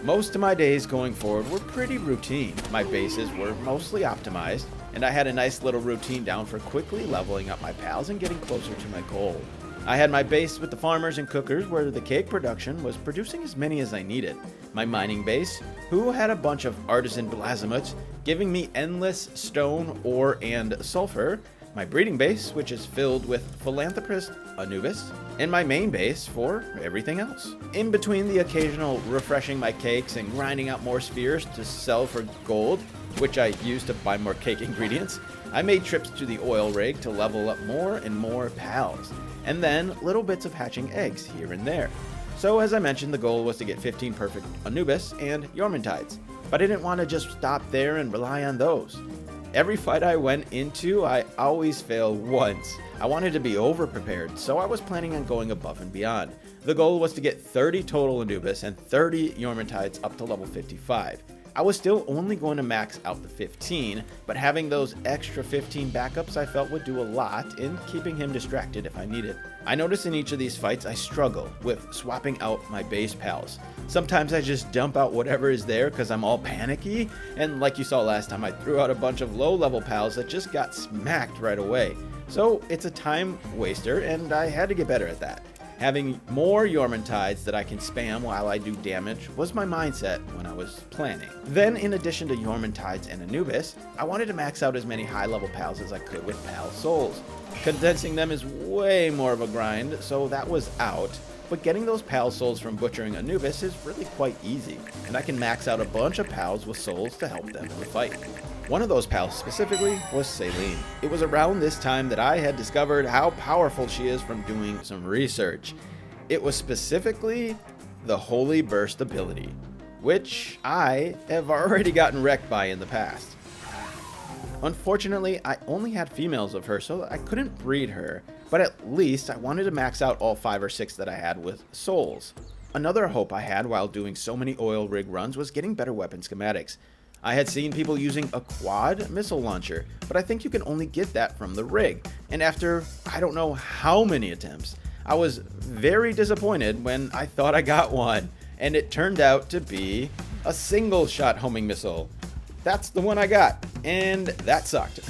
Most of my days going forward were pretty routine. My bases were mostly optimized, and I had a nice little routine down for quickly leveling up my pals and getting closer to my goal. I had my base with the farmers and cookers where the cake production was producing as many as I needed. My mining base, who had a bunch of artisan Blazamuts, giving me endless stone, ore, and sulfur. My breeding base, which is filled with philanthropist Anubis, and my main base for everything else. In between the occasional refreshing my cakes and grinding out more spheres to sell for gold, which I used to buy more cake ingredients, I made trips to the oil rig to level up more and more pals, and then little bits of hatching eggs here and there. So as I mentioned, the goal was to get 15 perfect Anubis and Yormantides, but I didn't want to just stop there and rely on those. Every fight I went into, I always fail once. I wanted to be over-prepared, so I was planning on going above and beyond. The goal was to get 30 total Anubis and 30 Yormantides up to level 55. I was still only going to max out the 15, but having those extra 15 backups I felt would do a lot in keeping him distracted if I needed. I noticed in each of these fights I struggle with swapping out my base pals. Sometimes I just dump out whatever is there because I'm all panicky, and like you saw last time, I threw out a bunch of low-level pals that just got smacked right away. So it's a time waster, and I had to get better at that. Having more Yormantides that I can spam while I do damage was my mindset when I was planning. Then, in addition to Yormantides and Anubis, I wanted to max out as many high-level pals as I could with pal souls. Condensing them is way more of a grind, so that was out. But getting those pal souls from butchering Anubis is really quite easy, and I can max out a bunch of pals with souls to help them in the fight. One of those pals specifically was Celine. It was around this time that I had discovered how powerful she is from doing some research. It was specifically the Holy Burst ability, which I have already gotten wrecked by in the past. Unfortunately, I only had females of her, so I couldn't breed her, but at least I wanted to max out all 5 or 6 that I had with souls. Another hope I had while doing so many oil rig runs was getting better weapon schematics. I had seen people using a quad missile launcher, but I think you can only get that from the rig, and after I don't know how many attempts, I was very disappointed when I thought I got one, and it turned out to be a single shot homing missile. That's the one I got, and that sucked,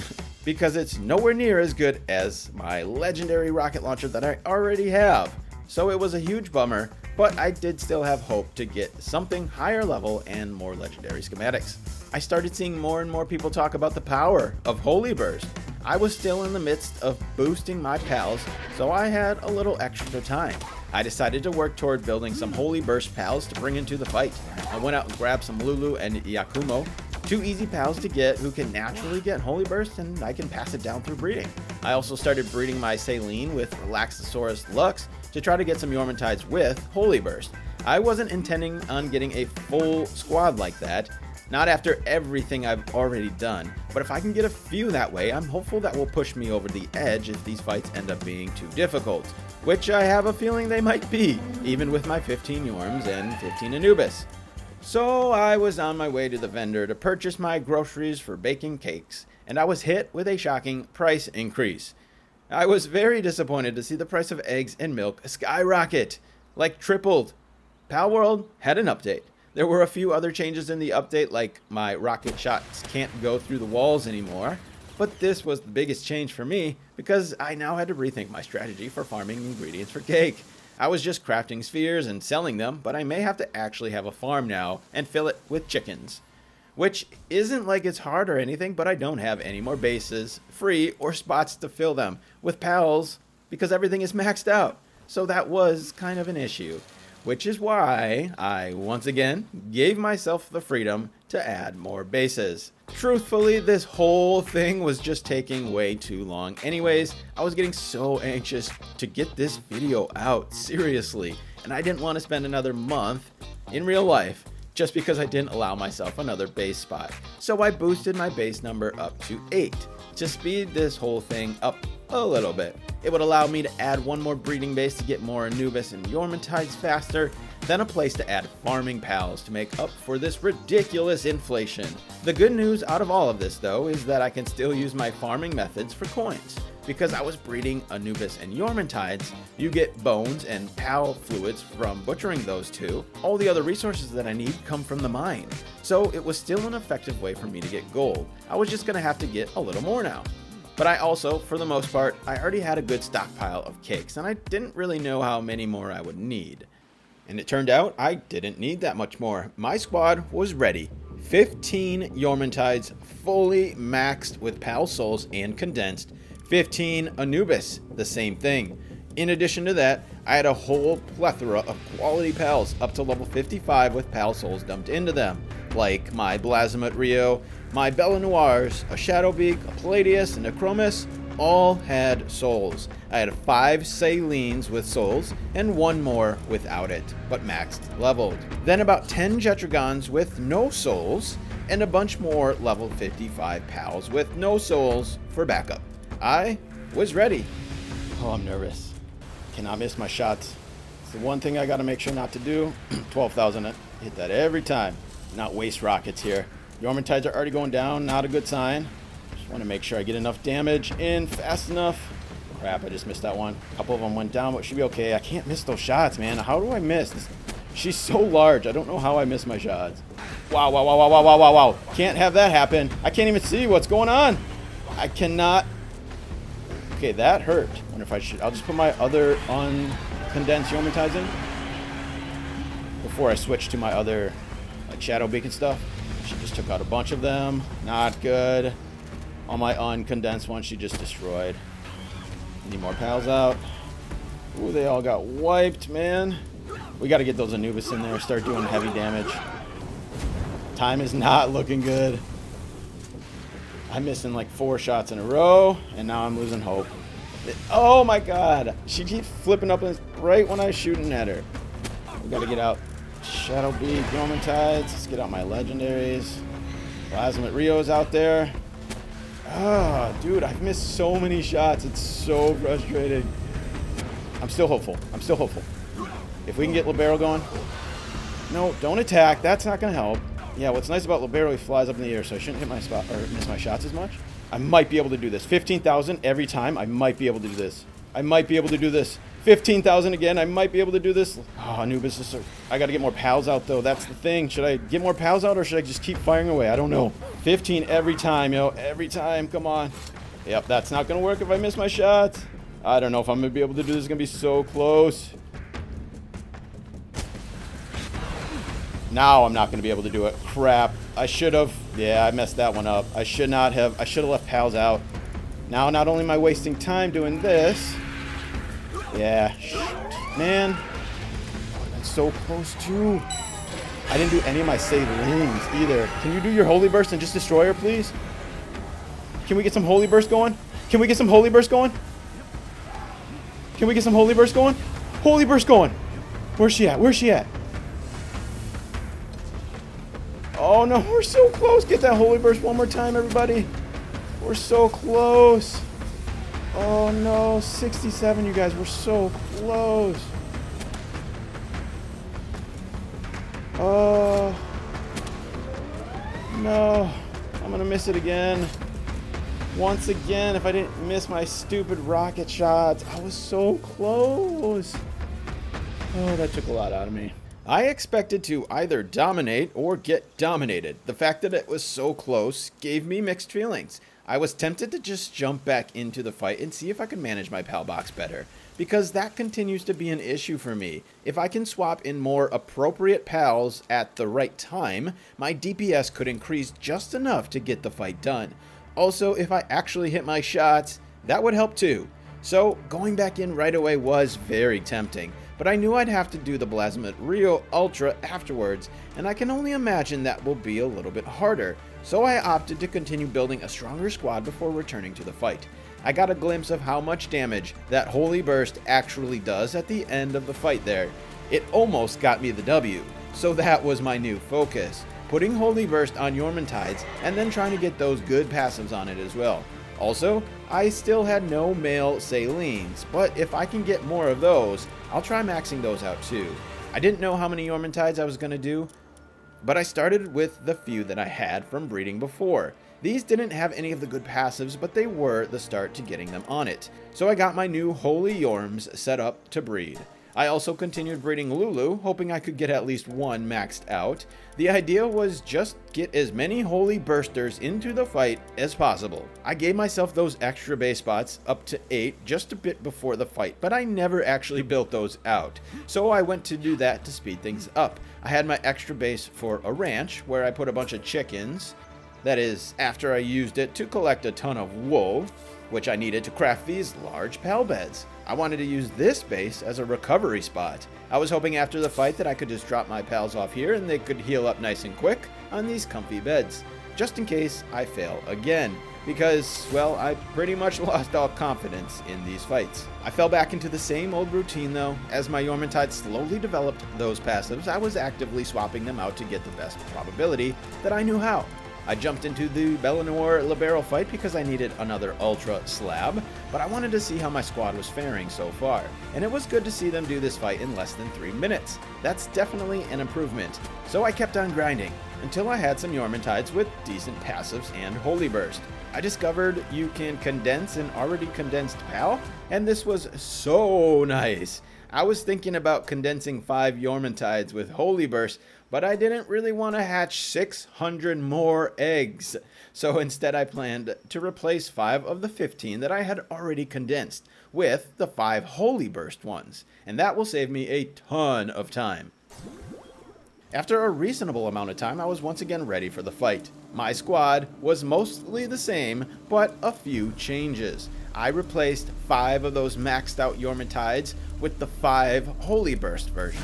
because it's nowhere near as good as my legendary rocket launcher that I already have. So it was a huge bummer, but I did still have hope to get something higher level and more legendary schematics. I started seeing more and more people talk about the power of Holy Burst. I was still in the midst of boosting my pals, so I had a little extra time. I decided to work toward building some Holy Burst pals to bring into the fight. I went out and grabbed some Lulu and Yakumo, 2 easy pals to get who can naturally get Holy Burst, and I can pass it down through breeding. I also started breeding my Celine with Relaxosaurus Lux to try to get some Yormantides with Holy Burst. I wasn't intending on getting a full squad like that, not after everything I've already done, but if I can get a few that way, I'm hopeful that will push me over the edge if these fights end up being too difficult, which I have a feeling they might be, even with my 15 Yorms and 15 Anubis. So I was on my way to the vendor to purchase my groceries for baking cakes, and I was hit with a shocking price increase. I was very disappointed to see the price of eggs and milk skyrocket, like tripled. Palworld had an update. There were a few other changes in the update, like my rocket shots can't go through the walls anymore, but this was the biggest change for me because I now had to rethink my strategy for farming ingredients for cake. I was just crafting spheres and selling them, but I may have to actually have a farm now and fill it with chickens. Which isn't like it's hard or anything, but I don't have any more bases, free, or spots to fill them with pals because everything is maxed out. So that was kind of an issue, which is why I, once again, gave myself the freedom to add more bases. Truthfully, this whole thing was just taking way too long. Anyways, I was getting so anxious to get this video out, seriously, and I didn't want to spend another month in real life just because I didn't allow myself another base spot. So I boosted my base number up to 8 to speed this whole thing up a little bit. It would allow me to add one more breeding base to get more Anubis and Yormantides faster, then a place to add farming pals to make up for this ridiculous inflation. The good news out of all of this though is that I can still use my farming methods for coins. Because I was breeding Anubis and Yormantides, you get bones and pal fluids from butchering those two. All the other resources that I need come from the mine. So it was still an effective way for me to get gold. I was just gonna have to get a little more now. But I also, for the most part, I already had a good stockpile of cakes, and I didn't really know how many more I would need. And it turned out I didn't need that much more. My squad was ready. 15 Yormantides fully maxed with pal souls and condensed. 15 Anubis, the same thing. In addition to that, I had a whole plethora of quality pals up to level 55 with pal souls dumped into them, like my Blazamut Ryu, my bellanoirs, a Shadowbeak, a Palladius, and a Chromis, all had souls. I had 5 Salines with souls, and 1 more without it, but maxed leveled. Then about 10 Jetragons with no souls, and a bunch more level 55 pals with no souls for backup. I was ready. Oh, I'm nervous. Cannot miss my shots. It's the one thing I gotta make sure not to do. 12,000, I hit that every time. Not waste rockets here. Yormantides are already going down, not a good sign. Just want to make sure I get enough damage in fast enough. Crap, I just missed that one. A couple of them went down, but should be okay. I can't miss those shots, man. How do I miss? She's so large. I don't know how I miss my shots. Wow, wow, wow, wow, wow, wow, wow, wow. Can't have that happen. I can't even see what's going on. I cannot. Okay, that hurt. I wonder if I should. I'll just put my other uncondensed Yormantides in before I switch to my other like Shadowbeak and stuff. She just took out a bunch of them. Not good. All my uncondensed ones she just destroyed. Need more pals out. Ooh, they all got wiped, man. We got to get those Anubis in there. Start doing heavy damage. Time is not looking good. I'm missing like 4 shots in a row, and now I'm losing hope. Oh my god. She keeps flipping up right when I was shooting at her. We got to get out Shadowbeak, Yormantides. Let's get out my legendaries. Blazamut Ryo's out there. Ah, dude, I've missed so many shots. It's so frustrating. I'm still hopeful. I'm still hopeful. If we can get Libero going. No, don't attack. That's not going to help. Yeah, what's nice about Libero, he flies up in the air, so I shouldn't hit my spot or miss my shots as much. I might be able to do this. 15,000 every time. I might be able to do this. I might be able to do this. 15,000 again. I might be able to do this. Oh, Anubis is I got to get more pals out, though. That's the thing. Should I get more pals out, or should I just keep firing away? I don't know. 15 every time, yo. Every time. Come on. Yep, that's not going to work if I miss my shots. I don't know if I'm going to be able to do this. It's going to be so close. Now I'm not going to be able to do it. Crap. I should have. Yeah, I messed that one up. I should not have. I should have left pals out. Now, not only am I wasting time doing this. Yeah. Man. That's so close, too. I didn't do any of my Salines either. Can you do your Holy Burst and just destroy her, please? Can we get some Holy Burst going? Can we get some Holy Burst going? Can we get some Holy Burst going? Holy Burst going! Where's she at? Where's she at? Oh no, we're so close. Get that Holy Burst one more time, everybody. We're so close. Oh no, 67, you guys. We're so close. Oh. No. I'm going to miss it again. Once again, if I didn't miss my stupid rocket shots. I was so close. Oh, that took a lot out of me. I expected to either dominate or get dominated. The fact that it was so close gave me mixed feelings. I was tempted to just jump back into the fight and see if I could manage my pal box better, because that continues to be an issue for me. If I can swap in more appropriate pals at the right time, my DPS could increase just enough to get the fight done. Also, if I actually hit my shots, that would help too. So going back in right away was very tempting, but I knew I'd have to do the Blazamut Ryu Ultra afterwards, and I can only imagine that will be a little bit harder. So I opted to continue building a stronger squad before returning to the fight. I got a glimpse of how much damage that Holy Burst actually does at the end of the fight there. It almost got me the W, so that was my new focus. Putting Holy Burst on Yormantides and then trying to get those good passives on it as well. Also, I still had no male Salines, but if I can get more of those, I'll try maxing those out too. I didn't know how many Yormantides I was going to do, but I started with the few that I had from breeding before. These didn't have any of the good passives, but they were the start to getting them on it. So I got my new Holy Yorms set up to breed. I also continued breeding Lulu, hoping I could get at least one maxed out. The idea was just get as many Holy Bursters into the fight as possible. I gave myself those extra base spots up to 8 just a bit before the fight, but I never actually built those out. So I went to do that to speed things up. I had my extra base for a ranch where I put a bunch of chickens. That is, after I used it to collect a ton of wool, which I needed to craft these large pal beds. I wanted to use this base as a recovery spot. I was hoping after the fight that I could just drop my pals off here and they could heal up nice and quick on these comfy beds, just in case I fail again, because, well, I pretty much lost all confidence in these fights. I fell back into the same old routine though. As my Yormantide slowly developed those passives, I was actively swapping them out to get the best probability that I knew how. I jumped into the bellanoir Libero fight because I needed another Ultra slab, but I wanted to see how my squad was faring so far, and it was good to see them do this fight in less than 3 minutes. That's definitely an improvement. So I kept on grinding, until I had some Yormantides with decent passives and Holy Burst. I discovered you can condense an already condensed pal, and this was so nice. I was thinking about condensing 5 Yormantides with Holy Burst, but I didn't really want to hatch 600 more eggs. So instead I planned to replace 5 of the 15 that I had already condensed with the 5 Holy Burst ones, and that will save me a ton of time. After a reasonable amount of time, I was once again ready for the fight. My squad was mostly the same, but a few changes. I replaced 5 of those maxed out Yormantides with the 5 Holy Burst version.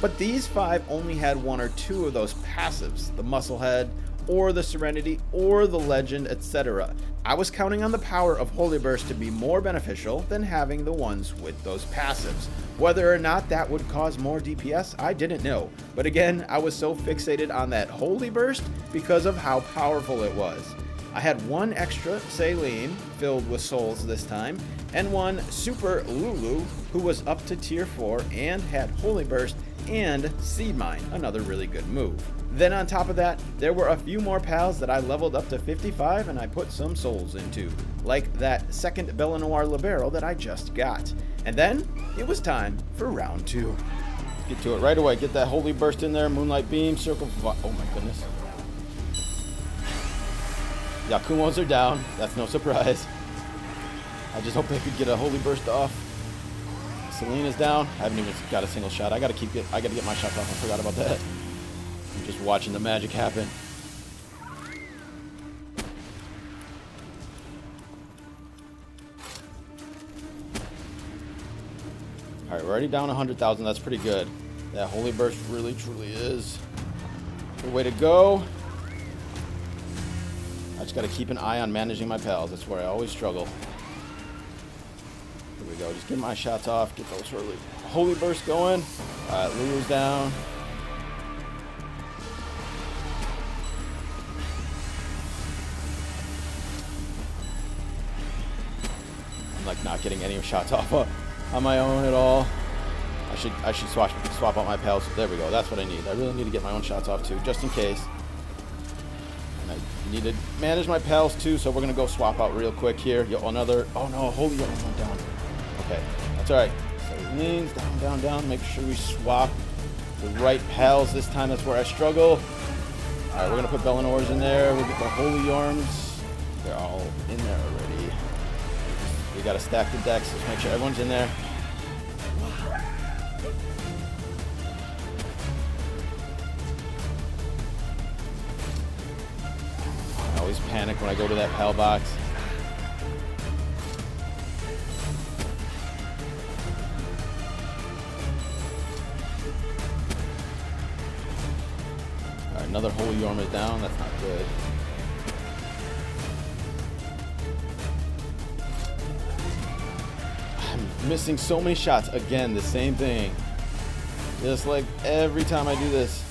But these 5 only had 1 or 2 of those passives, the Musclehead, or the Serenity, or the Legend, etc. I was counting on the power of Holy Burst to be more beneficial than having the ones with those passives. Whether or not that would cause more DPS, I didn't know. But again, I was so fixated on that Holy Burst because of how powerful it was. I had 1 extra Saline filled with souls this time, and 1 Super Lulu who was up to tier 4 and had Holy Burst and Seed Mine, another really good move. Then on top of that, there were a few more pals that I leveled up to 55 and I put some souls into, like that second bellanoir Libero that I just got. And then it was time for round 2. Get to it right away. Get that Holy Burst in there, Moonlight Beam, Circle of... Oh my goodness. Yakumos are down. That's no surprise. I just hope they could get a Holy Burst off. Celine is down. I haven't even got a single shot. I gotta get my shots off. I forgot about that. I'm just watching the magic happen. Alright, we're already down 100,000. That's pretty good. That Holy Burst really, truly is the way to go. I just gotta keep an eye on managing my pals. That's where I always struggle. Here we go. Just get my shots off. Get those Holy Burst going. Alright, Lulu's down. I'm like not getting any shots off on my own at all. I should swap out my pals. There we go. That's what I need. I really need to get my own shots off too, just in case. And I need to manage my pals too, so we're gonna go swap out real quick here. Yo, another. Oh no, Holy Yorm went down. Okay, that's all right. So leans down, down, down. Make sure we swap the right pals this time. That's where I struggle. All right, we're gonna put Bellanoirs in there. We'll get the Holy Yorms. They're all in there already. We gotta stack the decks. Let's make sure everyone's in there. I always panic when I go to that pal box. Alright, another Holy Yorm is down. That's not good. I'm missing so many shots. Again, the same thing. Just like every time I do this.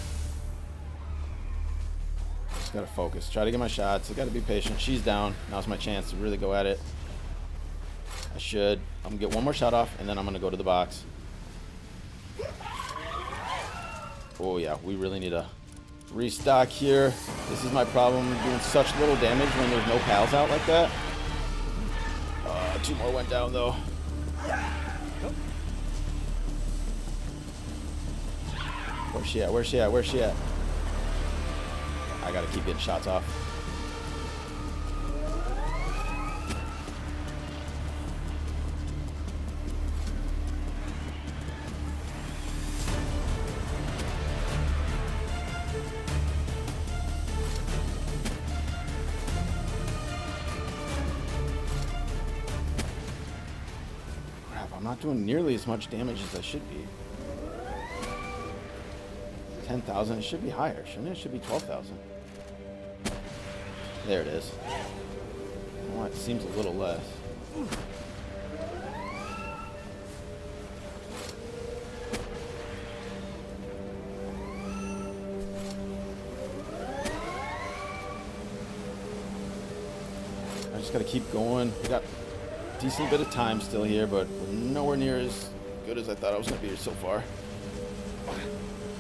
Just gotta focus. Try to get my shots. I gotta be patient. She's down. Now's my chance to really go at it. I should. I'm gonna get one more shot off, and then I'm gonna go to the box. Oh yeah, we really need to restock here. This is my problem, doing such little damage when there's no pals out like that. 2 more went down though. Where's she at? Where's she at? Where's she at? I gotta keep getting shots off. I'm not doing nearly as much damage as I should be. 10,000, it should be higher, shouldn't it? It should be 12,000. There it is. Oh, it seems a little less. I just gotta keep going. We got decent bit of time still here, but we're nowhere near as good as I thought I was going to be so far.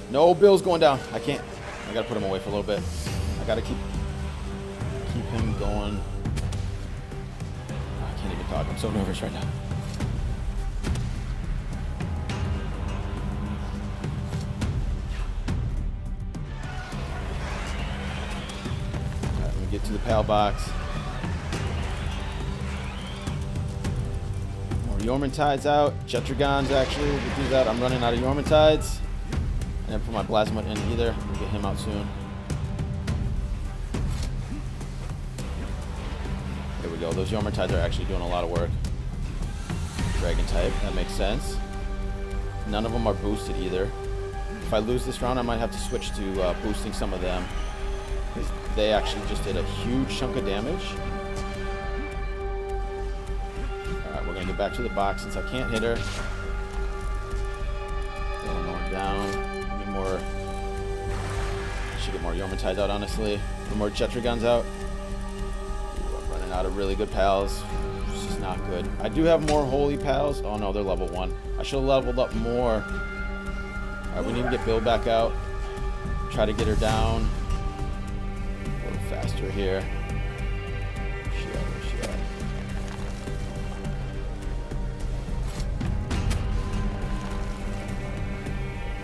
No, Bill's going down. I can't. I got to put him away for a little bit. I got to keep him going. I can't even talk. I'm so nervous right now. All right, let me get to the pal box. Yormantides out. Jetragons actually. We'll get these out. I'm running out of Yormantides. I didn't put my Blazamut in either. We'll get him out soon. There we go. Those Yormantides are actually doing a lot of work. Dragon type. That makes sense. None of them are boosted either. If I lose this round, I might have to switch to boosting some of them. They actually just did a huge chunk of damage. Get back to the box since I can't hit her. Bellanoir down. Give me more. I should get more Yormantides out, honestly. Get more Jetragons out. Ooh, I'm running out of really good pals. This is not good. I do have more holy pals. Oh no, they're level 1. I should have leveled up more. Alright, we need to get Bill back out. Try to get her down. A little faster here.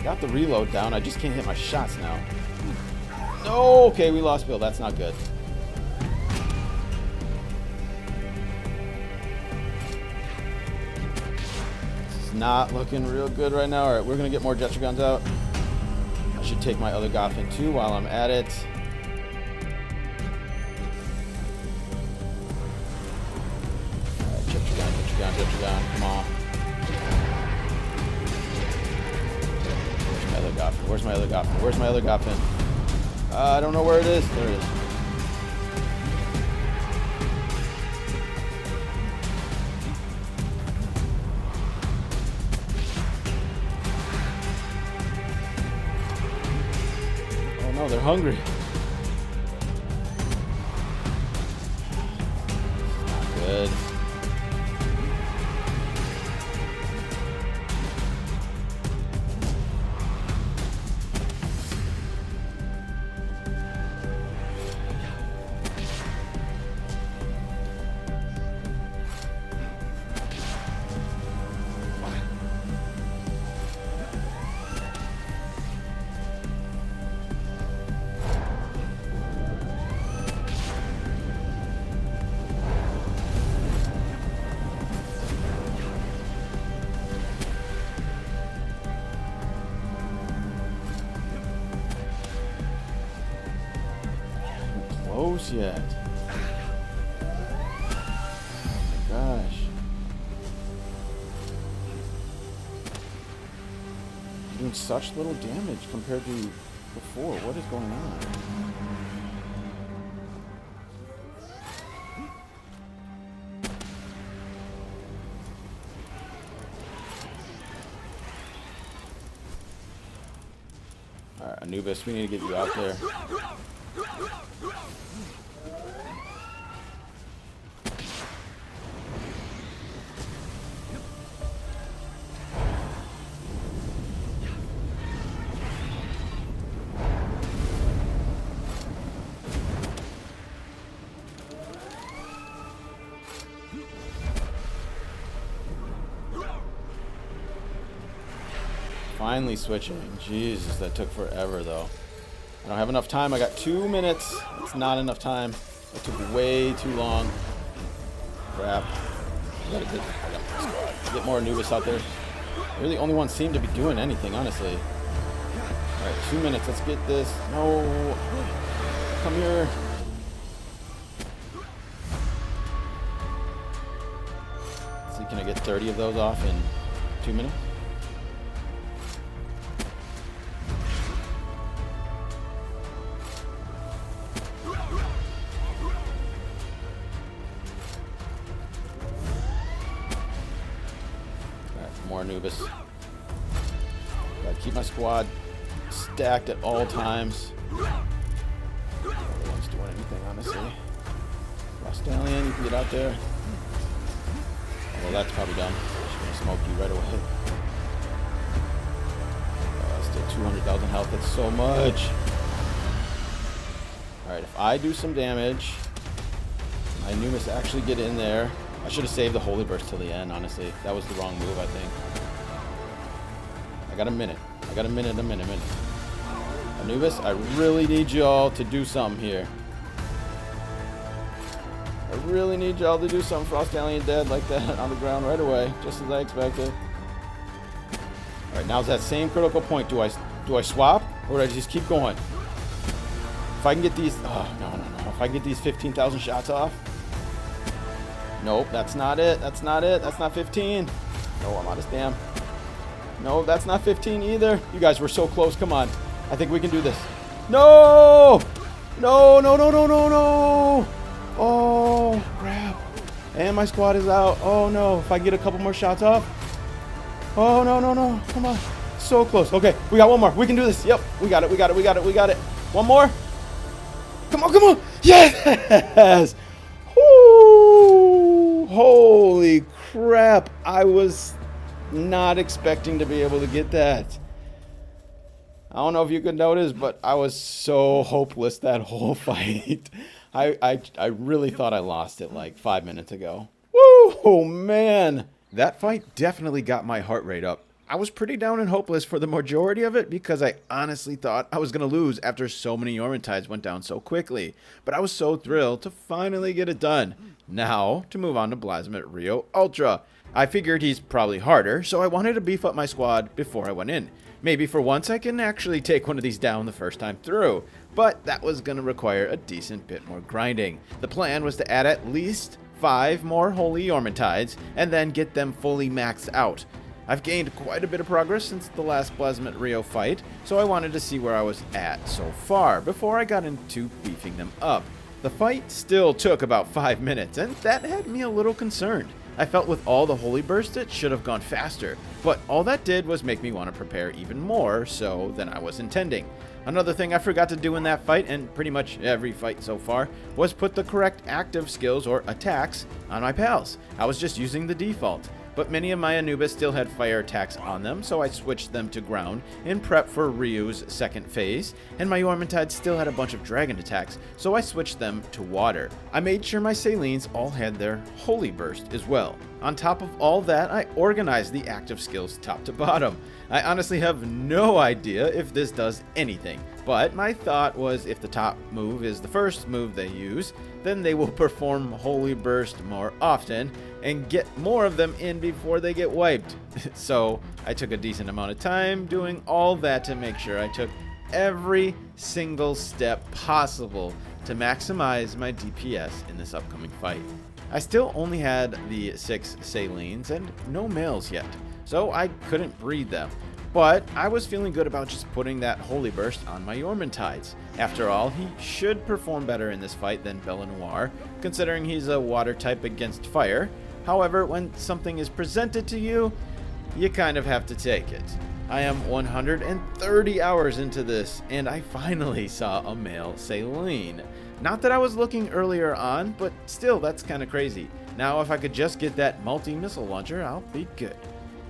Got the reload down. I just can't hit my shots now. No, okay, we lost Bill. That's not good. This is not looking real good right now. All right, we're gonna get more Jetragons out. I should take my other Goffin too while I'm at it. All right, Jetragon, come on. Where's my other Goffin? Where's my other Goffin? I don't know where it is. There it is. Oh no, they're hungry. Not good. Yet. Oh my gosh. Doing such little damage compared to before. What is going on? Alright, Anubis, we need to get you out there. Finally switching. Jesus, that took forever though. I don't have enough time. I got 2 minutes. It's not enough time. It took way too long. Crap. I gotta get more Anubis out there. They're the only ones seem to be doing anything, honestly. Alright, 2 minutes. Let's get this. No. Come here. Let's see, can I get 30 of those off in 2 minutes? More Anubis. Gotta keep my squad stacked at all times. Nobody's doing anything, honestly. Stallion, you can get out there. Well, that's probably done. Just gonna smoke you right away. Still 200,000 health. That's so much. Alright, if I do some damage, my Anubis actually get in there. I should have saved the Holy Burst till the end, honestly. That was the wrong move, I think. I got a minute. A minute. Anubis, I really need y'all to do something here. I really need y'all to do something. Frost Alien dead like that on the ground right away, just as I expected. Alright, now's that same critical point. Do I swap, or do I just keep going? If I can get these... Oh, no. If I can get these 15,000 shots off... Nope, that's not it. That's not 15. No, I'm out of stam. No, that's not 15 either. You guys were so close. Come on. I think we can do this. No! No. Oh, crap. And my squad is out. Oh, no. If I get a couple more shots off. Oh, no. Come on. So close. Okay, we got one more. We can do this. Yep, we got it. One more. Come on. Yes! Woo! Holy crap. I was not expecting to be able to get that. I don't know if you could notice, but I was so hopeless that whole fight. I really thought I lost it like 5 minutes ago. Woo, man. That fight definitely got my heart rate up. I was pretty down and hopeless for the majority of it because I honestly thought I was going to lose after so many Yormentides went down so quickly. But I was so thrilled to finally get it done. Now, to move on to Blazamut Ryu Ultra. I figured he's probably harder, so I wanted to beef up my squad before I went in. Maybe for once I can actually take one of these down the first time through. But that was going to require a decent bit more grinding. The plan was to add at least 5 more Holy Yormentides and then get them fully maxed out. I've gained quite a bit of progress since the last Blazamut Ryu fight, so I wanted to see where I was at so far before I got into beefing them up. The fight still took about 5 minutes, and that had me a little concerned. I felt with all the Holy Burst it should have gone faster, but all that did was make me want to prepare even more so than I was intending. Another thing I forgot to do in that fight, and pretty much every fight so far, was put the correct active skills or attacks on my pals. I was just using the default. But many of my Anubis still had fire attacks on them, so I switched them to ground in prep for Ryu's second phase, and my Yormentides still had a bunch of dragon attacks, so I switched them to water. I made sure my Salines all had their Holy Burst as well. On top of all that, I organized the active skills top to bottom. I honestly have no idea if this does anything, but my thought was if the top move is the first move they use, then they will perform Holy Burst more often and get more of them in before they get wiped. So I took a decent amount of time doing all that to make sure I took every single step possible to maximize my DPS in this upcoming fight. I still only had the 6 Salines and no males yet, so I couldn't breed them. But I was feeling good about just putting that Holy Burst on my Yormentides. After all, he should perform better in this fight than bellanoir, considering he's a water type against fire. However, when something is presented to you, you kind of have to take it. I am 130 hours into this, and I finally saw a male Saline. Not that I was looking earlier on, but still, that's kind of crazy. Now, if I could just get that multi-missile launcher, I'll be good.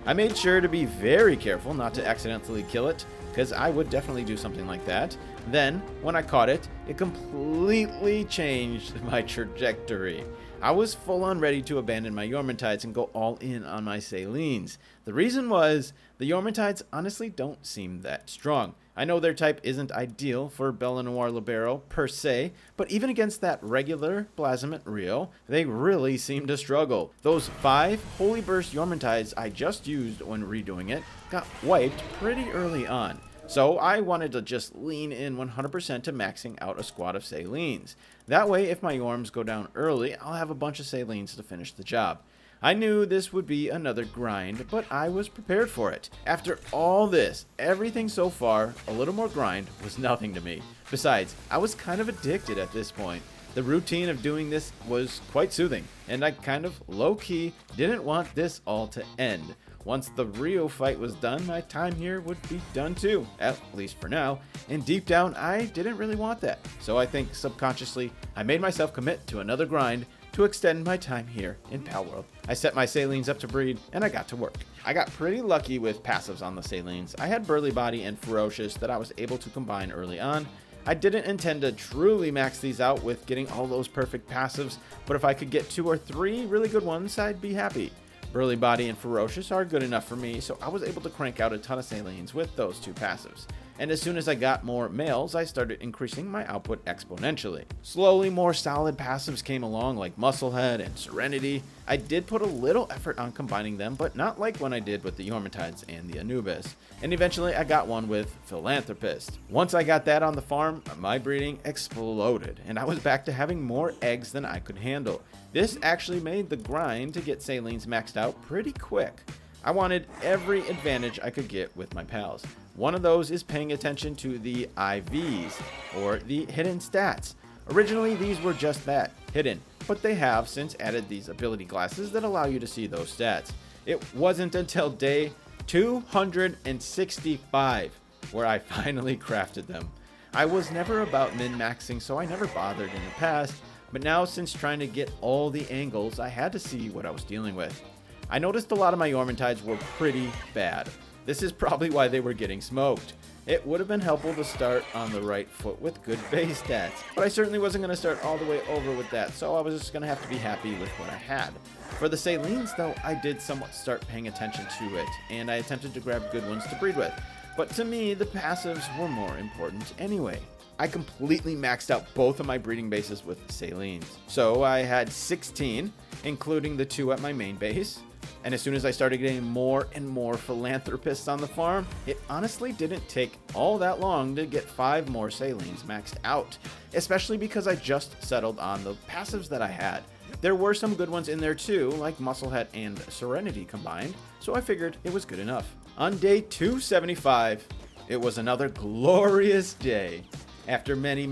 I made sure to be very careful not to accidentally kill it, because I would definitely do something like that. Then, when I caught it, it completely changed my trajectory. I was full on ready to abandon my Yormantides and go all in on my Salines. The reason was, the Yormantides honestly don't seem that strong. I know their type isn't ideal for bellanoir Libero per se, but even against that regular Blazamut Ryu, they really seem to struggle. Those 5 Holy Burst Yormantides I just used when redoing it got wiped pretty early on. So I wanted to just lean in 100% to maxing out a squad of Salines. That way, if my Yorms go down early, I'll have a bunch of Salines to finish the job. I knew this would be another grind, but I was prepared for it. After all this, everything so far, a little more grind was nothing to me. Besides, I was kind of addicted at this point. The routine of doing this was quite soothing, and I kind of low-key didn't want this all to end. Once the Ryu fight was done, my time here would be done too, at least for now, and deep down I didn't really want that. So I think subconsciously I made myself commit to another grind to extend my time here in Palworld. I set my Salines up to breed, and I got to work. I got pretty lucky with passives on the Salines. I had Burly Body and Ferocious that I was able to combine early on. I didn't intend to truly max these out with getting all those perfect passives, but if I could get 2 or 3 really good ones, I'd be happy. Burly Body and Ferocious are good enough for me, so I was able to crank out a ton of Salines with those 2 passives. And as soon as I got more males, I started increasing my output exponentially. Slowly, more solid passives came along like Musclehead and Serenity. I did put a little effort on combining them, but not like when I did with the Yormantides and the Anubis. And eventually I got one with Philanthropist. Once I got that on the farm, my breeding exploded, and I was back to having more eggs than I could handle. This actually made the grind to get Salines maxed out pretty quick. I wanted every advantage I could get with my pals. One of those is paying attention to the IVs, or the hidden stats. Originally, these were just that, hidden, but they have since added these ability glasses that allow you to see those stats. It wasn't until day 265 where I finally crafted them. I was never about min-maxing, so I never bothered in the past, but now since trying to get all the angles, I had to see what I was dealing with. I noticed a lot of my Yormantides were pretty bad. This is probably why they were getting smoked. It would have been helpful to start on the right foot with good base stats, but I certainly wasn't going to start all the way over with that, so I was just going to have to be happy with what I had. For the Salines though, I did somewhat start paying attention to it, and I attempted to grab good ones to breed with. But to me, the passives were more important anyway. I completely maxed out both of my breeding bases with Salines. So I had 16, including the 2 at my main base. And as soon as I started getting more and more philanthropists on the farm, it honestly didn't take all that long to get 5 more Salines maxed out, especially because I just settled on the passives that I had. There were some good ones in there too, like Musclehead and Serenity combined, so I figured it was good enough. On day 275, it was another glorious day. After many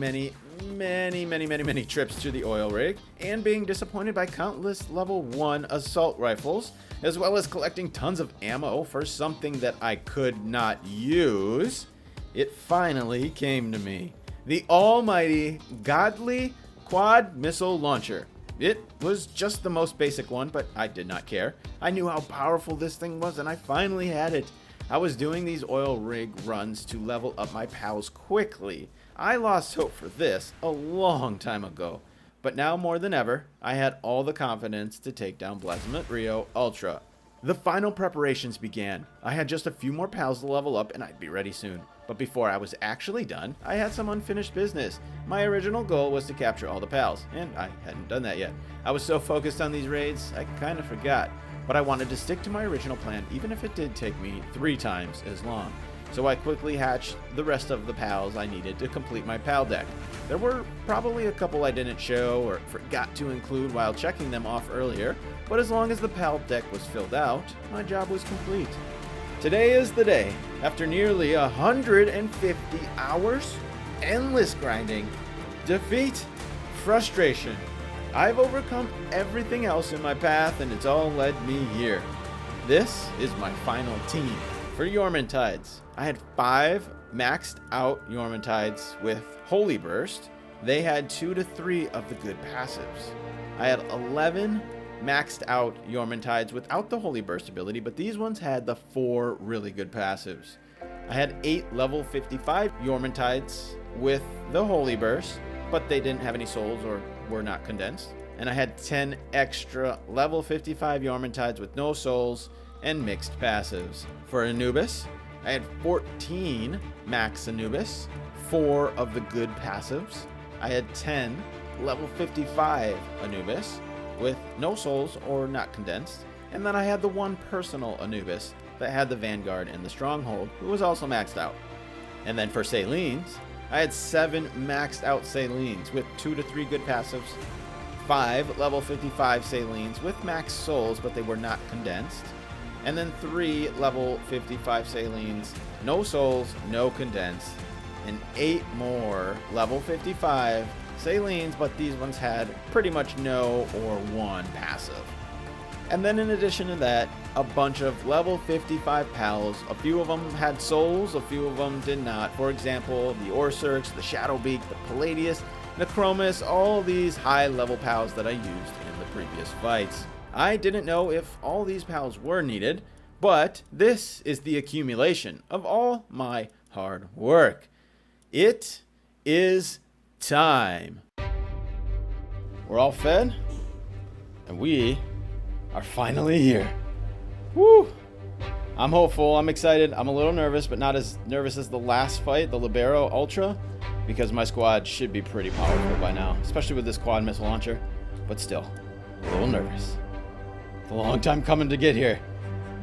trips to the oil rig, and being disappointed by countless level 1 assault rifles, as well as collecting tons of ammo for something that I could not use, it finally came to me. The almighty, godly quad missile launcher. It was just the most basic one, but I did not care. I knew how powerful this thing was, and I finally had it. I was doing these oil rig runs to level up my pals quickly. I lost hope for this a long time ago, but now more than ever, I had all the confidence to take down Blazamut Ryu Ultra. The final preparations began. I had just a few more pals to level up and I'd be ready soon. But before I was actually done, I had some unfinished business. My original goal was to capture all the pals, and I hadn't done that yet. I was so focused on these raids, I kind of forgot. But I wanted to stick to my original plan, even if it did take me 3 times as long. So I quickly hatched the rest of the pals I needed to complete my pal deck. There were probably a couple I didn't show or forgot to include while checking them off earlier, but as long as the pal deck was filled out, my job was complete. Today is the day. After nearly 150 hours, endless grinding, defeat, frustration, I've overcome everything else in my path and it's all led me here. This is my final team. For Yormantides, I had 5 maxed out Yormantides with Holy Burst. They had 2 to 3 of the good passives. I had 11 maxed out Yormantides without the Holy Burst ability, but these ones had the 4 really good passives. I had 8 level 55 Yormantides with the Holy Burst, but they didn't have any souls or were not condensed. and I had 10 extra level 55 Yormantides with no souls and mixed passives. For Anubis, I had 14 max Anubis, 4 of the good passives. I had 10 level 55 Anubis with no souls or not condensed. And then I had the one personal Anubis that had the Vanguard and the Stronghold, who was also maxed out. And then for Salines, I had 7 maxed out Salines with 2 to 3 good passives, 5 level 55 Salines with max souls, but they were not condensed, and then 3 level 55 Salines, no souls, no condensed, and 8 more level 55 Salines, but these ones had pretty much no or 1 passive. And then in addition to that, a bunch of level 55 pals. A few of them had souls, a few of them did not. For example, the Orsurks, the Shadowbeak, the Palladius, Necromus, all these high level pals that I used in the previous fights. I didn't know if all these pals were needed, but this is the accumulation of all my hard work. It is time. We're all fed, and we are finally here. Woo! I'm hopeful, I'm excited, I'm a little nervous, but not as nervous as the last fight, the Libero Ultra, because my squad should be pretty powerful by now, especially with this quad missile launcher, but still, a little nervous. It's a long time coming to get here.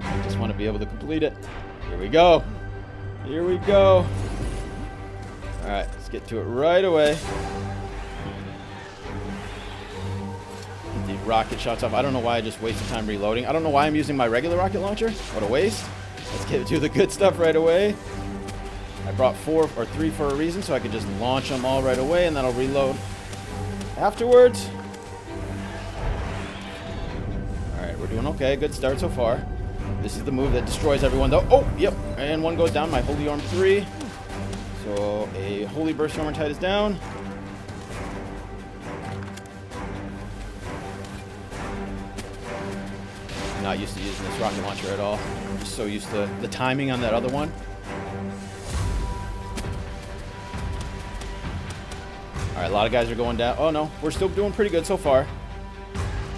I just want to be able to complete it. Here we go. Here we go. Alright, let's get to it right away. The rocket shots off. I don't know why I just wasted time reloading. I don't know why I'm using my regular rocket launcher. What a waste. Let's get to the good stuff right away. I brought 4 or 3 for a reason, so I could just launch them all right away, and then I'll reload afterwards. Alright, we're doing okay. Good start so far. This is the move that destroys everyone, though. Oh, yep. And one goes down. My Holy Arm 3. So a Holy Burst Yormantide is down. Not used to using this rocket launcher at all. I'm just so used to the timing on that other one. Alright, a lot of guys are going down. Oh no, we're still doing pretty good so far.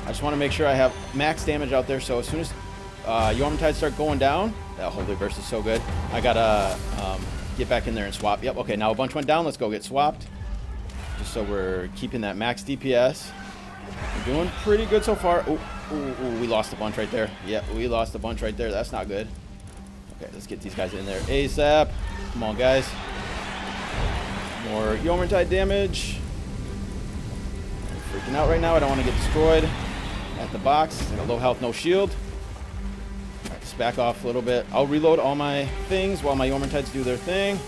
I just want to make sure I have max damage out there, so as soon as Yormantides start going down, that Holy Burst is so good. I gotta get back in there and swap. Yep, okay, now a bunch went down. Let's go get swapped. Just so we're keeping that max DPS. We're doing pretty good so far. Ooh, we lost a bunch right there. Yeah, we lost a bunch right there. That's not good. Okay, let's get these guys in there ASAP. Come on, guys. More Yormantide damage. I'm freaking out right now. I don't want to get destroyed at the box. I got low health, no shield. All right, just back off a little bit. I'll reload all my things while my Yormantides do their thing.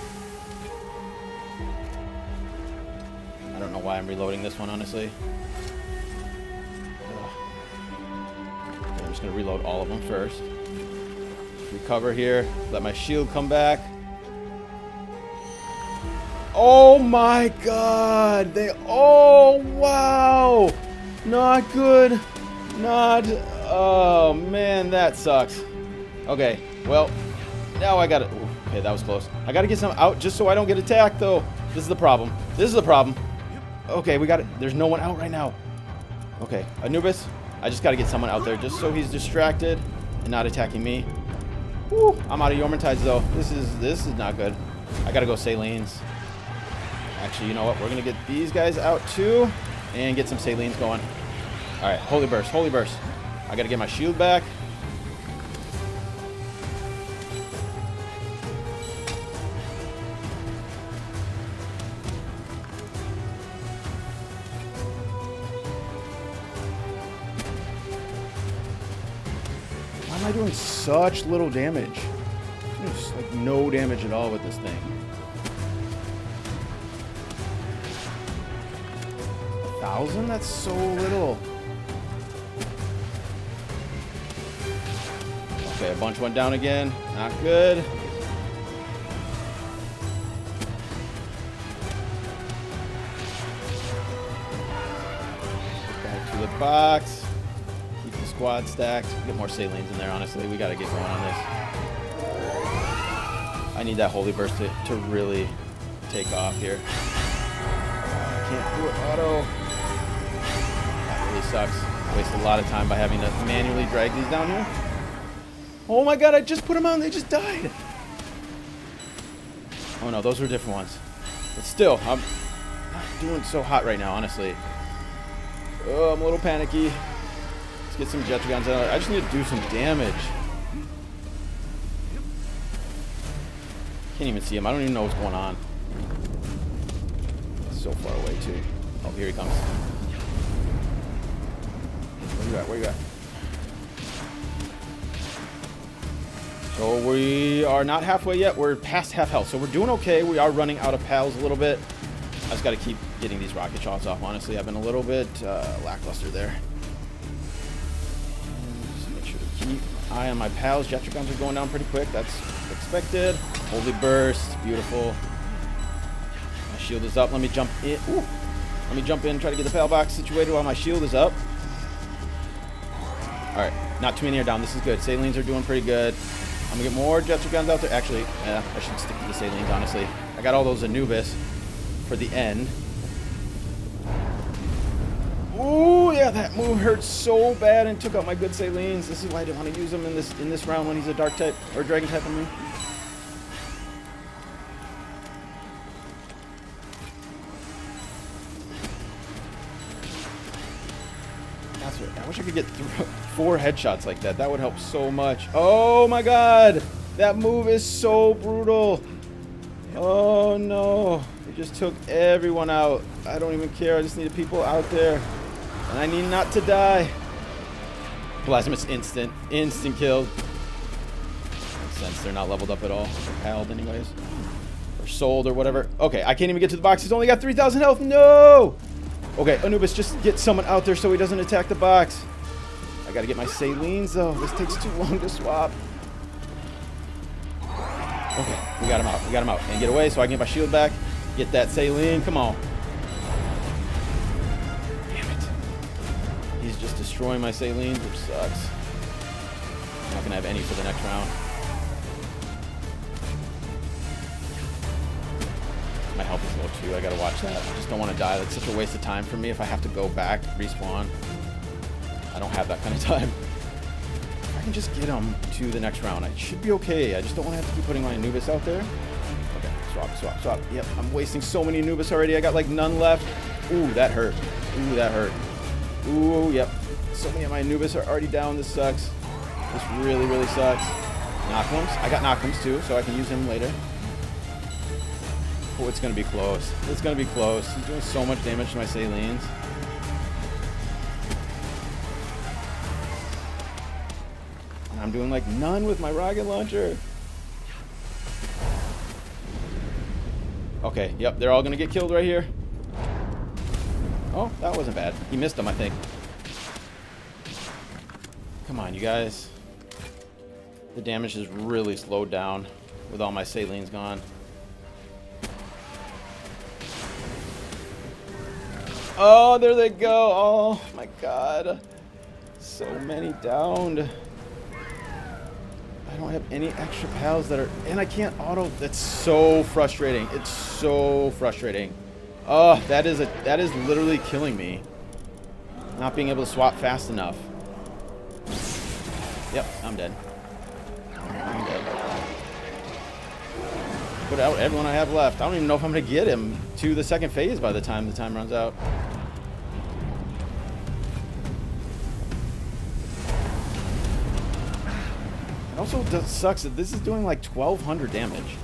I don't know why I'm reloading this one, honestly. I'm just going to reload all of them first. Recover here. Let my shield come back. Oh my god! Oh, wow! Not good. Oh man, that sucks. Okay, well, now I got it. Okay, that was close. I got to get some out just so I don't get attacked, though. This is the problem. Okay, we got it. There's no one out right now. Okay, Anubis. I just got to get someone out there just so he's distracted and not attacking me. Woo, I'm out of Yormantides though. This is not good. I got to go Salines. Actually, you know what? We're going to get these guys out too and get some Salines going. All right, Holy Burst. I got to get my shield back. Why am I doing such little damage? There's like no damage at all with this thing. 1,000? That's so little. Okay, a bunch went down again. Not good. Back to the box. Keep the squad stacked. Get more Salines in there, honestly. We got to get going on this. I need that Holy Burst to really take off here. I can't do it auto. really sucks. Waste a lot of time by having to manually drag these down here. Oh my god, I just put them on and they just died. Oh no, those were different ones. But still, I'm not doing so hot right now, honestly. Oh, I'm a little panicky. Let's get some Jetragons out. I just need to do some damage. Can't even see him. I don't even know what's going on. It's so far away, too. Oh, here he comes. Where you at? Where you at? So we are not halfway yet. We're past half health. So we're doing okay. We are running out of pals a little bit. I just got to keep getting these rocket shots off, honestly. I've been a little bit lackluster there. And just make sure to keep an eye on my pals. Jetragons are going down pretty quick. That's expected. Holy burst. Beautiful. My shield is up. Let me jump in. Ooh. Let me jump in, try to get the pal box situated while my shield is up. Alright. Not too many are down. This is good. Salines are doing pretty good. I'm going to get more Jetragons out there. Actually, I should stick to the Salines, honestly. I got all those Anubis for the end. Ooh, yeah, that move hurt so bad and took out my good Salines. This is why I didn't want to use him in this round when he's a dark type or dragon type. I mean. That's right. I wish I could get 4 headshots like that. That would help so much. Oh my god, that move is so brutal. Oh no. Just took everyone out. I don't even care. I just need people out there. And I need not to die. Blazamut's instant. Instant killed. Makes sense. They're not leveled up at all. They're paled anyways. Or sold or whatever. Okay, I can't even get to the box. He's only got 3,000 health. No! Okay, Anubis, just get someone out there so he doesn't attack the box. I gotta get my Salines though. This takes too long to swap. Okay, we got him out. We got him out. And get away so I can get my shield back. Get that Saline. Come on. Damn it. He's just destroying my Salines, which sucks. I'm not going to have any for the next round. My health is low too. I got to watch that. I just don't want to die. That's such a waste of time for me if I have to go back, respawn. I don't have that kind of time. If I can just get him to the next round, I should be okay. I just don't want to have to keep putting my Anubis out there. Okay, swap. Yep, I'm wasting so many Anubis already. I got like none left. Ooh, that hurt. Ooh, that hurt. Ooh, yep. So many of my Anubis are already down. This sucks. This really, really sucks. Knockums. I got Knockums too, so I can use him later. Oh, it's going to be close. It's going to be close. He's doing so much damage to my Salines. And I'm doing like none with my rocket launcher. Okay, yep, they're all going to get killed right here. Oh, that wasn't bad. He missed them, I think. Come on, you guys. The damage has really slowed down with all my Salines gone. Oh, there they go. Oh, my God. So many downed. I don't have any extra pals that are... And I can't auto... That's so frustrating. It's so frustrating. Oh, that is literally killing me. Not being able to swap fast enough. Yep, I'm dead. I'm dead. Put out everyone I have left. I don't even know if I'm going to get him to the second phase by the time runs out. It also sucks that this is doing like 1,200 damage.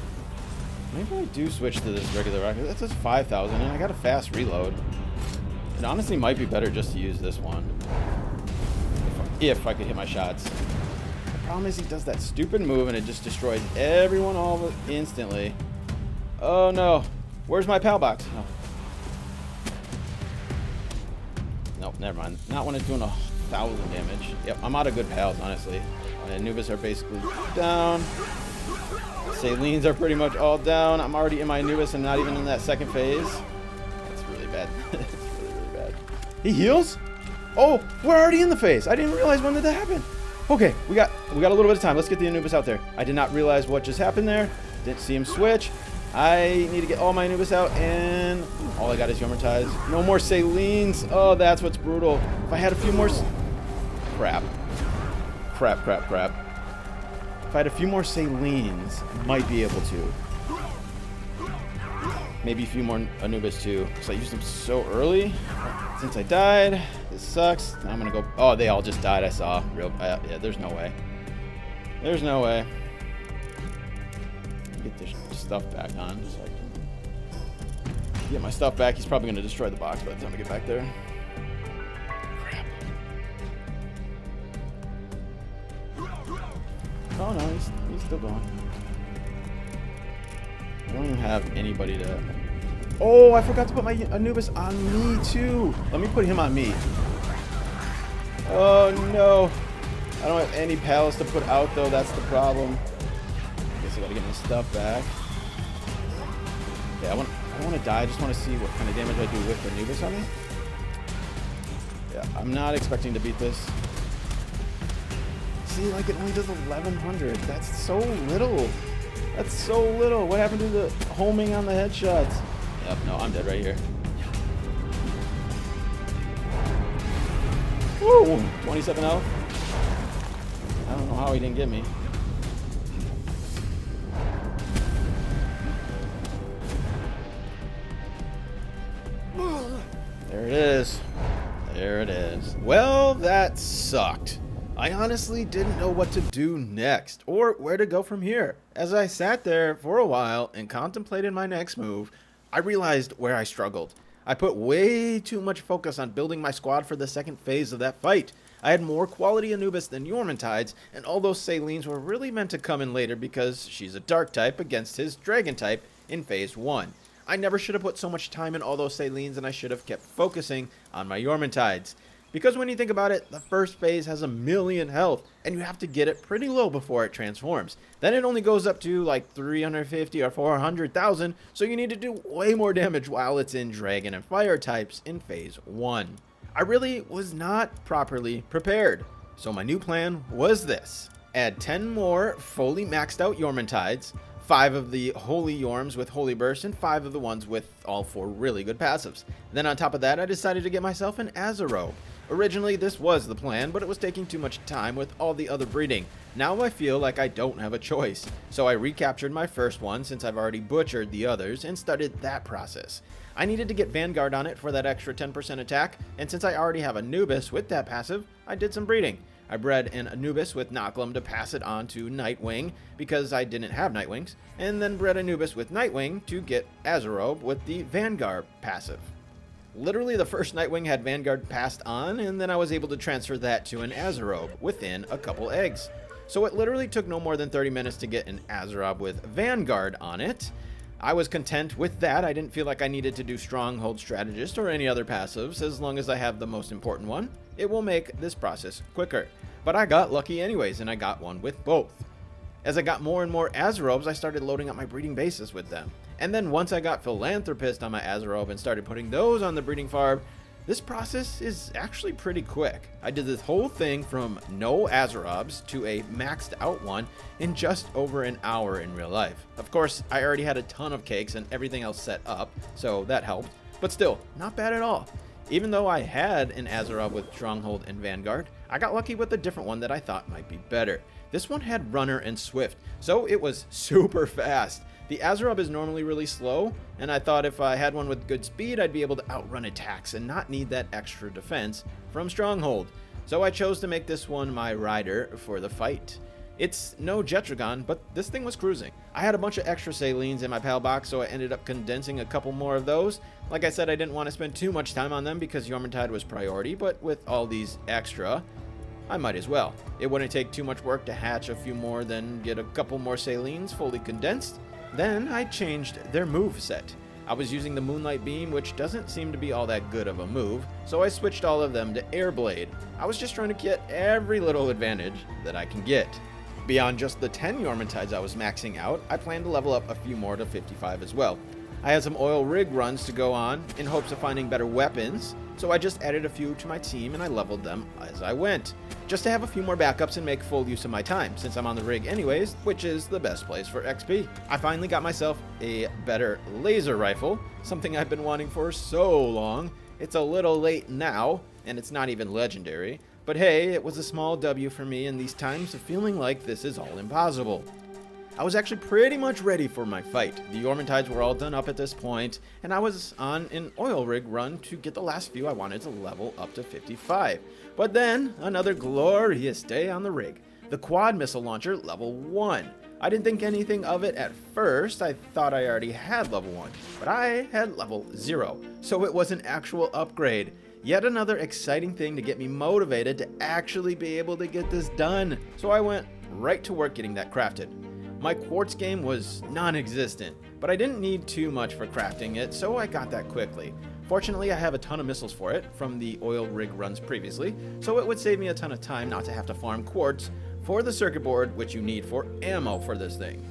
Maybe I do switch to this regular rocket. That's just 5,000 and I got a fast reload. It honestly might be better just to use this one. If I could hit my shots. The problem is he does that stupid move and it just destroys everyone all instantly. Oh no. Where's my pal box? No. Nope, never mind. Not when it's doing 1,000 damage. Yep, I'm out of good pals, honestly. My Anubis are basically down. Salines are pretty much all down. I'm already in my Anubis and not even in that second phase. That's really bad. It's really, really bad. He heals? Oh, we're already in the phase. I didn't realize when did that happen. Okay, we got a little bit of time. Let's get the Anubis out there. I did not realize what just happened there. Didn't see him switch. I need to get all my Anubis out and All I got is Yormatides. No more Salines. Oh, that's what's brutal. If I had a few more... Crap. Crap. If I had a few more Salines, I might be able to. Maybe a few more Anubis too, because I used them so early. Since I died, this sucks. Now I'm gonna go. Oh, they all just died. I saw. Yeah, there's no way. There's no way. Get this stuff back on so I can get my stuff back. He's probably gonna destroy the box by the time I get back there. Crap. Oh no, he's still going. I don't even have anybody to... Oh, I forgot to put my Anubis on me, too. Let me put him on me. Oh, no. I don't have any pals to put out, though. That's the problem. Guess I gotta get my stuff back. Okay, I don't want to die. I just want to see what kind of damage I do with Anubis on me. Yeah, I'm not expecting to beat this. See, like, it only does 1100. That's so little. That's so little. What happened to the homing on the headshots? Yep, no, I'm dead right here. Woo! 27 health. I don't know how he didn't get me. There it is. There it is. Well, that sucked. I honestly didn't know what to do next, or where to go from here. As I sat there for a while and contemplated my next move, I realized where I struggled. I put way too much focus on building my squad for the second phase of that fight. I had more quality Anubis than Yormantides, and all those Salines were really meant to come in later because she's a dark type against his dragon type in phase 1. I never should have put so much time in all those Salines, and I should have kept focusing on my Yormantides. Because when you think about it, the first phase has 1,000,000 health, and you have to get it pretty low before it transforms. Then it only goes up to like 350 or 400,000, so you need to do way more damage while it's in dragon and fire types in phase 1. I really was not properly prepared, so my new plan was this. Add 10 more fully maxed out Yormantides, 5 of the Holy Yorms with Holy Burst, and 5 of the ones with all 4 really good passives. Then on top of that, I decided to get myself an Azarobe. Originally, this was the plan, but it was taking too much time with all the other breeding. Now I feel like I don't have a choice, so I recaptured my first one since I've already butchered the others and started that process. I needed to get Vanguard on it for that extra 10% attack, and since I already have Anubis with that passive, I did some breeding. I bred an Anubis with Noclum to pass it on to Nightwing because I didn't have Nightwings, and then bred Anubis with Nightwing to get Azarobe with the Vanguard passive. Literally the first Nightwing had Vanguard passed on, and then I was able to transfer that to an Azarobe within a couple eggs. So it literally took no more than 30 minutes to get an Azarobe with Vanguard on it. I was content with that. I didn't feel like I needed to do Stronghold Strategist or any other passives. As long as I have the most important one, it will make this process quicker. But I got lucky anyways, and I got one with both. As I got more and more Azarobes, I started loading up my breeding bases with them. And then once I got Philanthropist on my Azarobe and started putting those on the breeding farm, this process is actually pretty quick. I did this whole thing from no Azarobes to a maxed out one in just over an hour in real life. Of course, I already had a ton of cakes and everything else set up, so that helped. But still, not bad at all. Even though I had an Azarobe with Stronghold and Vanguard, I got lucky with a different one that I thought might be better. This one had Runner and Swift, so it was super fast. The Azarobe is normally really slow, and I thought if I had one with good speed, I'd be able to outrun attacks and not need that extra defense from Stronghold. So I chose to make this one my rider for the fight. It's no Jetragon, but this thing was cruising. I had a bunch of extra Salines in my PAL box, so I ended up condensing a couple more of those. Like I said, I didn't want to spend too much time on them because Yormantide was priority, but with all these extra, I might as well. It wouldn't take too much work to hatch a few more, then get a couple more Salines fully condensed. Then I changed their move set. I was using the Moonlight Beam, which doesn't seem to be all that good of a move, so I switched all of them to Airblade. I was just trying to get every little advantage that I can get. Beyond just the 10 Yormantides I was maxing out, I plan to level up a few more to 55 as well. I had some oil rig runs to go on in hopes of finding better weapons, so I just added a few to my team and I leveled them as I went, just to have a few more backups and make full use of my time, since I'm on the rig anyways, which is the best place for XP. I finally got myself a better laser rifle, something I've been wanting for so long. It's a little late now, and it's not even legendary, but hey, it was a small W for me in these times of feeling like this is all impossible. I was actually pretty much ready for my fight. The Yormantides were all done up at this point, and I was on an oil rig run to get the last few I wanted to level up to 55. But then, another glorious day on the rig. The quad missile launcher level 1. I didn't think anything of it at first. I thought I already had level 1, but I had level 0, so it was an actual upgrade. Yet another exciting thing to get me motivated to actually be able to get this done. So I went right to work getting that crafted. My quartz game was non-existent, but I didn't need too much for crafting it, so I got that quickly. Fortunately, I have a ton of missiles for it from the oil rig runs previously, so it would save me a ton of time not to have to farm quartz for the circuit board, which you need for ammo for this thing.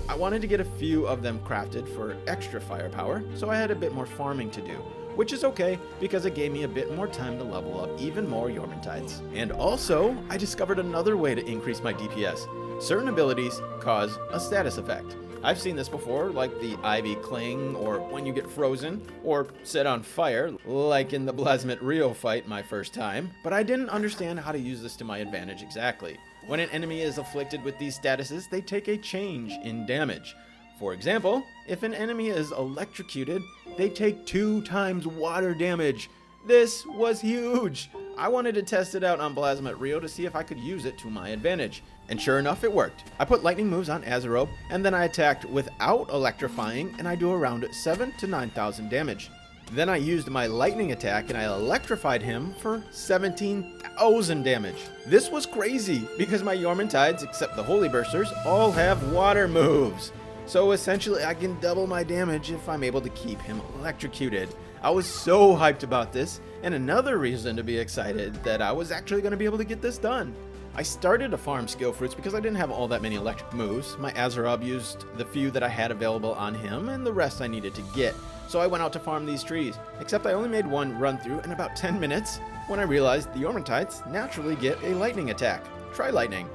I wanted to get a few of them crafted for extra firepower, so I had a bit more farming to do, which is okay because it gave me a bit more time to level up even more Yormantides. And also, I discovered another way to increase my DPS. Certain abilities cause a status effect. I've seen this before, like the Ivy Cling, or when you get frozen, or set on fire, like in the Blazamut Ryu fight my first time, but I didn't understand how to use this to my advantage exactly. When an enemy is afflicted with these statuses, they take a change in damage. For example, if an enemy is electrocuted, they take 2 times water damage. This was huge! I wanted to test it out on Blazamut Ryu to see if I could use it to my advantage. And sure enough, it worked. I put lightning moves on Azarob, and then I attacked without electrifying, and I do around 7,000 to 9,000 damage. Then I used my lightning attack, and I electrified him for 17,000 damage. This was crazy, because my Yormantides, except the Holy Bursters, all have water moves. So essentially, I can double my damage if I'm able to keep him electrocuted. I was so hyped about this, and another reason to be excited that I was actually going to be able to get this done. I started to farm skill fruits because I didn't have all that many electric moves. My Azarob used the few that I had available on him, and the rest I needed to get. So I went out to farm these trees, except I only made one run through in about 10 minutes when I realized the Yormantides naturally get a lightning attack. Try lightning.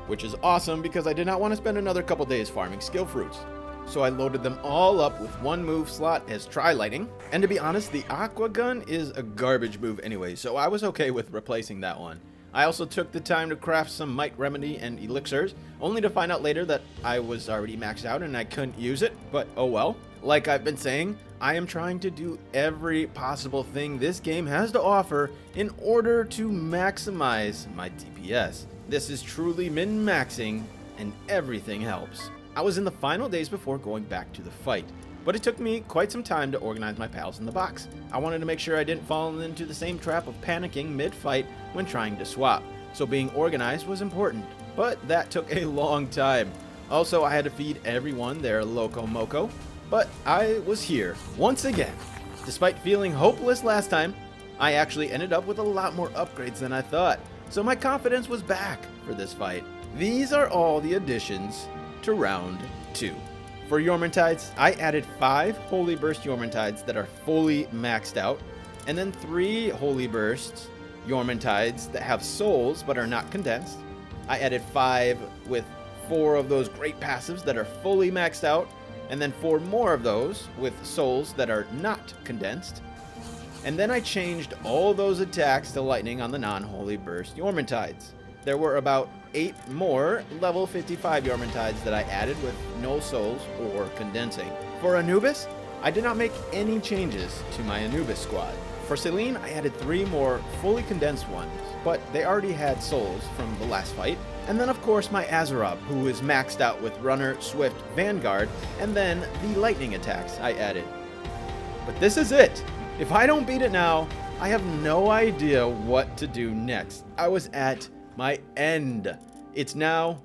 Which is awesome because I did not want to spend another couple days farming skill fruits. So I loaded them all up with one move slot as Try Lightning. And to be honest, the Aqua Gun is a garbage move anyway, so I was okay with replacing that one. I also took the time to craft some Might Remedy and Elixirs, only to find out later that I was already maxed out and I couldn't use it, but oh well. Like I've been saying, I am trying to do every possible thing this game has to offer in order to maximize my DPS. This is truly min-maxing, and everything helps. I was in the final days before going back to the fight, but it took me quite some time to organize my pals in the box. I wanted to make sure I didn't fall into the same trap of panicking mid-fight when trying to swap, so being organized was important, but that took a long time. Also, I had to feed everyone their Loco Moco, but I was here once again. Despite feeling hopeless last time, I actually ended up with a lot more upgrades than I thought, so my confidence was back for this fight. These are all the additions to round 2. For Yormantides, I added 5 Holy Burst Yormantides that are fully maxed out, and then 3 Holy Burst Yormantides that have souls but are not condensed. I added 5 with 4 of those great passives that are fully maxed out, and then 4 more of those with souls that are not condensed. And then I changed all those attacks to lightning on the non-Holy Burst Yormantides. There were about 8 more level 55 Yormantides that I added with no souls or condensing. For Anubis, I did not make any changes to my Anubis squad. For Selene, I added 3 more fully condensed ones, but they already had souls from the last fight. And then of course my Azarob, who is maxed out with Runner, Swift, Vanguard, and then the lightning attacks I added. But this is it! If I don't beat it now, I have no idea what to do next. I was at my end. It's now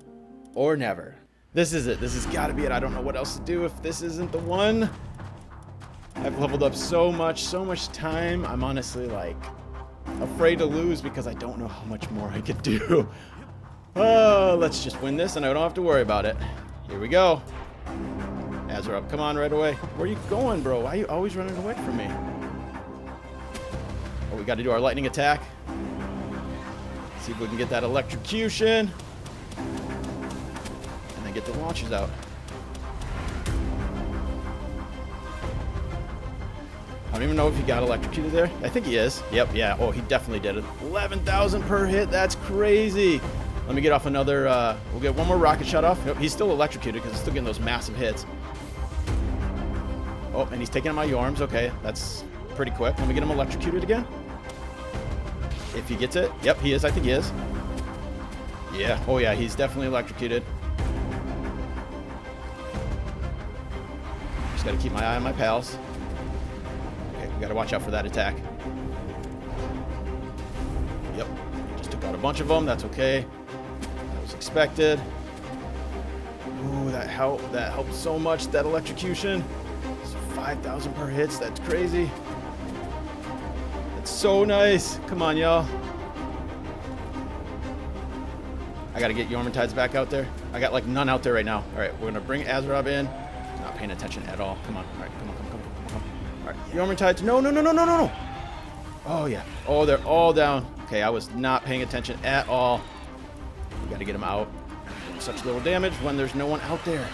or never. This is it. This has got to be it. I don't know what else to do if this isn't the one. I've leveled up so much time. I'm honestly like afraid to lose because I don't know how much more I could do. Oh, let's just win this and I don't have to worry about it. Here we go. Azra, come on right away. Where are you going, bro? Why are you always running away from me? Oh, we got to do our lightning attack. See if we can get that electrocution. And then get the launchers out. I don't even know if he got electrocuted there. I think he is. Yep, yeah. Oh, he definitely did it. 11,000 per hit. That's crazy. Let me get off another. We'll get one more rocket shot off. Nope, he's still electrocuted because he's still getting those massive hits. Oh, and he's taking out my Yorms. Okay, that's pretty quick. Let me get him electrocuted again. If he gets it. Yep, he is. I think he is. Yeah. Oh, yeah. He's definitely electrocuted. Just got to keep my eye on my pals. Okay, we got to watch out for that attack. Yep. Just took out a bunch of them. That's okay. That was expected. Ooh, that helped. That helped so much. That electrocution. 5,000 per hits. That's crazy. That's so nice. Come on, y'all. I gotta get Yormantides back out there. I got like none out there right now. All right, we're gonna bring Azrob in. Not paying attention at all. Come on. All right, come on. All right, Yormantides. No. Oh yeah. Oh, they're all down. Okay, I was not paying attention at all. We gotta get them out. Doing such little damage when there's no one out there.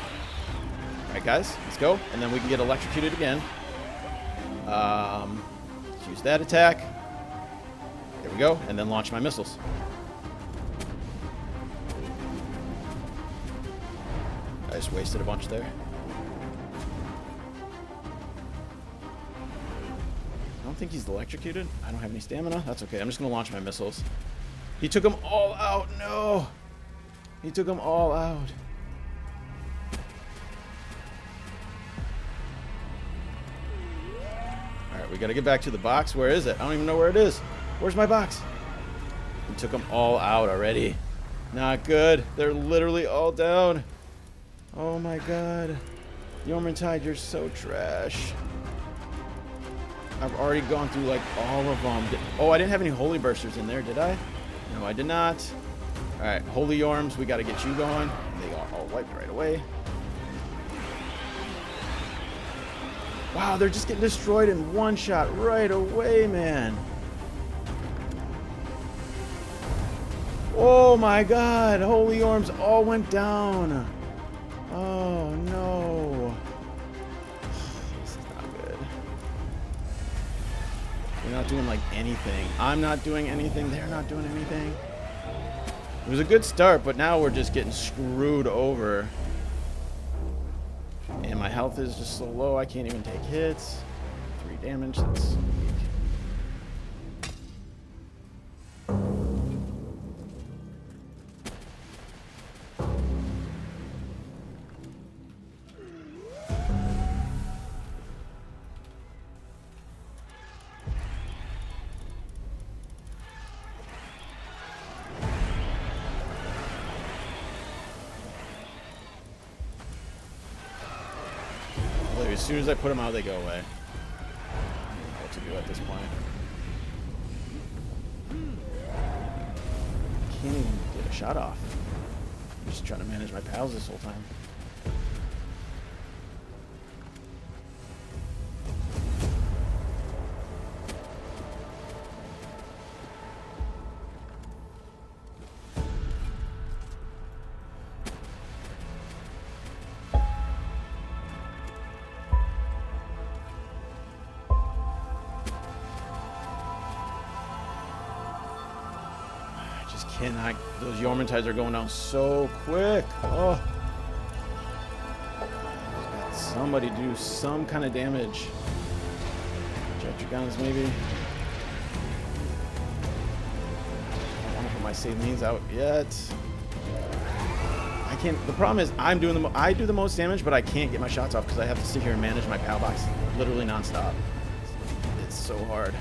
All right, guys, let's go. And then we can get electrocuted again. Let's use that attack. There we go. And then launch my missiles. I just wasted a bunch there. I don't think he's electrocuted. I don't have any stamina. That's okay. I'm just going to launch my missiles. He took them all out. No. He took them all out. Alright, we got to get back to the box. Where is it? I don't even know where it is. Where's my box? He took them all out already. Not good. They're literally all down. Oh my god. Yormantide, you're so trash. I've already gone through like all of them. Oh, I didn't have any Holy Bursters in there, did I? No, I did not. Alright, Holy Yorms, we gotta get you going. They got all wiped right away. Wow, they're just getting destroyed in one shot right away, man. Oh my god, Holy Yorms all went down. Oh no. This is not good. We're not doing like anything. I'm not doing anything. They're not doing anything. It was a good start, but now we're just getting screwed over. And my health is just so low, I can't even take hits. 3 damage, that's weak. As soon as I put them out, they go away. I don't know what to do at this point. I can't even get a shot off. I'm just trying to manage my pals this whole time. Cannot. Those Yormantides are going down so quick. Oh. Got somebody do some kind of damage. Jet guns, maybe. I don't want to put my salines out yet. I can't. The problem is I do the most damage, but I can't get my shots off because I have to sit here and manage my PAL box literally nonstop. It's so hard.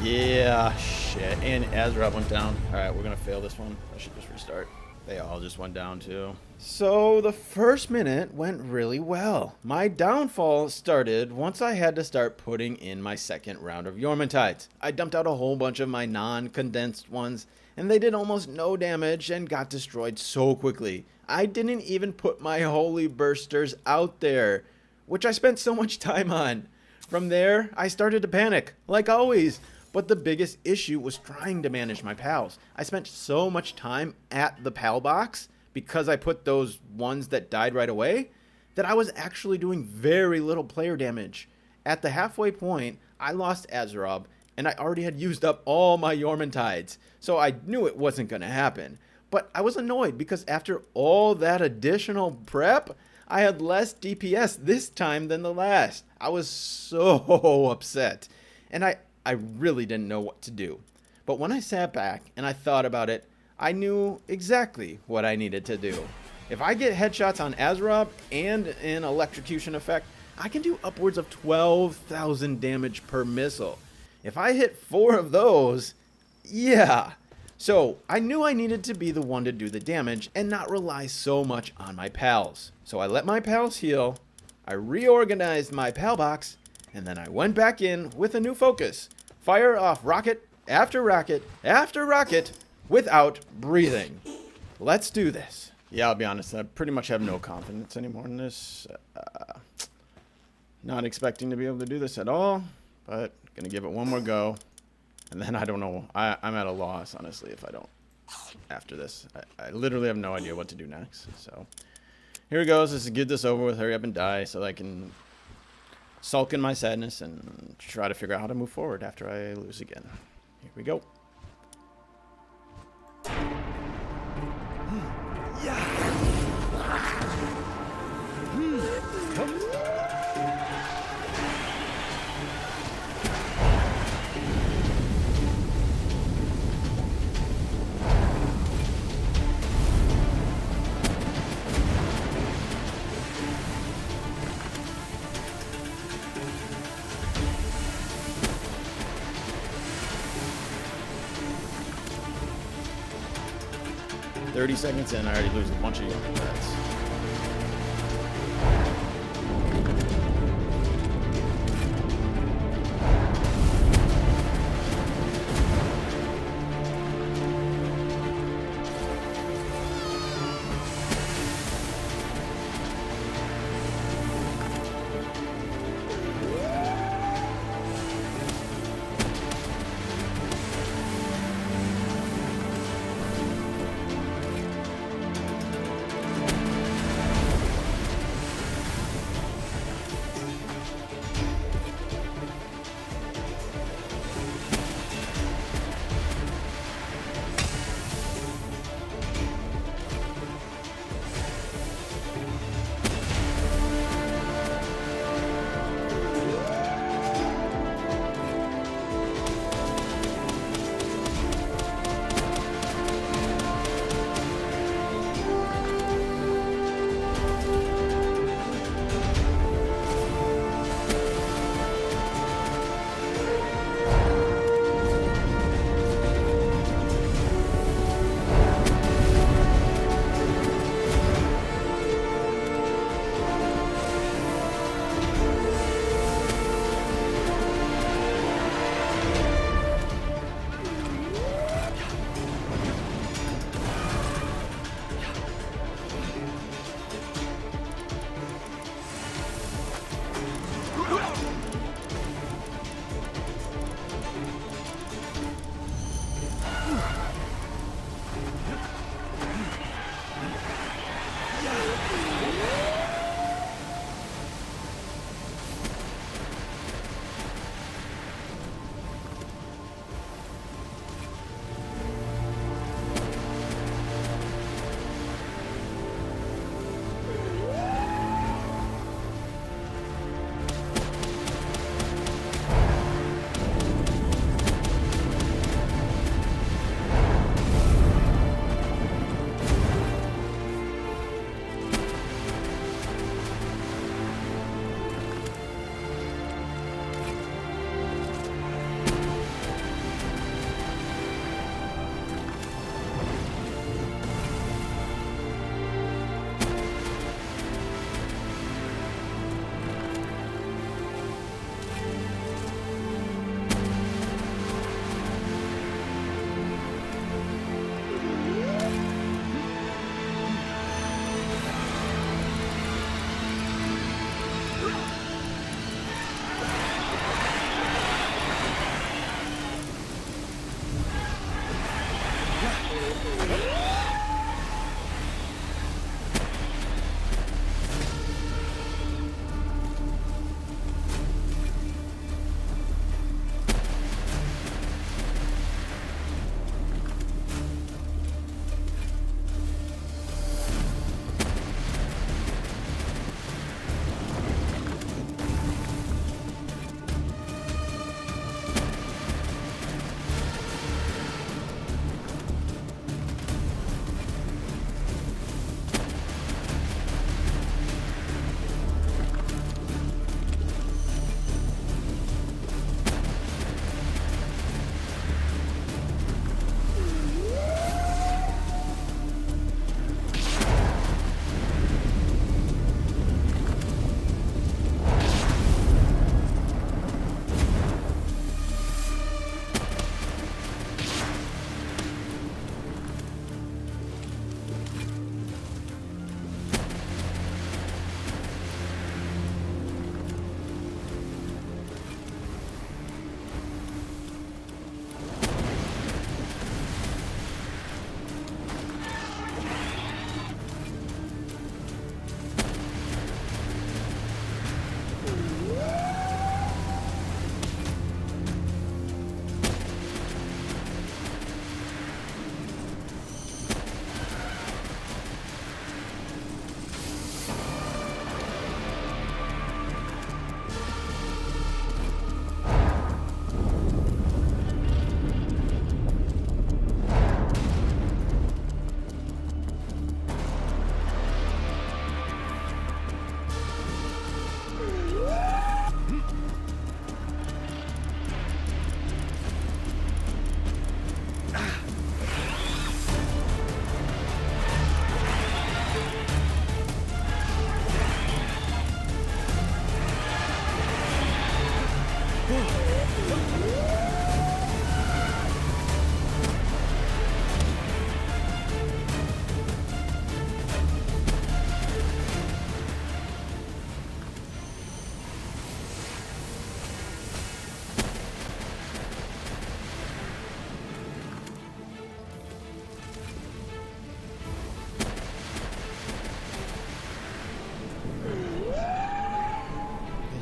Yeah, shit. And Azra went down. Alright, we're gonna fail this one. I should just restart. They all just went down too. So the first minute went really well. My downfall started once I had to start putting in my second round of Yormantides. I dumped out a whole bunch of my non-condensed ones, and they did almost no damage and got destroyed so quickly. I didn't even put my holy bursters out there, which I spent so much time on. From there, I started to panic, like always. But the biggest issue was trying to manage my pals. I spent so much time at the pal box because I put those ones that died right away that I was actually doing very little player damage. At the halfway point, I lost Azerob, and I already had used up all my Yormantides, so I knew it wasn't going to happen. But I was annoyed because after all that additional prep, I had less DPS this time than the last. I was so upset, and I really didn't know what to do. But when I sat back and I thought about it, I knew exactly what I needed to do. If I get headshots on Azerob and an electrocution effect, I can do upwards of 12,000 damage per missile. If I hit 4 of those, yeah. So I knew I needed to be the one to do the damage and not rely so much on my pals. So I let my pals heal, I reorganized my pal box, and then I went back in with a new focus. Fire off rocket after rocket after rocket without breathing. Let's do this. Yeah, I'll be honest, I pretty much have no confidence anymore in this. Not expecting to be able to do this at all, but gonna give it one more go. And then I don't know, I'm at a loss, honestly, if I don't after this. I literally have no idea what to do next. So here it goes. Let's get this over with, hurry up and die so that I can sulk in my sadness and try to figure out how to move forward after I lose again. Here we go. Yeah. 30 seconds in, I already lose a bunch of units.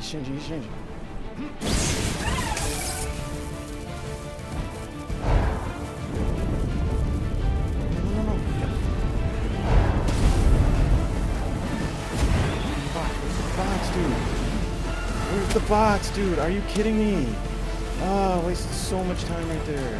Shinji, Shinji. No. Box, dude. Where's the box, dude? Are you kidding me? Ah, I wasted so much time right there.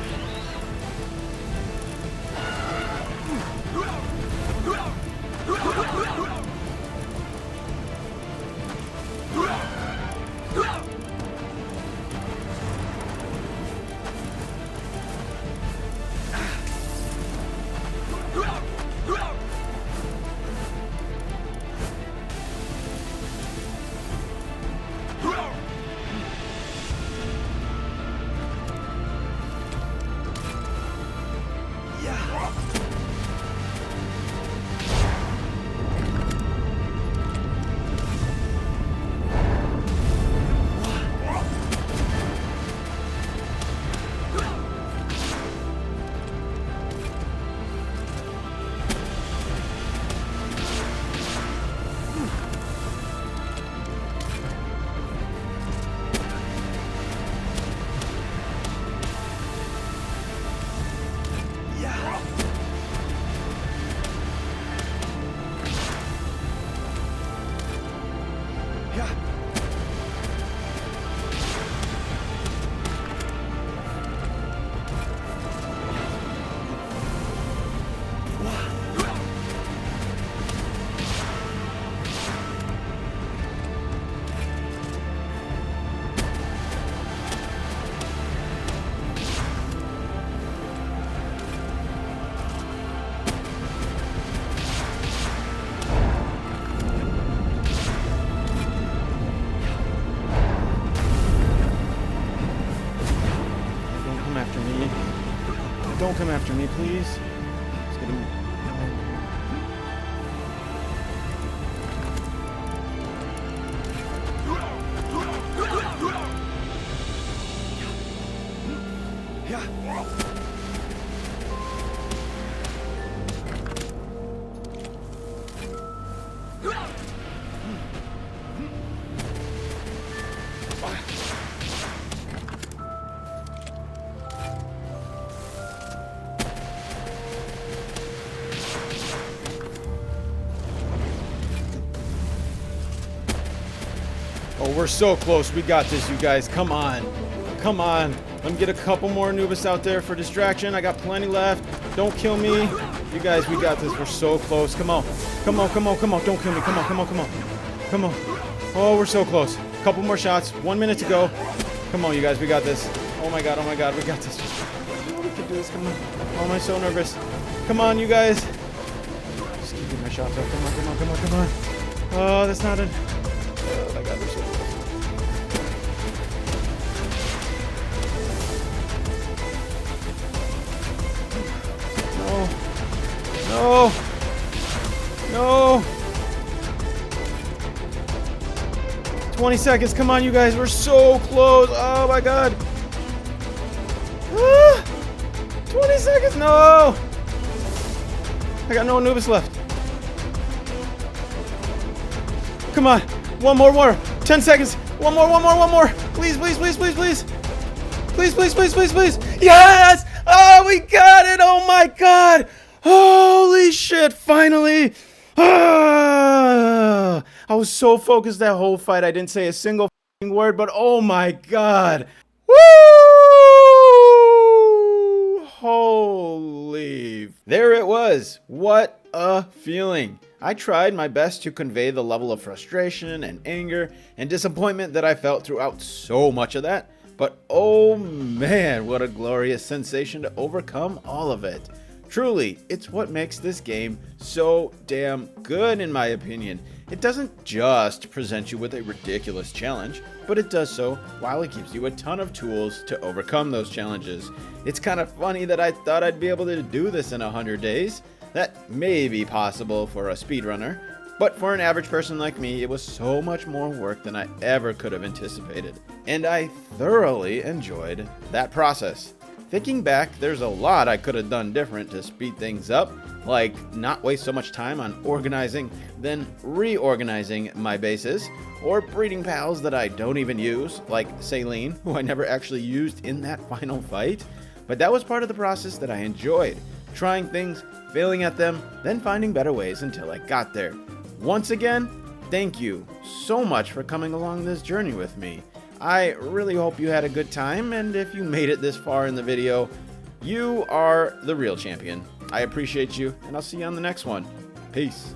Don't come after me, please. It's gonna... Oh, we're so close. We got this, you guys. Come on. Come on. Let me get a couple more Anubis out there for distraction. I got plenty left. Don't kill me. You guys, we got this. We're so close. Come on. Come on, come on, come on. Don't kill me. Come on, come on, come on. Come on. Oh, we're so close. Couple more shots. 1 minute to go. Come on, you guys. We got this. Oh my god, we got this. Oh, we can do this. Come on. Oh, I'm so nervous. Come on, you guys. Just keep getting my shots up. Come on, come on, come on, come on. Oh, that's not it. Oh my god, we're so close. No. No. 20 seconds. Come on, you guys. We're so close. Oh, my God. 20 seconds. No. I got no Anubis left. Come on. One more. 10 seconds. One more. Please. Please. Yes. Oh, we got it. Oh, my God. Holy shit, finally! I was so focused that whole fight, I didn't say a single word, but oh my god! Woo! Holy... There it was! What a feeling! I tried my best to convey the level of frustration and anger and disappointment that I felt throughout so much of that, but oh man, what a glorious sensation to overcome all of it. Truly, it's what makes this game so damn good in my opinion. It doesn't just present you with a ridiculous challenge, but it does so while it gives you a ton of tools to overcome those challenges. It's kind of funny that I thought I'd be able to do this in 100 days. That may be possible for a speedrunner, but for an average person like me, it was so much more work than I ever could have anticipated. And I thoroughly enjoyed that process. Thinking back, there's a lot I could have done different to speed things up, like not waste so much time on organizing, then reorganizing my bases, or breeding pals that I don't even use, like Saline, who I never actually used in that final fight. But that was part of the process that I enjoyed, trying things, failing at them, then finding better ways until I got there. Once again, thank you so much for coming along this journey with me. I really hope you had a good time, and if you made it this far in the video, you are the real champion. I appreciate you, and I'll see you on the next one. Peace.